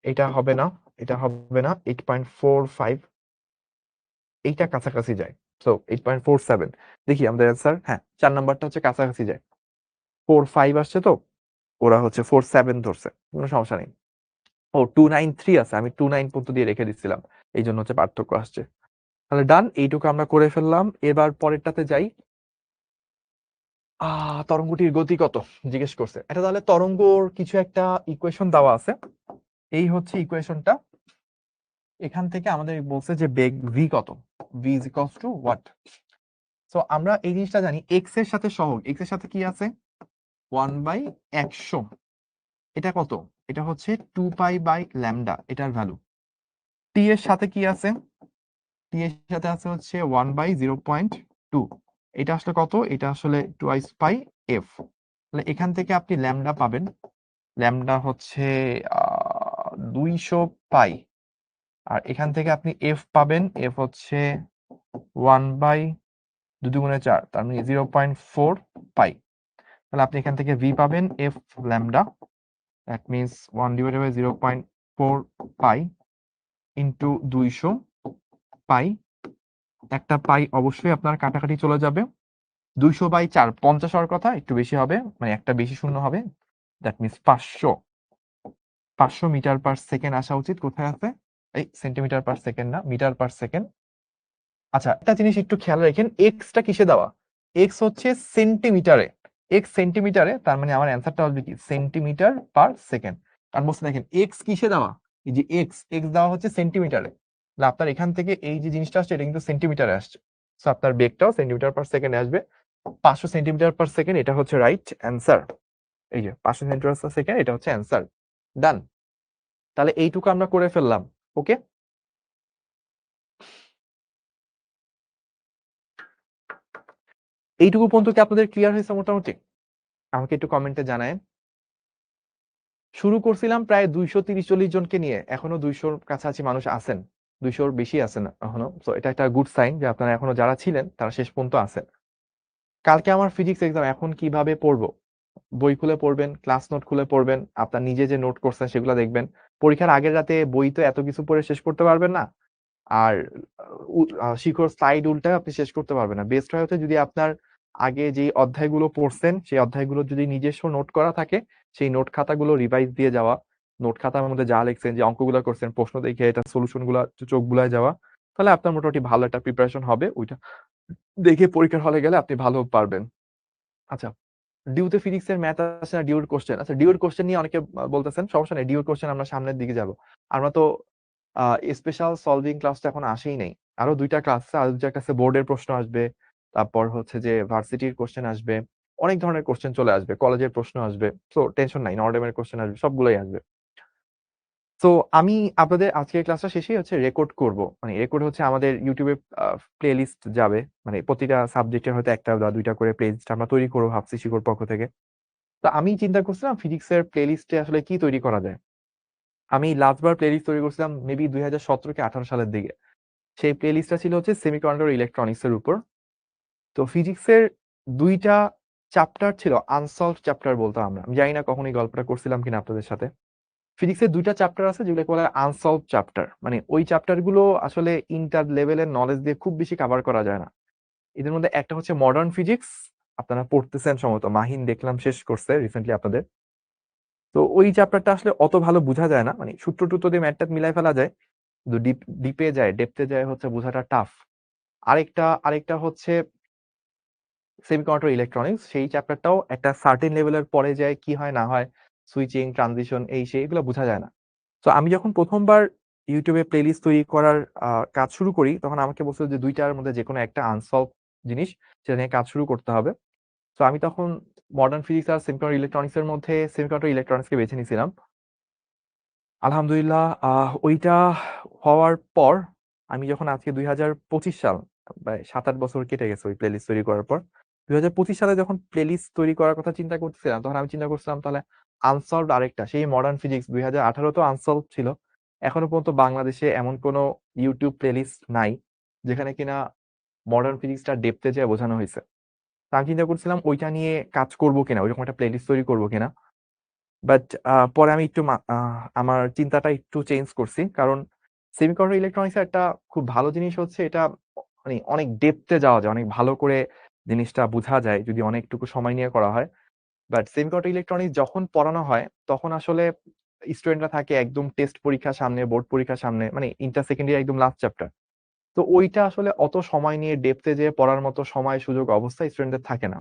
এটা হবে না, এটা হবে না, 8.45 এইটা কাছাকাছি যায়। সো 8.47। দেখি আমাদের অ্যান্সার, হ্যাঁ 4 নাম্বারটা হচ্ছে কাছাকাছি যায়। 45 আসছে, তো ওরা হচ্ছে 47 ধরছে, কোনো সমস্যা নেই। ও 293 আছে, আমি 29 পর্যন্ত দিয়ে রেখে দিচ্ছিলাম, এই জন্য হচ্ছে পার্থক্য আসছে। তাহলে ডান, এইটুকু আমরা করে ফেললাম। এবার পরেরটাতে যাই। তরঙ্গটির গতি কত জিজ্ঞেস করছে। এটা তাহলে তরঙ্গর কিছু একটা ইকুয়েশন দেওয়া আছে, এই হচ্ছে ইকুয়েশনটা। এখান থেকে আমাদের বলছে যে বেগ ভি কত, V is equals two what. So আমরা এই জিনিসটা জানি, এক্স এর সাথে সহগ, এক্স এর সাথে কি আছে 1/100। এটা কত, এটা হচ্ছে 2π/λ, এটার ভ্যালু। টি এর সাথে কি আছে, টি এর সাথে আছে হচ্ছে 1/0.2। এটা আসলে কত, এটা আসলে 2π/f। তাহলে এখান থেকে আপনি ল্যামডা পাবেন, ল্যামডা হচ্ছে 200π। আর এখান থেকে আপনি এফ পাবেন, এফ হচ্ছে 1/2×4, তার মানে 0.4π। তাহলে আপনি এখান থেকে ভি পাবেন F lambda, that means 1/0.4π into 200π। একটা পাই অবশ্যই আপনার কাটাকাটি চলে যাবে, 200/4 50 হওয়ার কথা, একটু বেশি হবে, মানে একটা বেশি শূন্য হবে, that means 500 metre per second আসা উচিত। কোথায় আছে, এই সেন্টিমিটার পার সেকেন্ড না, মিটার পার সেকেন্ড। আচ্ছা একটা জিনিস একটু খেয়াল রাখেন, এক্সটা কিসে দেওয়া, এক্স হচ্ছে সেন্টিমিটারে, এক্স সেন্টিমিটারে, তার মানে আমার অ্যান্সারটা আসবে কি সেন্টিমিটার পার সেকেন্ড। কারণ বলছে দেখেন এক্স কিসে দেওয়া, এই যে এক্স এক্স দেওয়া হচ্ছে সেন্টিমিটারে, তাহলে আপনার এখান থেকে এই যে জিনিসটা আসছে এটা কিন্তু সেন্টিমিটারে আসছে। সো আপনার বেগটাও সেন্টিমিটার পার সেকেন্ডে আসবে। 500 সেন্টিমিটার পার সেকেন্ড, এটা হচ্ছে রাইট অ্যান্সার। এই যে 500 সেন্টিমিটার পার সেকেন্ড, এটা হচ্ছে অ্যান্সার। ডান, তাহলে এইটুকু আমরা করে ফেললাম। ওকে, এইটুকু পর্যন্ত কি আপনাদের ক্লিয়ার হয়েছে মোটামুটি, আমাকে একটু কমেন্টে জানায়। শুরু করছিলাম প্রায় 230-40 জনকে নিয়ে, এখনো 200-র কাছাকাছি মানুষ আছেন, 200-র বেশি আছেন এখনো। তো এটা একটা গুড সাইন যে আপনারা এখনো যারা ছিলেন তারা শেষ পর্যন্ত আছেন। কালকে আমার ফিজিক্স এক্সাম, এখন কিভাবে পড়বো? বই খুলে পড়বেন, ক্লাস নোট খুলে পড়বেন, আপনার নিজে যে নোট করছেন সেগুলো দেখবেন। পরীক্ষার আগের রাতে বই তো এত কিছু পড়ে শেষ করতে পারবেন না, আর শিখর স্লাইড উল্টায় আপনি শেষ করতে পারবেন না। বেস্ট হয় হচ্ছে যদি আপনার আগে যে অধ্যায়গুলো পড়ছেন সেই অধ্যায়গুলো যদি নিজস্ব নোট করা থাকে, সেই নোট খাতাগুলো রিভাইজ দিয়ে যাওয়া, নোট খাতার মধ্যে যা লিখছেন, যে অঙ্কগুলো করছেন, প্রশ্ন দেখে এটা সলিউশন গুলা চোখ বুলায় যাওয়া, তাহলে আপনার মোটামুটি ভালো একটা প্রিপারেশন হবে। ওইটা দেখে পরীক্ষার হলে গেলে আপনি ভালো পারবেন। আচ্ছা, ডিউতে ফিজিক্স এর ম্যাথ আছে না, ডিউর কোশ্চেন। আচ্ছা, ডিউর কোশ্চেন নিয়ে অনেকে বলতেছেন, সমস্যা নেই, ডিউর কোশ্চেন আমরা সামনের দিকে যাব। আমরা তো স্পেশাল সলভিং ক্লাসটা এখন আসেই নাই, আরো 2টা ক্লাস আছে, আরো 2টা ক্লাসে বোর্ডের প্রশ্ন আসবে, তারপর হচ্ছে যে ভার্সিটির কোশ্চেন আসবে, অনেক ধরনের কোশ্চেন চলে আসবে, কলেজের প্রশ্ন আসবে। তো টেনশন নাই, নর্ডেমের কোশ্চেন আসবে, সবগুলোই আসবে। তো আমি আপনাদের আজকের ক্লাসটা শেষেই হচ্ছে রেকর্ড করব, মানে রেকর্ড হচ্ছে আমাদের ইউটিউবে প্লে লিস্ট যাবে, মানে প্রতিটা সাবজেক্টের হয়তো 1টা বা 2টা করে প্লে লিস্ট আমরা তৈরি করবো ভাবছি শিকড় পক্ষ থেকে। তো আমি চিন্তা করছিলাম ফিজিক্সের প্লে লিস্টে আসলে কি তৈরি করা যায়। আমি লাস্টবার প্লে লিস্ট তৈরি করছিলাম মেবি 2017 কি 18 সালের দিকে। সেই প্লে লিস্টটা ছিল হচ্ছে সেমিকন্ডাক্টর ইলেকট্রনিক্স এর উপর। তো ফিজিক্সের 2টা চ্যাপ্টার ছিল আনসলভড চ্যাপ্টার বলতাম আমরা, আমি জানি না কখন এই গল্পটা করছিলাম কিনা আপনাদের সাথে। ফিজিক্সের 2টা চ্যাপ্টার আছে যেগুলোকে বলা হয় আনসলভড চ্যাপ্টার, মানে ওই চ্যাপ্টার গুলো আসলে ইন্টার লেভেলের নলেজ দিয়ে খুব বেশি কভার করা যায় না। এদের মধ্যে একটা হচ্ছে মডার্ন ফিজিক্স, আপনারা পড়তেছেন সম্ভবত, মাহিন দেখলাম শেষ করছে রিসেন্টলি আপনাদের। তো ওই চ্যাপ্টারটা আসলে অত ভালো বোঝা যায় না, মানে সূত্র টুত্র দিয়ে ম্যাথ মিলাই ফেলা যায়, কিন্তু ডিপে যায়, ডেপথে যায় হচ্ছে বোঝাটা টাফ। আরেকটা হচ্ছে সেমিকন্ডাক্টর ইলেকট্রনিক্স, সেই চ্যাপ্টারটাও একটা সার্টেন লেভেলের পরে যায়, কি হয় না হয়, সুইচিং, ট্রানজিশন, এই সেই এগুলো বোঝা যায় না। তো আমি যখন প্রথমবার ইউটিউবে প্লেলিস্ট তৈরি করার কাজ শুরু করি, তখন আমাকে বলছিল যে 2টার মধ্যে যে কোনো একটা আনসলভ জিনিস, সেটা নিয়ে কাজ শুরু করতে হবে। তো আমি তখন মডার্ন ফিজিক্স আর সেমিকন্ডাক্টর ইলেকট্রনিক্স এর মধ্যে সেমিকন্ডাক্টর ইলেকট্রনিক্সকে বেছে নিয়েছিলাম। আলহামদুলিল্লাহ, ওইটা হওয়ার পর আমি যখন আজকে 2025 সাল, প্রায় 7-8 বছর কেটে গেছে ওই প্লেলিস্ট তৈরি করার পর। 2025 সালে যখন প্লেলিস্ট তৈরি করার কথা চিন্তা করতেছিলাম, তখন আমি চিন্তা করছিলাম তাহলে আনসলভড আরেকটা সেই মডার্ন ফিজিক্স 2018 তো আনসলভ ছিল। এখনো পর্যন্ত বাংলাদেশে এমন কোনো ইউটিউব প্লেলিস্ট নাই যেখানে কিনা মডার্ন ফিজিক্সটা ডেপথে যেয়ে বোঝানো হয়েছে। তা আমি চিন্তা করছিলাম ওইটা নিয়ে কাজ করবো কিনা, ওইরকম একটা প্লেলিস্ট তৈরি করবো কিনা। বাট পরে আমি একটু আমার চিন্তাটা একটু চেঞ্জ করছি, কারণ সেমিকন্ডাক্টর ইলেকট্রনিক্স একটা খুব ভালো জিনিস হচ্ছে এটা, মানে অনেক ডেপথে যাওয়া যায়, অনেক ভালো করে জিনিসটা বোঝা যায় যদি অনেকটুকু সময় নিয়ে করা হয়। বাট সেমিকন্ডাক্টর ইলেকট্রনিক্স যখন পড়ানো হয় তখন আসলে স্টুডেন্টরা থাকে একদম টেস্ট পরীক্ষার সামনে, বোর্ড পরীক্ষার সামনে, মানে ইন্টার সেকেন্ডারি একদম লাস্ট চ্যাপ্টার। তো ওইটা আসলে অত সময় নিয়ে ডেপথে যেয়ে পড়ার মতো সময় সুযোগ অবস্থা স্টুডেন্টদের থাকে না।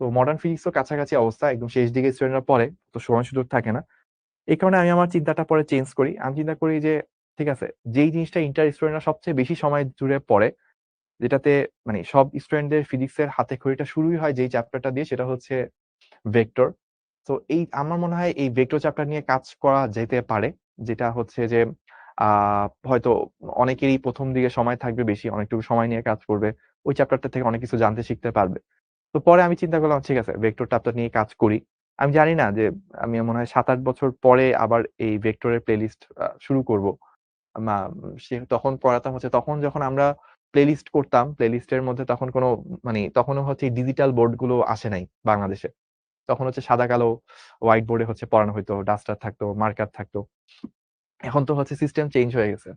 তো মডার্ন ফিজিক্সও কাছাকাছি অবস্থা, একদম শেষ দিকে স্টুডেন্টরা পড়ে, তো সময় সুযোগ থাকে না। এই কারণে আমি আমার চিন্তাটা পরে চেঞ্জ করি। আমি চিন্তা করি যে ঠিক আছে, যেই জিনিসটা ইন্টার স্টুডেন্টরা সবচেয়ে বেশি সময় জুড়ে পড়ে, যেটাতে মানে সব স্টুডেন্টদের ফিজিক্সের হাতে খড়িটা শুরুই হয় যেই চ্যাপ্টারটা দিয়ে, সেটা হচ্ছে ভেক্টর। তো এই আমার মনে হয় এই ভেক্টর চ্যাপ্টার নিয়ে কাজ করা যেতে পারে, যেটা হচ্ছে যে হয়তো অনেকেরই প্রথম দিকে সময় থাকবে বেশি, অনেকটুকু সময় নিয়ে কাজ করবে, ওই চ্যাপ্টারটা থেকে অনেক কিছু জানতে শিখতে পারবে। তো পরে আমি চিন্তা করলাম ঠিক আছে ভেক্টর চ্যাপ্টার নিয়ে কাজ করি। আমি জানি না যে আমি মনে হয় 7-8 বছর পরে আবার এই ভেক্টরের প্লেলিস্ট শুরু করব। মা সে তখন পড়াতাম হচ্ছে, তখন যখন আমরা প্লেলিস্ট করতাম, প্লেলিস্টের মধ্যে তখন কোনো মানে তখনও হচ্ছে ডিজিটাল বোর্ড গুলো আসে নাই বাংলাদেশে। তখন হচ্ছে সাদা কালো হোয়াইট বোর্ডে হচ্ছে পড়ানো হইতো, ডাস্টার থাকতো, মার্কার থাকতো। এখন তো হচ্ছে সিস্টেম চেঞ্জ হয়ে গেছে।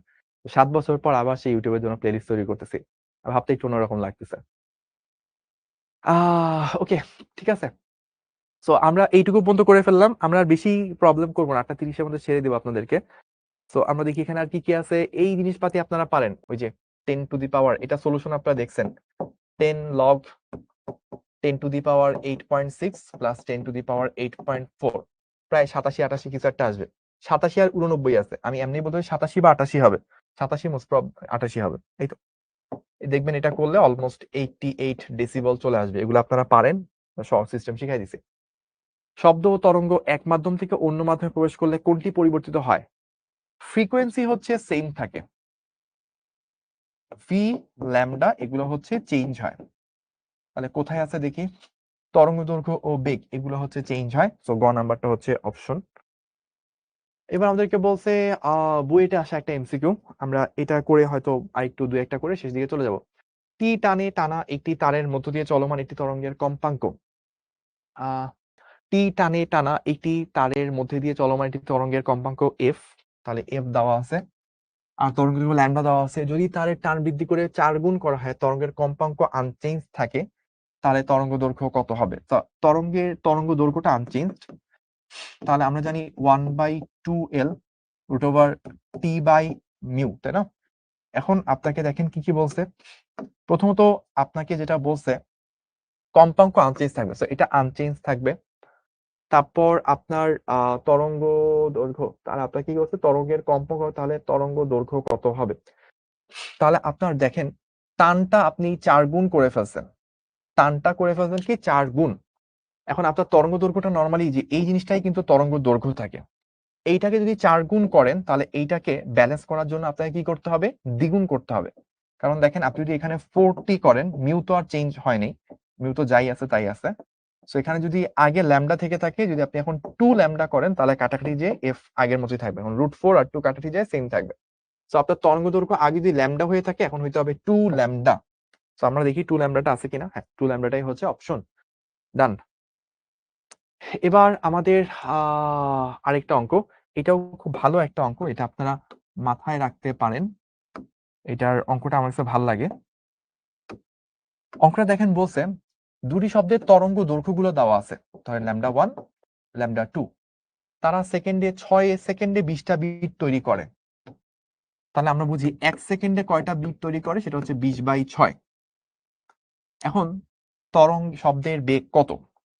7 বছর পর আবার সেই ইউটিউবের জন্য প্লেলিস্ট তৈরি করতেছি। ভাবতে একটু অন্যরকম লাগতেছে। ওকে, ঠিক আছে। সো আমরা এইটুকু পর্যন্ত করে ফেললাম, আমরা আর বেশি প্রবলেম করবো না, 8:30-এর মধ্যে ছেড়ে দিব আপনাদেরকে। সো আমরা দেখি এখানে আর কি কি আছে। এই জিনিসপাতি আপনারা পারেন, ওই যে 10 টু দি পাওয়ার, এটা সলিউশন আপনারা দেখছেন, 10 log 10 to the power 8.6 plus 10 to the power 8.4, প্রায় 87-88 কিছু একটা আসবে। 87 আর 89 আছে, আমি এমনি বলতে 87 বা 88 হবে, 87 মোস্ট প্রব 88 হবে, এই তো। দেখবেন এটা করলে অলমোস্ট 88 ডেসিবল চলে আসবে, এগুলো আপনারা পারেন, সিস্টেম শিখাই দিছে। শব্দ ও তরঙ্গ এক মাধ্যম থেকে অন্য মাধ্যমে প্রবেশ করলে কোনটি পরিবর্তিত হয়? ফ্রিকোয়েন্সি হচ্ছে সেম থাকে, ভি, ল্যামডা এগুলো হচ্ছে চেঞ্জ হয়। তাহলে কোথায় আছে দেখি, তরঙ্গ দৈর্ঘ্য ও বেগ এগুলো হচ্ছে চেঞ্জ হয়। সো গ নাম্বারটা হচ্ছে অপশন। এবার আমাদেরকে বলছে বুয়েটে আসা একটা এমসিকিউ, আমরা এটা করে হয়তো আরেকটু দুই একটা করে শেষ দিকে চলে যাব। টি টানে টানা একটি তারের মধ্য দিয়ে চলমান একটি তরঙ্গের কম্পাঙ্ক। আহ টি টানে টানা একটি তারের মধ্যে দিয়ে চলমান একটি তরঙ্গের কম্পাঙ্ক এফ, তাহলে এফ দেওয়া আছে, আর তরঙ্গ দৈর্ঘ্য ল্যাম্ডা দেওয়া আছে। যদি তারের টান বৃদ্ধি করে 4 গুণ করা হয়, তরঙ্গের কম্পাঙ্ক আনচেঞ্জ থাকে, তাহলে তরঙ্গ দৈর্ঘ্য কত হবে? তরঙ্গ দৈর্ঘ্যটা আনচেঞ্জ, তাহলে আমরা জানি 1/2L √T/μ, তাই না? এখন আপনাকে দেখেন কি কি বলছে। প্রথমত আপনাকে যেটা বলছে কম্পাঙ্ক আনচেঞ্জ থাকবে, তো এটা আনচেঞ্জ থাকবে। তারপর আপনার তরঙ্গ দৈর্ঘ্য, তাহলে আপনার কি বলছে তরঙ্গের কম্পাঙ্ক, তাহলে তরঙ্গ দৈর্ঘ্য কত হবে? তাহলে আপনার দেখেন টানটা আপনি 4 গুণ করে ফেলছেন, টানটা করে ফেলছেন কি 4 গুণ। এখন আপনার তরঙ্গ দৈর্ঘ্যটা নর্মালি যে এই জিনিসটাই কিন্তু তরঙ্গ দৈর্ঘ্য থাকে, এইটাকে যদি 4 গুণ করেন তাহলে এইটাকে ব্যালেন্স করার জন্য আপনাকে কি করতে হবে? দ্বিগুণ করতে হবে। কারণ দেখেন আপনি যদি এখানে 40 করেন, মিউ তো আর চেঞ্জ হয়নি, মিউ তো যাই আছে তাই আছে। সো এখানে যদি আগে ল্যামডা থেকে থাকে, যদি আপনি এখন 2 ল্যামডা করেন তাহলে কাটাকাটি যে এফ আগের মতোই থাকবে, এখন √4 আর 2 কাটাকাটি যায় সেম থাকবে। সো আপনার তরঙ্গ দৈর্ঘ্য আগে যদি ল্যামডা হয়ে থাকে, এখন হইতে হবে 2 ল্যামডা। সো আমরা দেখি 2 ল্যামডাটা আছে কিনা। হ্যাঁ, 2 ল্যামডাটাই হচ্ছে অপশন। ডান। এবার আমাদের আরেকটা অঙ্ক, এটাও খুব ভালো একটা অঙ্ক, এটা আপনারা মাথায় রাখতে পারেন, এটার অঙ্কটা আমার কাছে ভালো লাগে। অঙ্কটা দেখেন বলছে দুটি শব্দের তরঙ্গ দৈর্ঘ্যগুলো দেওয়া আছে, ধরেন λ1 λ2, তারা সেকেন্ডে 6 সেকেন্ডে 20টা বিট তৈরি করে। তাহলে আমরা বুঝি 1 সেকেন্ডে কয়টা বিট তৈরি করে, সেটা হচ্ছে 20/6। এখন শব্দের বেগ কত?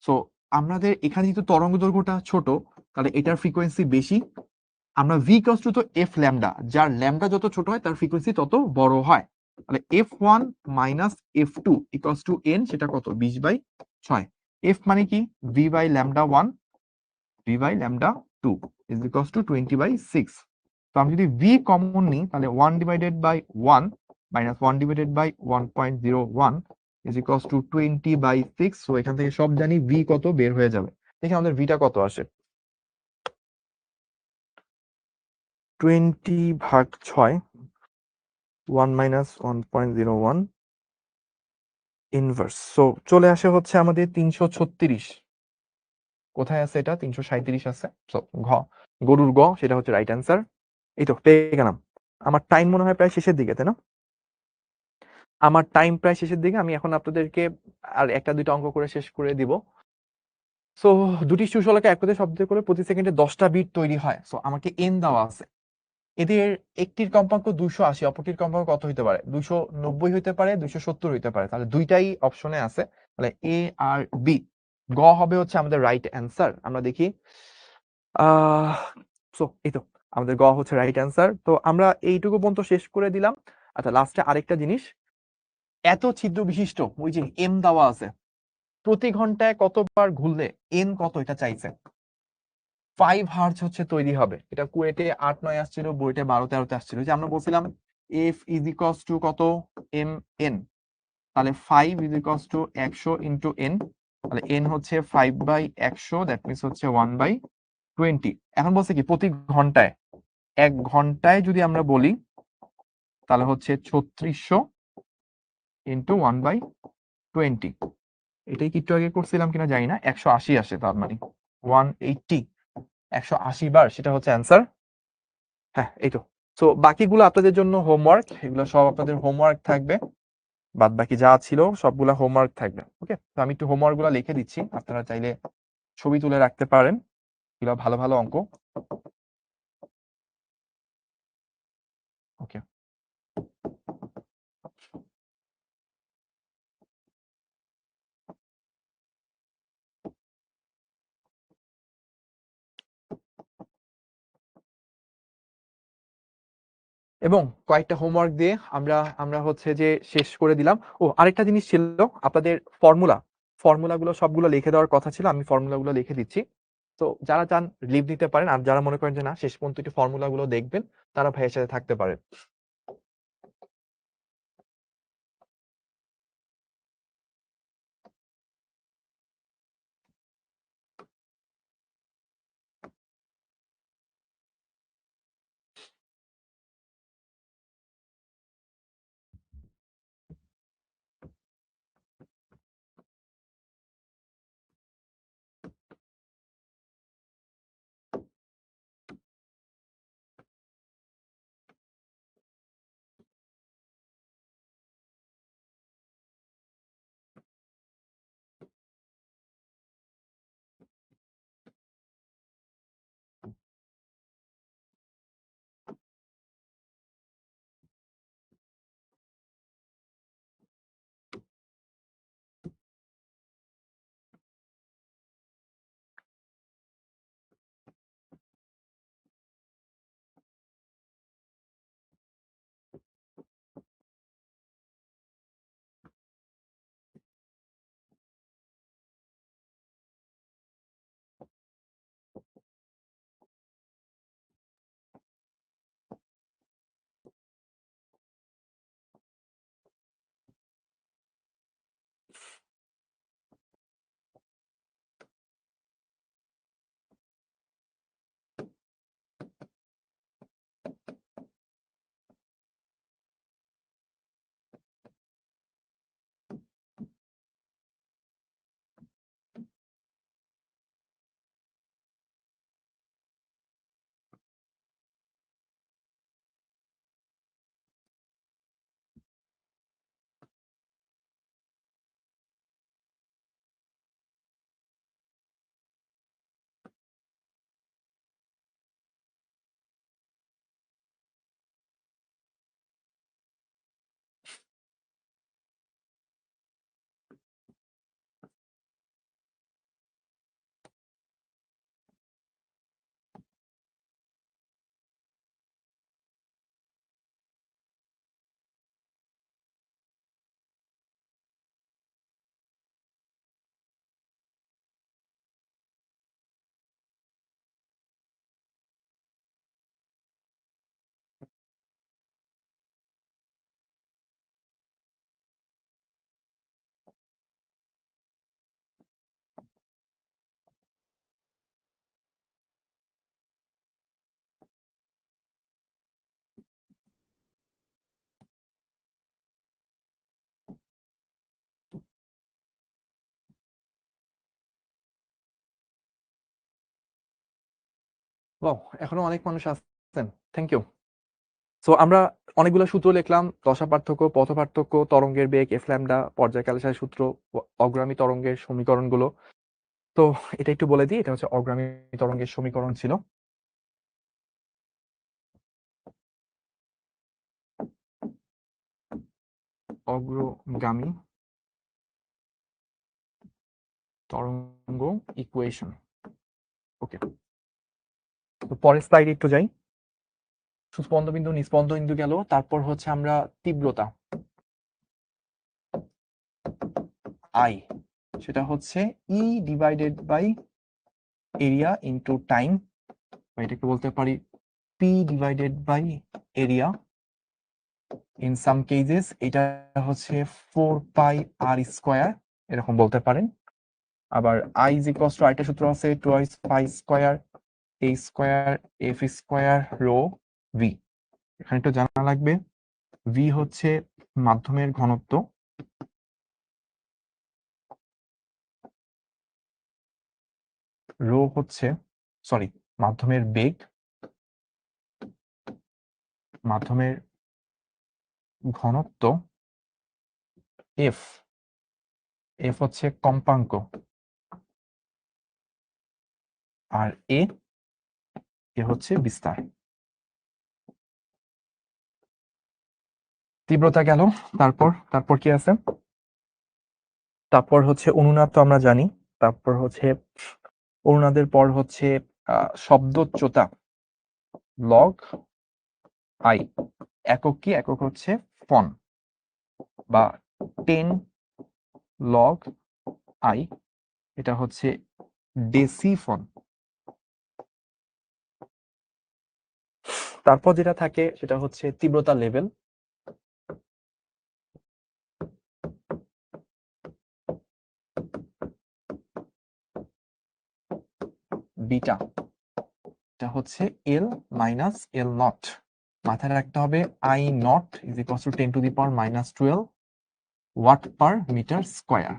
সো আমাদের এখানে যেহেতু তরঙ্গ দৈর্ঘ্যটা ছোট, তাহলে এটার ফ্রিকোয়েন্সি বেশি। আমরা ভি ইকুয়ালস টু তো এফ ল্যামডা, যার ল্যামডা যত ছোট হয় তার ফ্রিকোয়েন্সি তত বড় হয়। তাহলে F1 - F2 equals to N, সেটা কত? 20/6। এফ মানে কি? v/λ1 v/λ2 is equals to 20/6। তো আমি যদি ভি কমন নিই তাহলে 1 divided by 1 minus 1 divided by 1.01 is equals to 20/6। So এখান থেকে সব জানি ভি কত বের হয়ে যাবে। দেখি আমাদের ভিটা কত আসে। 20/6, 1 মাইনাস 1.01 ইনভার্স। সো চলে আসে হচ্ছে আমাদের 336। কোথায় আছে এটা? 337 আছে। সো ঘ, গরুর গ, সেটা হচ্ছে রাইট অ্যান্সার। এই তো পেয়ে গেলাম। আমার টাইম মনে হয় প্রায় শেষের দিকে, তাই না? আমার টাইম প্রায় শেষের দিকে। আমি এখন আপনাদেরকে আর একটা দুইটা অঙ্ক করে শেষ করে দিব। সো দুটি সুশলাকে একসাথে শব্দ করে প্রতি সেকেন্ডে 10টা বিট তৈরি হয়। সো আমাকে এন দেওয়া আছে। এদের একটির কম্পাঙ্ক 280, অপরটির কম্পাঙ্ক কত হইতে পারে? 290 হইতে পারে, 270 হইতে পারে। তাহলে দুইটাই অপশনে আছে, তাহলে এ আর বি। গ হবে হচ্ছে আমাদের রাইট অ্যান্সার। আমরা দেখি সো এই তো আমাদের গ হচ্ছে রাইট অ্যান্সার। তো আমরা এইটুকু পর্যন্ত শেষ করে দিলাম। আচ্ছা, লাস্টে আরেকটা জিনিস, এত ছিদ্র বিশিষ্ট ওই যে এম দেওয়া আছে, প্রতি ঘন্টায় কতবার ঘুরলে এন কত এটা চাইছে। 5 হার্জ হচ্ছে তৈরি হবে। এটা কুয়েটে 8-9 আসছিল, বুয়েটে 12-13তে আসছিল। যে আমরা বলছিলাম এফ ইজ ইকুয়ালস টু কত? M N. তাহলে 5 is equals to 100 into N, তাহলে এন হচ্ছে 5/100, দ্যাট মিনস হচ্ছে 1/20। এখন বলছে কি প্রতি ঘন্টায়, 1 ঘন্টায় যদি আমরা বলি তাহলে হচ্ছে 3600 ইন্টু 1/20। এটাই কি একটু আগে করছিলাম কিনা জানি না, 180 আসে, তার মানে 180, 180 বার, সেটা হচ্ছে অ্যান্সার। হ্যাঁ, এই তো। সো বাকিগুলো আপনাদের জন্য হোমওয়ার্ক, এগুলো সব আপনাদের হোমওয়ার্ক থাকবে। বাদ বাকি যা ছিল সবগুলা হোমওয়ার্ক থাকবে। ওকে, তো আমি একটু হোমওয়ার্ক গুলো লিখে দিচ্ছি, আপনারা চাইলে ছবি তুলে রাখতে পারেন। এগুলো ভালো ভালো অঙ্ক। ওকে, এবং কয়েকটা হোমওয়ার্ক দিয়ে আমরা আমরা হচ্ছে যে শেষ করে দিলাম। ও আরেকটা জিনিস ছিল, আপনাদের ফর্মুলাগুলো সবগুলো লিখে দেওয়ার কথা ছিল, আমি ফর্মুলাগুলো লিখে দিচ্ছি। তো যারা চান লিভ দিতে পারেন, আর যারা মনে করেন যে না শেষ পর্যন্ত একটু ফর্মুলাগুলো দেখবেন, তারা ভাইয়ের সাথে থাকতে পারেন। ওয়াও, এখনো অনেক মানুষ আসছেন, থ্যাংক ইউ। সো আমরা অনেকগুলো সূত্র লিখলাম, দশা পার্থক্য, পথ পার্থক্য, তরঙ্গের বেগ, এফ ল্যামডা, পর্যায়কালের সূত্র, অগ্রামী তরঙ্গের সমীকরণগুলো। তো এটা একটু বলে দিই, এটা হচ্ছে অগ্রামী তরঙ্গের সমীকরণ ছিল। অগ্রগামী তরঙ্গ ইকুয়েশন। ওকে, তো পরের স্লাইডে একটু যাই। সুস্পন্দ বিন্দু, নিস্পন্দ বিন্দু গেল, তারপর হচ্ছে আমরা তীব্রতা আই, সেটা হচ্ছে E divided by area into time, বা এটাকে বলতে পারি P divided by area. In some cases এটা হচ্ছে 4 পাই আর স্কয়ার, এরকম বলতে পারেন। আবার আই ইজ ইকুয়ালস টু, আরেকটা সূত্র আছে, twice pi square A square F square rho V. এখানে একটু জানা লাগবে, ভি হচ্ছে মাধ্যমের ঘনত্ব, রো হচ্ছে মাধ্যমের বেগ, মাধ্যমের ঘনত্ব, এফ এফ হচ্ছে কম্পাঙ্ক, আর এ হচ্ছে বিস্তার। তীব্রতা গেল, তারপর কি আছে? তারপর হচ্ছে অনুনাদ, তো আমরা জানি। তারপর হচ্ছে অনুনাদের পর হচ্ছে শব্দোচ্চতা, লগ আই। একক কি? একক হচ্ছে ফন বা 10 লগ আই, এটা হচ্ছে ডেসিফন। তারপর যেটা থাকে সেটা হচ্ছে তীব্রতা লেভেল, বিটা, এটা হচ্ছে এল মাইনাস এল নট। মাথায় রাখতে হবে I nought is equal to 10 to the power minus 12 watt per metre square,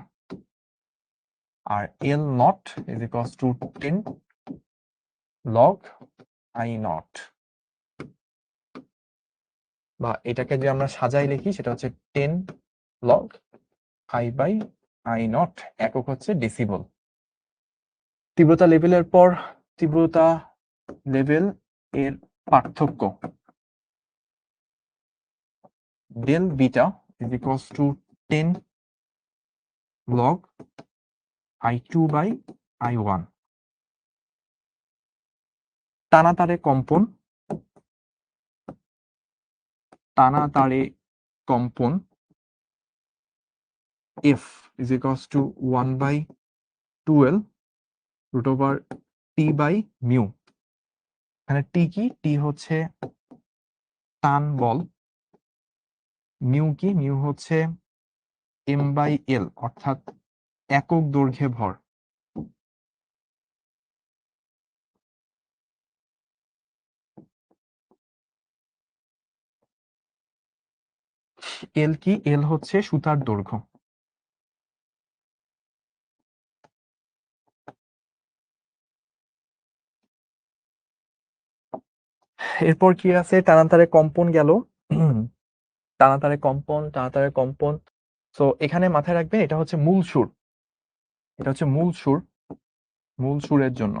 আর L nought is equal to 10 log I nought. বা এটাকে যে আমরা সাজাই লিখি সেটা হচ্ছে 10 log I by I nought, একক হচ্ছে ডেসিবল। তীব্রতা লেভেলের পর তীব্রতা লেভেল এর পার্থক্য, del beta is equals to 10 log I2 by I1। টানা তারে কম্পন, F is equals to 1 by 12 root over T by mu। এখানে T কি? T হচ্ছে টান বল, মিউ কি? মিউ হচ্ছে M by L, অর্থাৎ একক দৈর্ঘ্যে ভর। L কি? L হচ্ছে সুতার দৈর্ঘ্য। এরপর কি আছে? টানাতারে কম্পন গেল, টানাতারে কম্পন। তো এখানে মাথায় রাখবেন এটা হচ্ছে মূল সুর, এটা হচ্ছে মূল সুরের জন্য।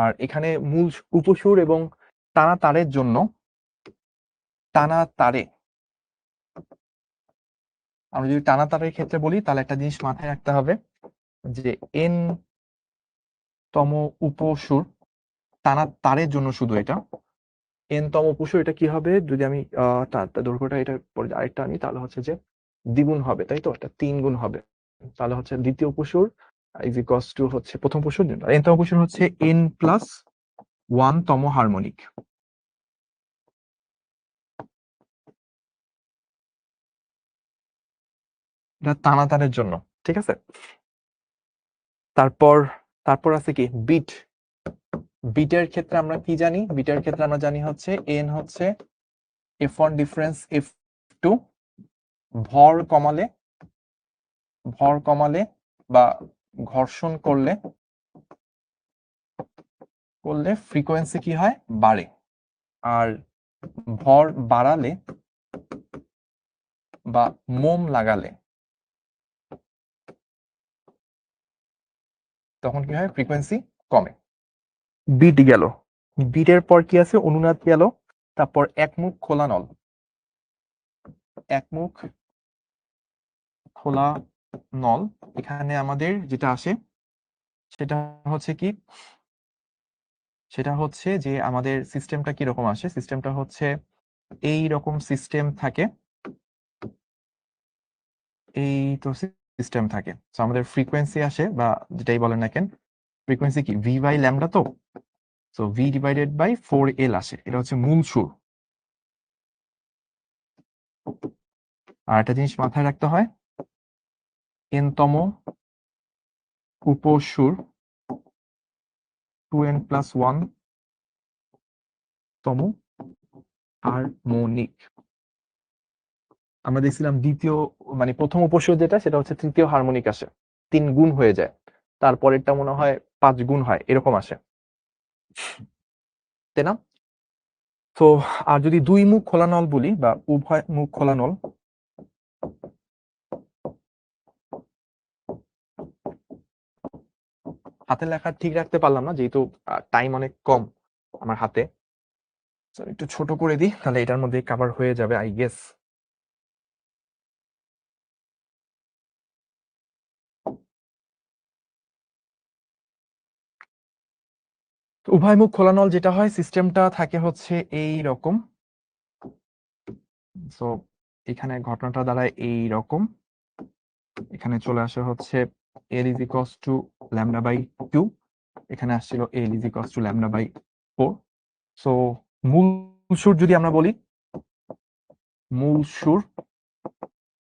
আর এখানে মূল উপসুর এবং টানা তারের জন্য, টানা তারে আমরা যদি টানা তারের ক্ষেত্রে বলি তাহলে একটা জিনিস মাথায় রাখতে হবে যে এন তম উপসুর, টানা তারের জন্য শুধু এটা এন তম উপসুর, এটা কি হবে? যদি আমি দৈর্ঘ্যটা এটা আরেকটা আনি তাহলে হচ্ছে যে দ্বিগুণ হবে, তাই তো? এটা 3 গুণ হবে, তাহলে হচ্ছে দ্বিতীয় উপসুর ইজ ইকুয়ালস টু হচ্ছে প্রথম উপসুর, এন তম উপসুর হচ্ছে এন প্লাস 1 তম হারমোনিক। এটা টানা তারের জন্য, ঠিক আছে? তারপর আছে কি বিট। বিটের ক্ষেত্রে আমরা কি জানি? বিটের ক্ষেত্রে আমরা জানি হচ্ছে এন হচ্ছে F1 ডিফারেন্স F2, ভর কমালে বা ঘর্ষণ করলে করলে ফ্রিকোয়েন্সি কি হয়, বাড়ে। আর ভর বাড়ালে বা মোম লাগালে তখন কি হয়, ফ্রিকোয়েন্সি কমে। বিট গেল, বিটের পর কি আছে, অনুনাদ গেল, তারপর একমুখ খোলা নল। একমুখ খোলা নল, এখানে আমাদের যেটা আসে সেটা হচ্ছে কি, সেটা হচ্ছে যে আমাদের সিস্টেমটা কিরকম আসে, সিস্টেমটা হচ্ছে এই রকম সিস্টেম থাকে, এই তো সিস্টেম থাকে। তো আমাদের ফ্রিকোয়েন্সি আসে বা যেটাই বলেন না কেন, ফ্রিকোয়েন্সি কি ভি বাই ল্যামডা, তো so V divided by 4L আসে, এটা হচ্ছে মূল সুর। আর একটা জিনিস মাথায় রাখতে হয়, এনতম উপসুর 2n+1 তম হারমোনিক। আমরা দেখছিলাম দ্বিতীয়, মানে প্রথম উপসুর যেটা সেটা হচ্ছে তৃতীয় হারমোনিক আসে, 3 গুণ হয়ে যায়, তারপরেরটা মনে হয় 5 গুণ হয়, এরকম আসে, তাই না? তো আর যদি দুই মুখ খোলা নল বলি বা উভয় মুখ খোলা নল, হাতের লেখা ঠিক রাখতে পারলাম না যেহেতু টাইম অনেক কম আমার হাতে, একটু ছোট করে দিই, তাহলে এটার মধ্যে কভার হয়ে যাবে আই গেস। উভয় মুখ খোলা নল যেটা হয়, সিস্টেমটা থাকে হচ্ছে এই রকম। সো এখানে ঘটনাটা দাঁড়ায় এই রকম, এখানে চলে আসে হচ্ছে L is equals to lambda by 2, এখানে আসছিল L is equals to lambda by 4। So মূল সুর যদি আমরা বলি, মূল সুর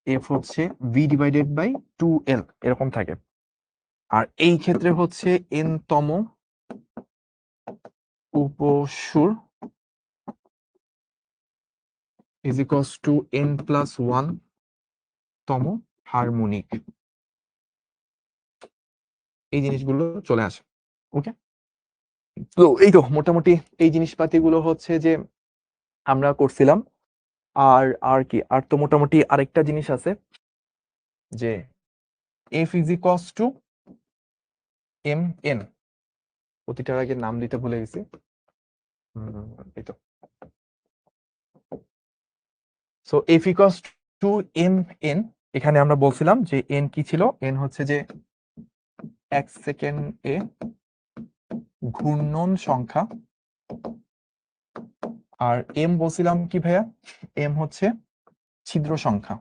F হচ্ছে V ডিভাইডেড বাই 2L এরকম থাকে। আর এই ক্ষেত্রে হচ্ছে n তম উপসুর is equals to n+1 তম হারমোনিক, এই জিনিসগুলো চলে আসে। ওকে, তো এই তো মোটামুটি এই জিনিসপাতিগুলো হচ্ছে যে আমরা করছিলাম। আর আর কি, আর তো মোটামুটি আরেকটা জিনিস আছে যে F is equals to mn, প্রতিটার আগে নাম দিতে ভুলে গেছি, এই তো। So F equals to mn, এখানে আমরা বলছিলাম যে n কি ছিল, n হচ্ছে যে 1 সেকেন্ডে ঘূর্ণন সংখ্যা, আর m বলছিলাম কি ভাইয়া, m হচ্ছে ছিদ্র সংখ্যা,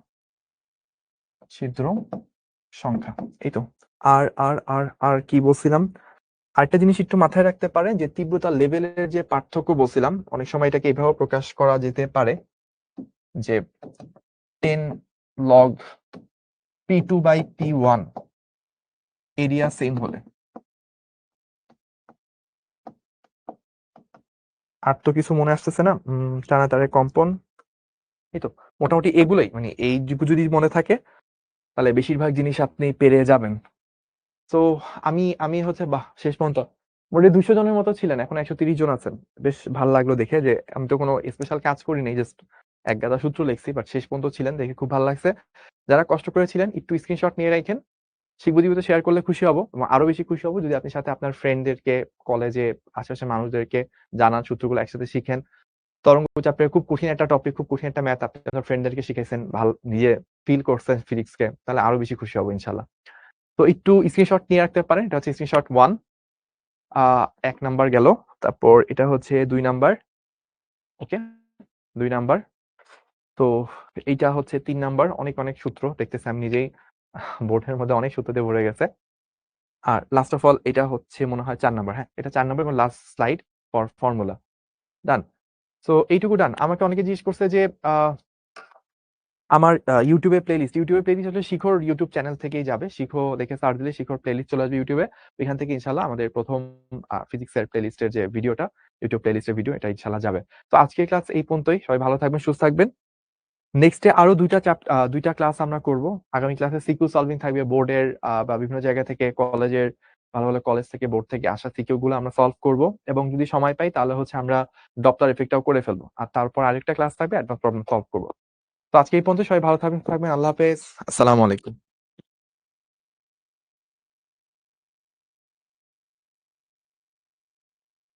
ছিদ্র সংখ্যা, এই তো। আর আর আর আর কি বলছিলাম, আরেকটা জিনিস একটু মাথায় রাখতে পারেন যে তীব্রতা লেভেলের যে পার্থক্য বলছিলাম, অনেক সময় এটাকে এভাবে প্রকাশ করা যেতে পারে যে 10 log P2 by P1 area same হলে। আর তো কিছু মনে আসতেছে না, টানা তারে কম্পন, এই তো মোটামুটি এগুলোই, মানে এই যদি মনে থাকে তাহলে বেশিরভাগ জিনিস আপনি পেরে যাবেন। তো আমি আমি হচ্ছে বাহ, শেষ পর্যন্ত মোটামুটি 200 জনের মতো ছিলেন, এখন 130 জন আছেন, বেশ ভালো লাগলো দেখে, যে আমি তো কোনো স্পেশাল কাজ করি নাই, জাস্ট এক গাদা সূত্র লিখছি, বাট শেষ পর্যন্ত ছিলেন দেখে খুব ভালো লাগছে। যারা কষ্ট করেছিলেন একটু স্ক্রিনশট নিয়ে রাখেন, শিখবো জীবিত শেয়ার করলে খুশি হব, এবং আরো বেশি খুশি হব যদি আপনি সাথে আপনার ফ্রেন্ডদেরকে, কলেজে আশেপাশে মানুষদেরকে জানান, সূত্রগুলো একসাথে শিখেন। তরঙ্গ চাপের খুব কঠিন একটা টপিক, খুব কঠিন একটা ম্যাথ আপনি আপনার ফ্রেন্ডদেরকে শিখাইছেন, ভালো নিজে ফিল করছেন ফিজিক্সকে, তাহলে আরো বেশি খুশি হবো ইনশাল্লাহ। তো একটু স্ক্রিনশট নিয়ে রাখতে পারেন, এটা হচ্ছে স্ক্রিনশট 1, 1 নাম্বার গেল, তারপর এটা হচ্ছে 2 নাম্বার, ওকে 2 নাম্বার, তো এইটা হচ্ছে 3 নাম্বার, অনেক অনেক সূত্র দেখতেছি আমি নিজেই, বোর্ডের মধ্যে অনেক সূত্র দিয়ে ভরে গেছে। আর লাস্ট অফ অল এটা হচ্ছে মনে হয় 4 নাম্বার, হ্যাঁ এটা 4 নাম্বার এবং last slide for formula, done. So এইটুকু ডান। আমাকে অনেকে জিজ্ঞেস করছে যে আমার ইউটিউবে প্লেলিস্ট আসলে শিখর ইউটিউব চ্যানেল থেকেই যাবে, শিখো দেখে সার্চ দিলে শিখর প্লেলিস্ট চলে আসবে ইউটিউবে, এখান থেকে ইনশাল্লাহ আমাদের প্রথম ফিজিক্সের প্লেলিস্টের যে ভিডিওটা, ইউটিউব প্লেলিস্টের ভিডিও, এটা ইনশাল্লাহ যাবে। তো আজকের ক্লাস এই পর্যন্তই, সবাই ভালো থাকবেন, সুস্থ থাকবেন। নেক্সটে আরো দুইটা ক্লাস আমরা করব। আগামী ক্লাসে সিকিউ সলভিং থাকবে বোর্ডের বা বিভিন্ন জায়গা থেকে, কলেজের ভালো, ভালো কলেজ থেকে বোর্ড থেকে আসা সিকিউ গুলো আমরা সলভ করব এবং যদি সময় পাই তাহলে হচ্ছে আমরা ডপলার ইফেক্টটাও করে ফেলবো। আর তারপর আরেকটা ক্লাস থাকবে অ্যাডভান্স প্রবলেম সলভ করব। তো আজকে এই পর্যন্ত সবাই ভালো থাকবেন। আল্লাহ হাফেজ। আসসালামু আলাইকুম।